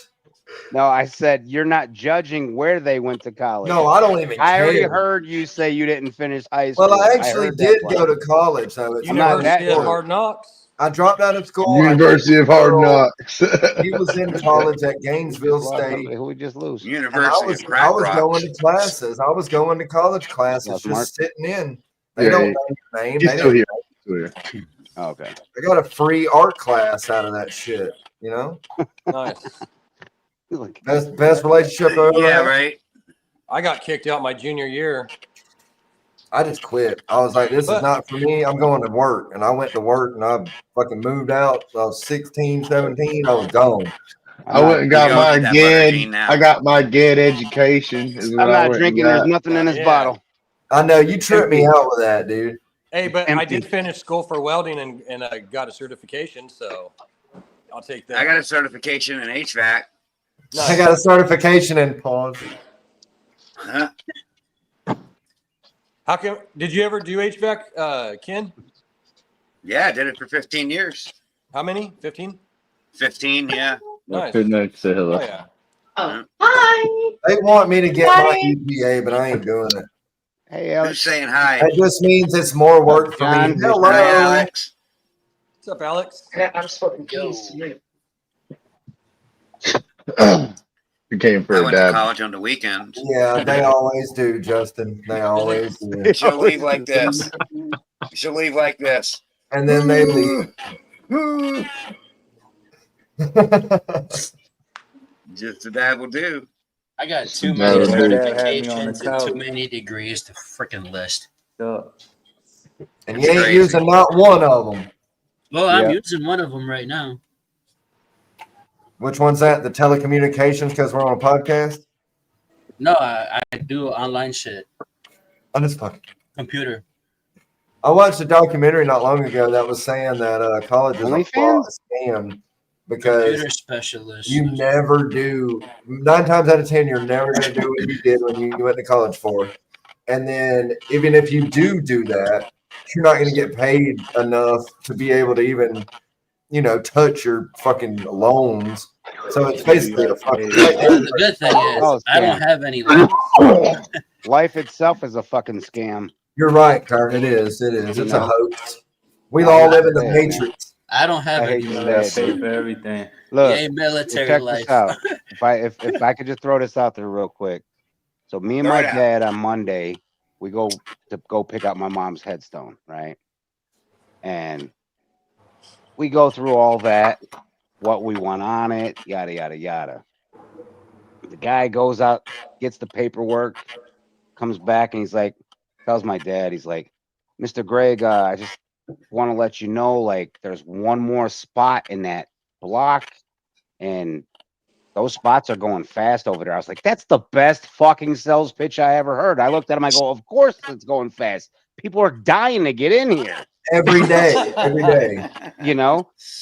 No, I said you're not judging where they went to college. No, I don't even I already care. heard you say you didn't finish high school. Well, I actually heard did that go part. to college, though. It's not University of important. Hard Knocks. I dropped out of school. University of Hard Knocks. He was in college at Gainesville State. Who we just lose? University of I Crack was Rocks. going to classes. I was going to college classes, That's just smart. sitting in. They Yeah, don't yeah. know your name. He's They still didn't. here. Still here. Oh, okay. I got a free art class out of that shit. You know, Nice. best relationship I ever Yeah, had. right. I got kicked out my junior year. I just quit. I was like, this is not for me. I'm going to work. And I went to work and I fucking moved out. I was 16, 17. I was gone. I went and got my GED. I got my GED education. Is what I'm I not went drinking. and There's got. nothing in this Yeah. bottle. I know you tripped me out with that, dude. Hey, but I Empty. did finish school for welding and I got a certification, so I'll take that. I got a certification in HVAC. I got a certification in pause. Huh? How come? Did you ever do HVAC, Ken? Yeah, I did it for 15 years. How many? 15? 15, yeah. Nice. Good night. Say hello. Oh yeah. Hi. They want me to get my EPA, but I ain't doing it. Hey, Who's Alex. saying hi? That just means it's more work for me. John, Hello. Hi, Alex. What's up, Alex? I'm smoking keys to you. You came for I a went to dab. college on the weekends. Yeah, they always do, Justin. They always do. You should leave like this. You should leave like this. And then they leave. Just a dab will do. I got too No, many no, that had me on the certifications and too couch. many degrees to freaking list. So, And It's you ain't crazy. using not one of them. Well, I'm Yeah. using one of them right now. Which one's that? The telecommunications because we're on a podcast? No, I do online shit. I just fucking. Computer. I watched a documentary not long ago that was saying that college is a fraud, a scam because Computer specialist. you never do. 9 times out of 10, you're never going to do what you did when you went to college for. And then even if you do that, you're not going to get paid enough to be able to even, touch your fucking loans. So it's basically a fucking. The good thing is, Oh, I don't scam. have any loans. Life itself is a fucking scam. You're right, Kurt. It is. It is. You It's a know? hoax. We all live in the Matrix. I don't have I hate any to you say gotta loans. pay for everything. Look, Yay, military check life. this out. If I could just throw this out there real quick. So me and Throw my it out. dad on Monday, we go pick up my mom's headstone, right? And we go through all that, what we want on it, yada yada yada. The guy goes out, gets the paperwork, comes back, and he's like, tells my dad, he's like, Mr. Greg, I just want to let you know, like, there's one more spot in that block, and those spots are going fast over there. I was like, that's the best fucking sales pitch I ever heard. I looked at him, I go, of course it's going fast. People are dying to get in here. Every day. Every day.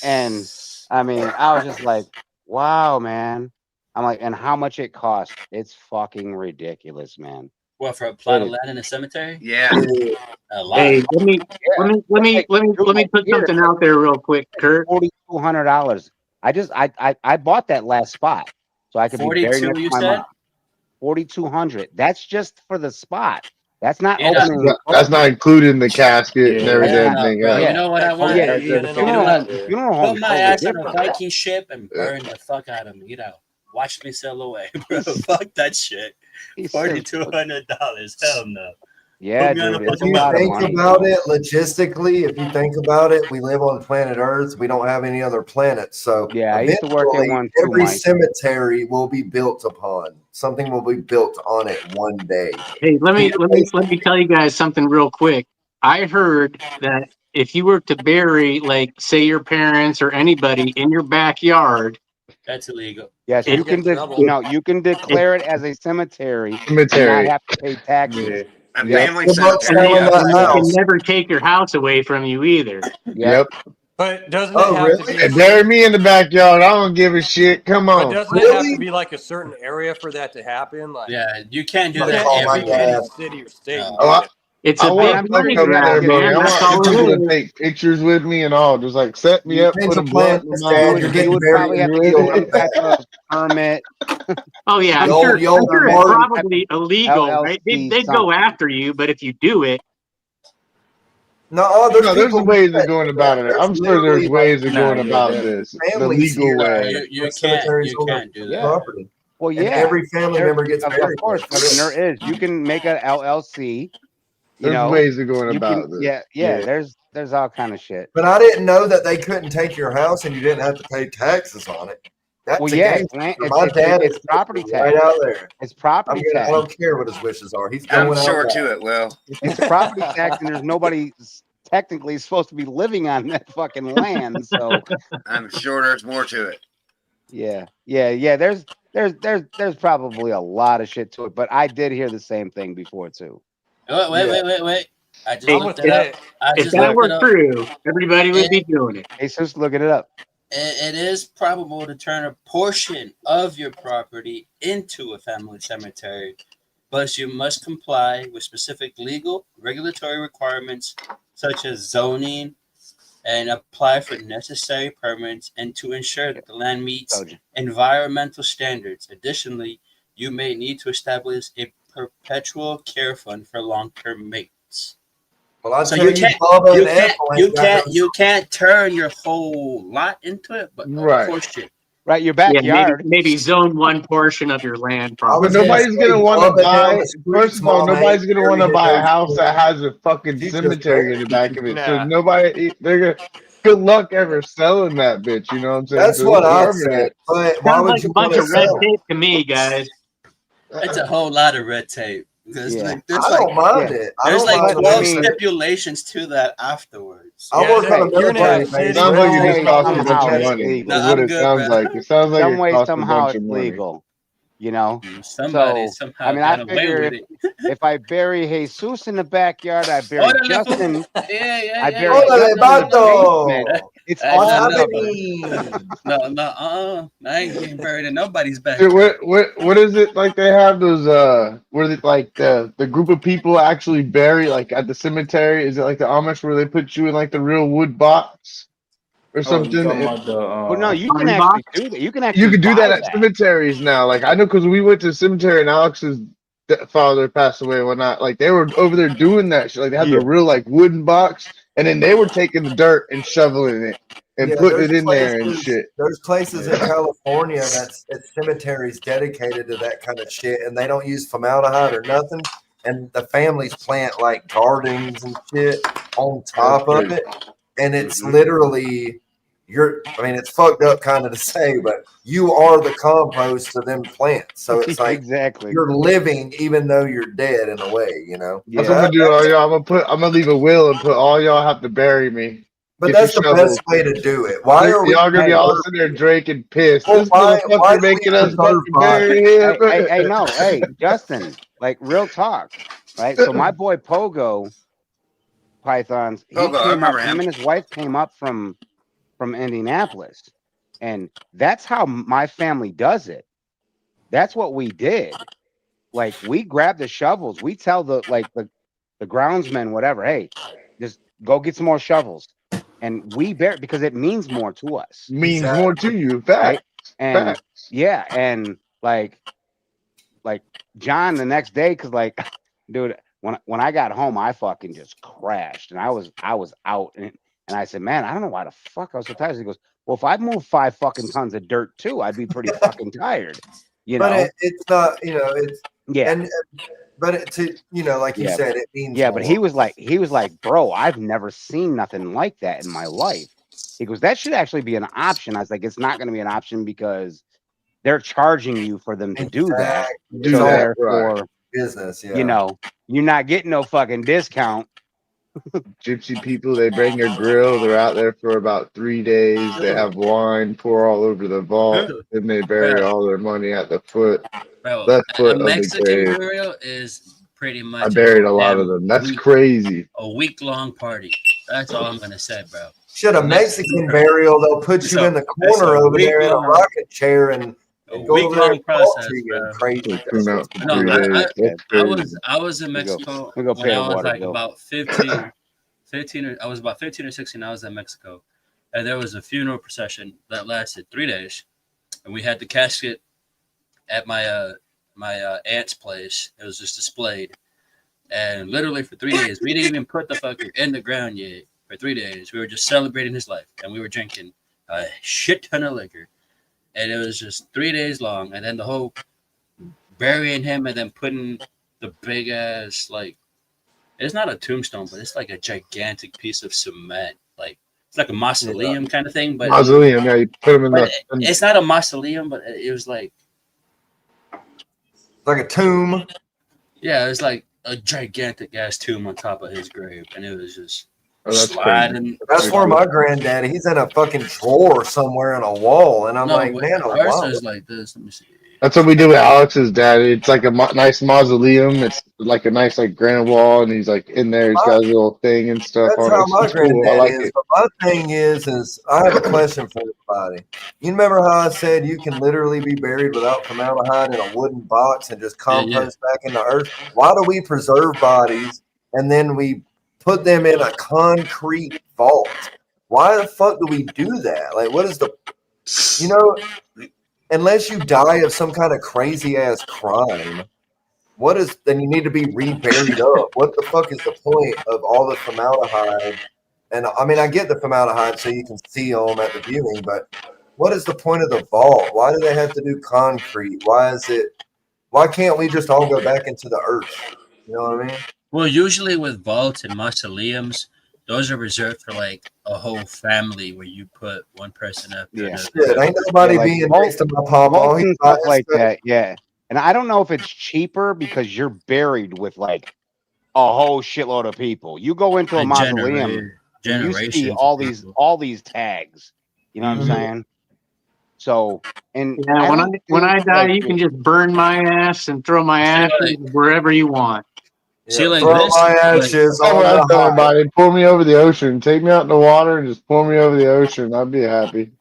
And I mean, I was just like, wow, man. I'm like, and how much it costs? It's fucking ridiculous, man. What, for a plot It of is. land in a cemetery? Yeah. A lot. Hey, let me put something out there real quick, Kurt. $4,200. I bought that last spot so I could be buried 42, next you to my said? mom. 4,200. That's just for the spot. That's not Yeah. opening. That's not including the casket and Yeah. everything Bro, else. you know what I want? yeah, You know, you know Put my ass on a different. Viking ship and burn the fuck out of me. Watch me sail away, bro. Fuck that shit. He said, $4,200. Hell no. yeah, Put me on dude. a It's If a you lot of think money. about it logistically, if you think about it, we live on planet Earth. We don't have any other planets. So Yeah, I used to work at eventually, one too, every Mike. cemetery will be built upon. Something will be built on it one day. Hey, let me tell you guys something real quick. I heard that if you were to bury, like, say your parents or anybody in your backyard, That's illegal. Yes, It- you can. You can declare it as a cemetery and Cemetery. not have to pay taxes. A Yep. family Good luck cemetery. selling Yeah. that and they can house. never take your house away from you either. Yep. But doesn't it Oh, have really? to Hey, be? bury me in the backyard. I don't give a shit. Come But on. doesn't it have Really? to be like a certain area for that to happen? Like, Yeah, you can't do you I'm that gonna can't call my every everywhere. dad. city or state. No. Oh, It's I a want big to money come grab, there, bro. man. I That's want all people it to is. take pictures with me and all. Just like set me You up, change put the a blunt in plans, my Dad. mouth. You're You getting would buried probably in have to your get field. some type of permit Oh yeah, I'm sure. I'm sure it's probably illegal, right? They'd go after you, but if you do it, no, there's ways of going about it. I'm sure there's ways of going about this the legal way. You can't do that. Property. Well, And yeah, every family member gets of buried. course, Justin, there is. You can make an LLC. There's ways of going you about can, this. Yeah. There's all kind of shit. But I didn't know that they couldn't take your house and you didn't have to pay taxes on it. That's Well, a yeah, game. it's dad it's is property right tax. out there. It's property I tax. don't care what his wishes are. He's I'm going out sure back. to it, Will. It's property tax, and there's nobody technically supposed to be living on that fucking land. So I'm sure there's more to it. yeah. There's probably a lot of shit to it, but I did hear the same thing before too. Wait. I just looked it up. If that were true, everybody would be doing it. Hey, just looking it up. It is probable to turn a portion of your property into a family cemetery, but you must comply with specific legal regulatory requirements such as zoning and apply for necessary permits and to ensure that the land meets environmental standards. Additionally, you may need to establish a perpetual care fund for long-term maintenance. Well, I'll So tell you can't turn your whole lot into it, but a portion. Right, your Yeah, backyard. maybe zone one portion of your land. But nobody's gonna want to buy. First of all, nobody's gonna want to buy a house that has a fucking cemetery in the back of it. So nobody, they're gonna. Good luck ever selling that bitch. You know what I'm saying? That's what I said. But why Sounds would like you a bunch want of to red sell? tape to me, guys. It's a whole lot of red tape. There's I don't mind it. I There's don't like mind 12 it. stipulations to that afterwards. I work on a military base. Sounds like it just costs a bunch somehow of it's money. legal. Is what it sounds like. It sounds like Some it way, costs a somehow bunch it's of money. legal. You know, Somebody so, somehow I mean, I got away figure with if I bury Jesus in the backyard, I bury Órale, Justin. Yeah. I bury Órale, Justin in the vato. basement. It's Hey, all I ain't getting buried in nobody's back. Dude, what is it like? They have those where they, like the group of people actually bury like at the cemetery. Is it like the Amish where they put you in like the real wood box or something? You talking about the, Well, no, you can actually do that. You can actually You can do buy that at cemeteries now. Like I know because we went to the cemetery and Alex's father passed away and whatnot. Like they were over there doing that shit. Like they had the real like wooden box, and then they were taking the dirt and shoveling it and putting it in there and shit. There's places in California that's cemeteries dedicated to that kind of shit, and they don't use formaldehyde or nothing. And the families plant like gardens and shit on top of it, and it's literally I mean, it's fucked up kind of to say, but you are the compost to them plants. So it's like you're living even though you're dead in a way, you know. That's what I'm gonna do, all y'all. I'm gonna leave a will and put all y'all have to bury me. But that's the best way to do it. Why are we y'all gonna be all sitting there drinking piss? Well, This why motherfucker making us fucking bury him. Hey, no, hey, Justin, like real talk, right? So my boy Pogo Pythons, he came up. Him and his wife came up from Indianapolis, and that's how my family does it. That's what we did. Like we grab the shovels. We tell the groundsmen, whatever, hey, just go get some more shovels, and we bury because it means more to us. Means more to you, facts. Right? And Facts. yeah, and like John the next day, because like, dude, when I got home, I fucking just crashed, and I was out, and I said, man, I don't know why the fuck I was so tired. He goes, well, if I moved 5 fucking tons of dirt too, I'd be pretty fucking tired. You know, but it's not, you know, it's yeah. But to like you said, it means yeah. more. But he was like, bro, I've never seen nothing like that in my life. He goes, that should actually be an option. I was like, it's not going to be an option because they're charging you for them to do that. So therefore, business, you know, you're not getting no fucking discount. Gypsy people, they bring their grill. They're out there for about 3 days. They have wine pour all over the vault, and they bury all their money at the foot. Left foot A of the Mexican grave. burial is pretty much I buried a lot of them. That's crazy. A week-long party. That's all I'm gonna say, bro. Shit, a Mexican burial, they'll put you in the corner over there in a rocket chair and go over there and talk to you and crazy. I was in Mexico when I was like about 15 or I was about 15 or 16. I was in Mexico, and there was a funeral procession that lasted 3 days, and we had the casket at my aunt's place. It was just displayed, and literally for 3 days, we didn't even put the fucker in the ground yet. For 3 days, we were just celebrating his life, and we were drinking a shit ton of liquor, and it was just 3 days long. And then the whole burying him, and then putting the big ass like it's not a tombstone, but it's like a gigantic piece of cement, like it's like a mausoleum kind of thing. But Mausoleum, yeah, you put him in the. It's not a mausoleum, but it was like a tomb. Yeah, it was like a gigantic ass tomb on top of his grave, and it was just that's sliding. That's where my granddaddy. He's in a fucking drawer somewhere in a wall, and I'm like, man, a ours wall. is like this. Let me see. That's what we do with Alex's dad. It's like a nice mausoleum. It's like a nice like granite wall, and he's like in there. He's got his little thing and stuff That's on how it. my It's cool. I granddad like is. it. But my thing is I have a question for everybody. You remember how I said you can literally be buried without formaldehyde in a wooden box and just compost back in the earth? Why do we preserve bodies and then we put them in a concrete vault? Why the fuck do we do that? Like, what is the, unless you die of some kind of crazy ass crime, then you need to be reburied up. What the fuck is the point of all the formaldehyde? And I mean, I get the formaldehyde so you can see them at the viewing, but what is the point of the vault? Why do they have to do concrete? Why can't we just all go back into the earth? You know what I mean? Well, usually with vaults and mausoleums, those are reserved for like a whole family where you put one person up. Yeah, ain't nobody being next to my papa. And stuff like that. Yeah, and I don't know if it's cheaper because you're buried with like a whole shitload of people. You go into a mausoleum, and you see all these tags. You know what I'm saying? So, and yeah, when I die, you can just burn my ass and throw my ashes wherever you want. See, like throw this, my ashes That's on what I the tell high. everybody. Pour me over the ocean. Take me out in the water and just pour me over the ocean. I'd be happy.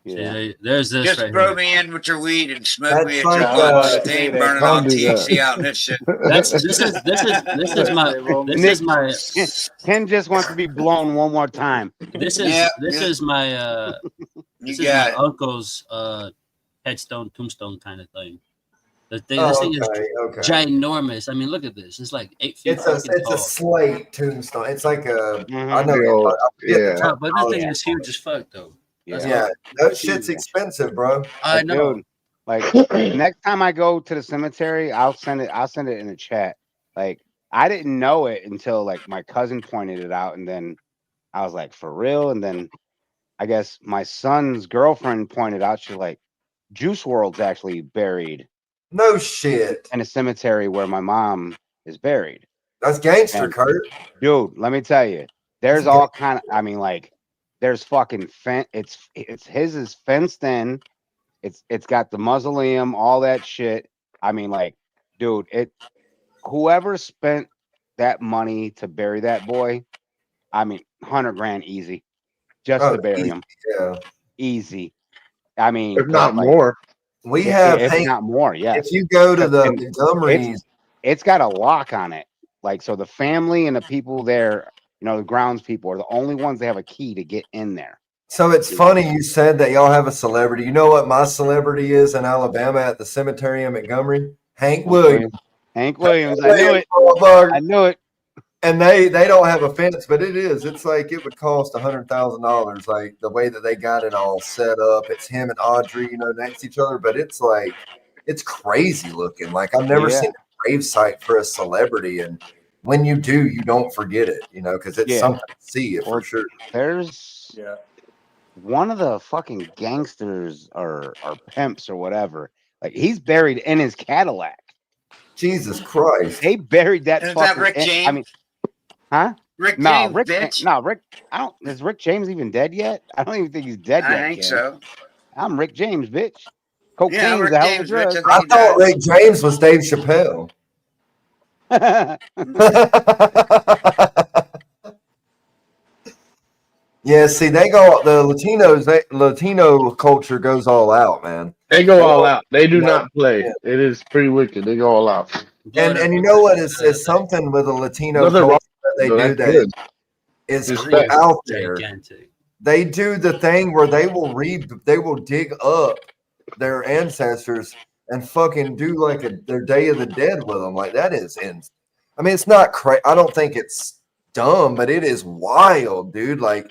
Yeah. See, there's this Just right throw here. me in with your weed and smoke me at That's your like, blunt. They ain't burning all THC out in this shit. This is my Ken just wants to be blown one more time. This is my uncle's headstone tombstone kind of thing. This thing is ginormous. I mean, look at this. It's like 8 feet. It's a slate tombstone. It's like a. I know. But this thing is huge as fuck, though. Yeah, that shit's expensive, bro. I know. Dude, like next time I go to the cemetery, I'll send it in the chat. Like I didn't know it until like my cousin pointed it out, and then I was like, for real? And then I guess my son's girlfriend pointed out, she's like, Juice WRLD's actually buried. No shit. In a cemetery where my mom is buried. That's gangster, Kurt. Dude, let me tell you, there's all kind of. I mean, like, there's fucking It's his is fenced in. It's got the mausoleum, all that shit. I mean, like, dude, whoever spent that money to bury that boy, I mean, $100,000 easy, just to bury him. Yeah, easy. I mean, if not more. We have, if not more, yeah. If you go to the Montgomery's, it's got a lock on it. Like, so the family and the people there, the grounds people are the only ones that have a key to get in there. So it's funny you said that y'all have a celebrity. You know what my celebrity is in Alabama at the cemetery in Montgomery? Hank Williams. Hank Williams. I knew it. I knew it. And they don't have a fence, but it is. It's like it would cost $100,000, like the way that they got it all set up. It's him and Audrey, next to each other, but it's like it's crazy looking. Like I've never seen a grave site for a celebrity, and when you do, you don't forget it, because it's something to see it for sure. There's one of the fucking gangsters or pimps or whatever. Like he's buried in his Cadillac. Jesus Christ! They buried that. Is that Rick James? I mean, huh? Rick James, Rick. bitch. No, Rick. I don't. Is Rick James even dead yet? I don't even think he's dead yet. I think so. I'm Rick James, bitch. Cocaine's Rick a hell of a James, drug. bitch. I thought Rick James was Dave Chappelle. Yeah, see, they go the Latino culture goes all out, man. They go all out. They do not play. Yeah. It is pretty wicked. They go all out. And you know what is something with a Latino culture that they do that is out there. Gigantic. They do the thing where they will dig up their ancestors and fucking do like their Day of the Dead with them. Like that is I mean, it's not crazy. I don't think it's dumb, but it is wild, dude. Like,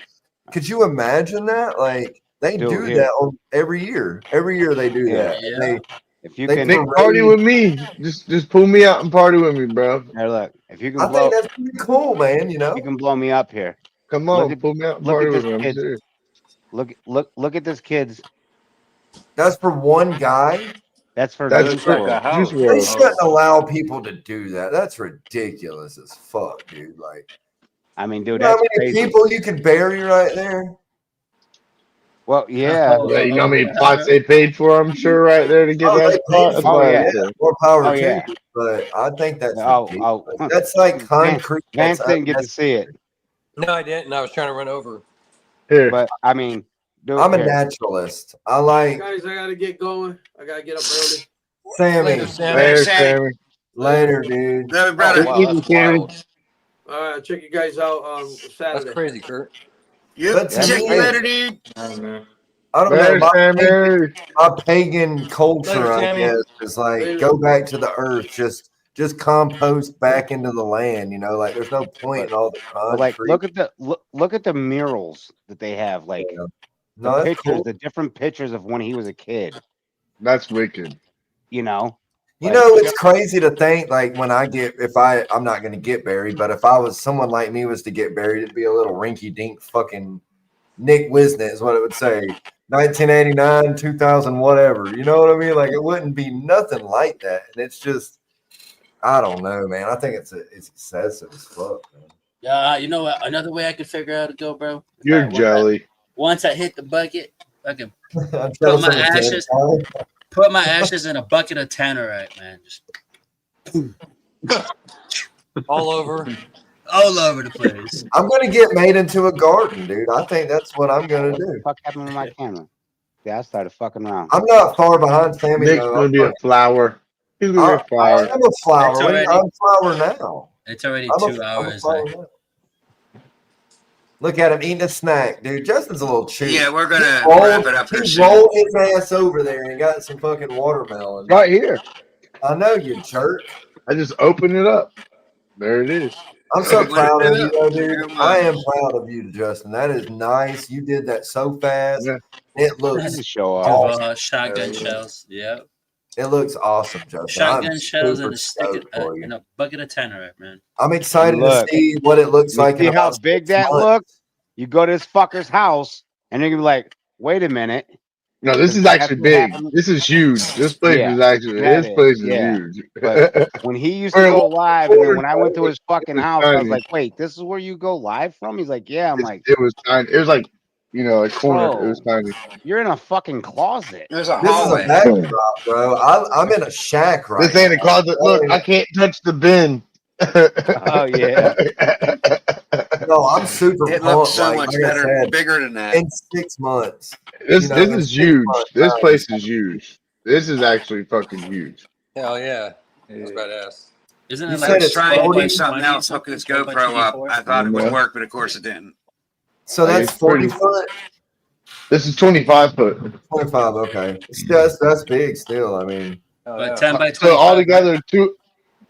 could you imagine that? Like they do that every year. Every year they do that. Yeah. If you they can Nick, party with me. Just pull me out and party with me, bro. Here, look. If you can I blow, think that's pretty cool, man. You know, you can blow me up here. Come on, pull me out and party with me. I'm serious. Look at this kid's. That's for one guy. That's for Juice They WRLD. shouldn't allow people to do that. That's ridiculous as fuck, dude. Like, I mean, dude, you know how that's many crazy. people you can bury right there? Well, yeah. Yeah, you know how many plots they paid for? I'm sure right there to get that They spot. paid That's for why it. it's there. More power Oh, to yeah. you. But I think that's Oh, ridiculous. That's like concrete. Vance didn't get to see it. No, I didn't. I was trying to run over. Here. But I mean, dude, I'm a naturalist. I like Guys, I gotta get going. I gotta get up early. Sammy. Later, Sammy. Later, Sammy. Later, dude. No, brother. Wow, that's wild. All right, I'll check you guys out Saturday. That's crazy, Kurt. But to Check me, you later, dude. I don't Later, know. Sammy. My pagan culture, Later, I Sammy. guess, is like go back to the earth. Just compost back into the land. You know, like there's no point in all the but like, concrete. look at the murals that they have. Like No, the that's pictures, cool. the different pictures of when he was a kid. That's wicked. You know. You Like, know, it's crazy to think like when I'm not going to get buried, but if I was someone like me was to get buried, it'd be a little rinky dink fucking Nick Wisnett is what it would say. 1989, 2000, whatever. You know what I mean? Like it wouldn't be nothing like that. And it's just, I don't know, man. I think it's excessive as fuck, man. Yeah, you know what? Another way I could figure out to go, bro. You're jelly. Once I hit the bucket, I can I'm put jealous my of the ashes. kid. Put my ashes in a bucket of tannerite, man. Just All over. all over the place. I'm going to get made into a garden, dude. I think that's what I'm going to what the do. fuck happened with my camera? Yeah, I started fucking around. I'm not far behind Sammy, Nick's though. gonna be a flower. He's gonna be a I flower. am a flower. It's already- I'm a flower now. It's already I'm 2 a hours. flower Like, now. Look at him eating a snack, dude. Justin's a little chewy. Yeah, we're gonna He wrap it up here He soon. rolled his ass over there and got some fucking watermelon. Right here. I know, you jerk. I just opened it up. There it is. I'm so Open proud it of you, up. though, dude. Come on. I am proud of you, Justin. That is nice. You did that so fast. Yeah. It looks Just show off. awesome. shotgun shells. Yeah, It looks awesome, Justin. shotgun I'm shells super and a stick stoked for you. in a bucket of tannerite, man. I'm excited to Look. see what it looks You like. see in how about big 6 that months. looks? You go to this fucker's house, and you're gonna be like, "Wait a minute." No, this is That's actually what big. happened. This is huge. This place Yeah, is actually that his is, place is yeah. huge. But when he used to go live, and then when I went to his fucking house, I was like, "Wait, this is where you go live from?" He's like, "Yeah." I'm like, It was tiny. It was like, you know, a corner. Bro. It was tiny. "You're in a fucking closet." There's a This is a hallway. backdrop, bro. I'm in a shack right This ain't a now. closet. Look, I can't touch the bin. Oh yeah. No, I'm super It pumped. looks so like much I better, said, bigger than that. in 6 months. This You know, this in is 6 huge. months, This time. place is huge. This is actually fucking huge. Hell yeah. That's badass. Isn't You it said I like was it's trying to 40? do something else, hook this GoPro up. I thought it would work, but of course it didn't. So Like, that's it's pretty- 40 foot? This is 25 foot. 25, okay. That's big still. I mean, But 10 by 25. So altogether,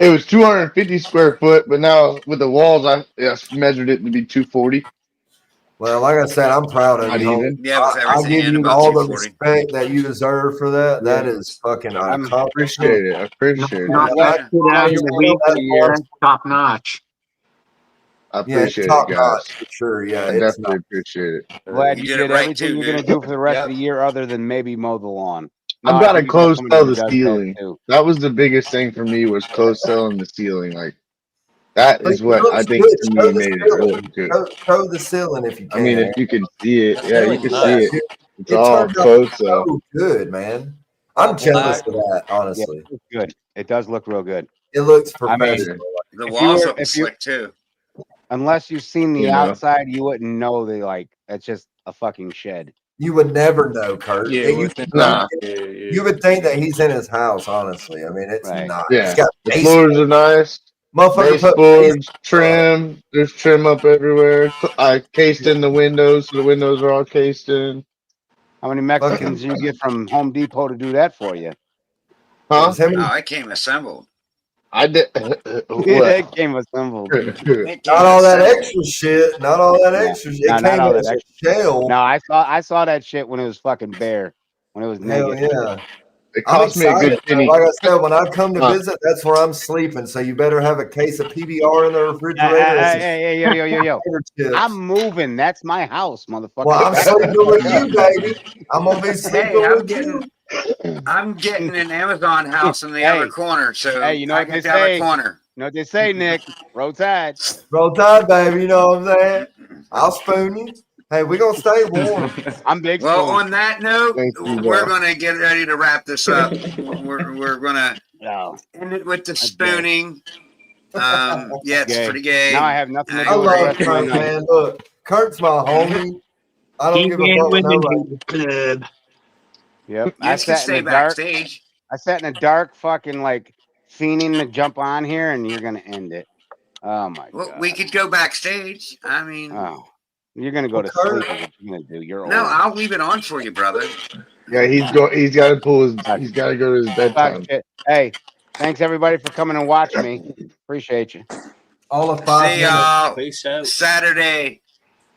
it was 250 square foot, but now with the walls, I measured it to be 240. well, like I said, I'm proud of Not you. even. homie. Yeah, with I everything give in you about all the 240. respect that you deserve for that. That Yeah. is fucking I accomplishment. appreciate it. I appreciate it. Not Yeah, that good out in the week, I- that's top notch. I Yeah, it's appreciate it, top guys. notch for sure. Yeah, I it's definitely not. appreciate it. Glad You you did did it right everything too, you're gonna dude. do for the rest Yep. of the year, other than maybe mow the lawn. No, I've I got to think you got close somebody sell that the does that ceiling. too. That was the biggest thing for me was close selling the ceiling. Like that But is it what I looks think good. to Show me the made it ceiling. look good. Show the ceiling if you I mean, can. if you can see it, The yeah, you ceiling's can nice. see it. Dude, It's it all turned out close sell. so good, man. All I'm jealous black. of that, Yeah, honestly. it looks good. It does look real good. It looks I mean, professional. The if you walls were, look if you, slick too. unless you've seen the You know, outside, you wouldn't know they like that's just a fucking shed. You would never know, Kurt. Yeah, And within nah, you would think that he's in his house, honestly. I mean, it's Right. not. It's yeah. got The floors are nice. motherfucker put Baseboards, trim. There's trim up everywhere. I cased in the windows, so the windows are all cased in. How many Mexicans do you get from Home Depot to do that for you? Huh? Oh, it came assembled. I did. It came assembled. Not all that extra shit. Not all that extra shit. It came as a shell. No, I saw that shit when it was fucking bare. When it was Hell naked. yeah. It I'm cost me a excited. good penny. Like I said, when I come to visit, that's where I'm sleeping. So you better have a case of PBR in the refrigerator. Hey, yo. I'm moving. That's my house, motherfucker. Well, I'm sleeping with you, baby. I'm gonna be sleeping Hey, with you. I'm getting an Amazon house in the other corner, so hey, you know I what got they the other say? corner. You know what they say, Nick? Roll Tide. Roll Tide, baby. You know what I'm saying? I'll spoon you. Hey, we're gonna stay warm. I'm big Well, spoon. on that note, we're gonna get ready to wrap this up. We're gonna end it with the spooning. Yeah, it's Gay. pretty gay. Now I have nothing to I do with the love rest of my Kurt, night. man. Look, Kurt's my homie. I don't give a fuck with nobody. Yep. You can stay backstage. I sat in the dark, fucking like fiending to jump on here, and you're gonna end it. Oh my Well, god. we could go backstage. I mean, You're gonna go to sleep. Is what you're gonna do. You're no, old. I'll leave it on for you, brother. Yeah, he's got to pull his. He's got to go to his bedtime. Shit. Hey, thanks everybody for coming and watching me. Appreciate you. All of 5 See minutes. y'all Saturday.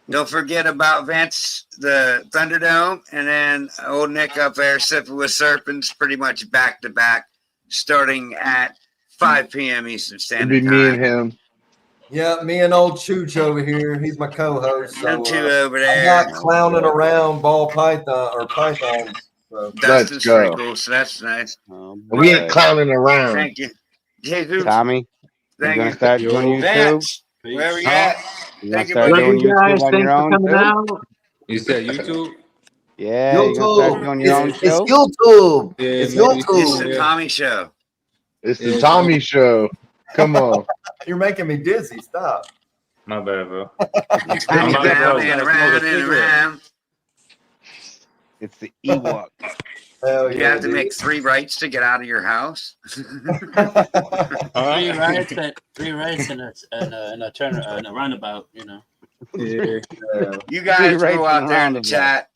Don't forget about Vince, the Thunderdome, and then old Nick up there sipping with serpents, pretty much back to back, starting at 5 p.m. Eastern It'd Standard be Time. me and him. Yeah, me and old Chooch over here. He's my co-host. So, You two over there. I'm not clowning around ball python or pythons. So. Dustin's pretty cool, so that's nice. We ain't clowning around. Thank you. Jesus. Tommy, Thank you gonna you. start doing YouTube? Vince, where we at? You gonna Thank you, start buddy. doing YouTube on your own too? You said YouTube? Yeah, you gonna start doing your own It's show? YouTube. Yeah, It's maybe YouTube. It's the Tommy Show. It's the Tommy Show. Come on. You're making me dizzy. Stop. My bad, bro. Spinning round and around and around. It's the Ewok. Hell You have to make 3 rights to get out of your house. 3 rights and a turn and a roundabout. You know. Yeah. You guys Right go out there in the roundabout. chat.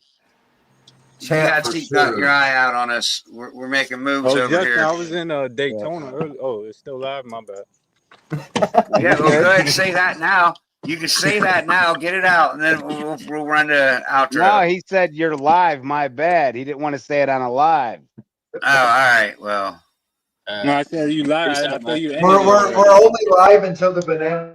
You Chat guys for keep sure. your eye out on us. We're making moves over Justin, here. I was in Daytona early. Oh, it's still live. My bad. Yeah, well, go ahead and say that now. You can say that now. Get it out, and then we'll run to outro. No, he said you're live. My bad. He didn't want to say it on a live. Oh, all right. Well, No, I said you live. I thought you ended We're only live until the banana.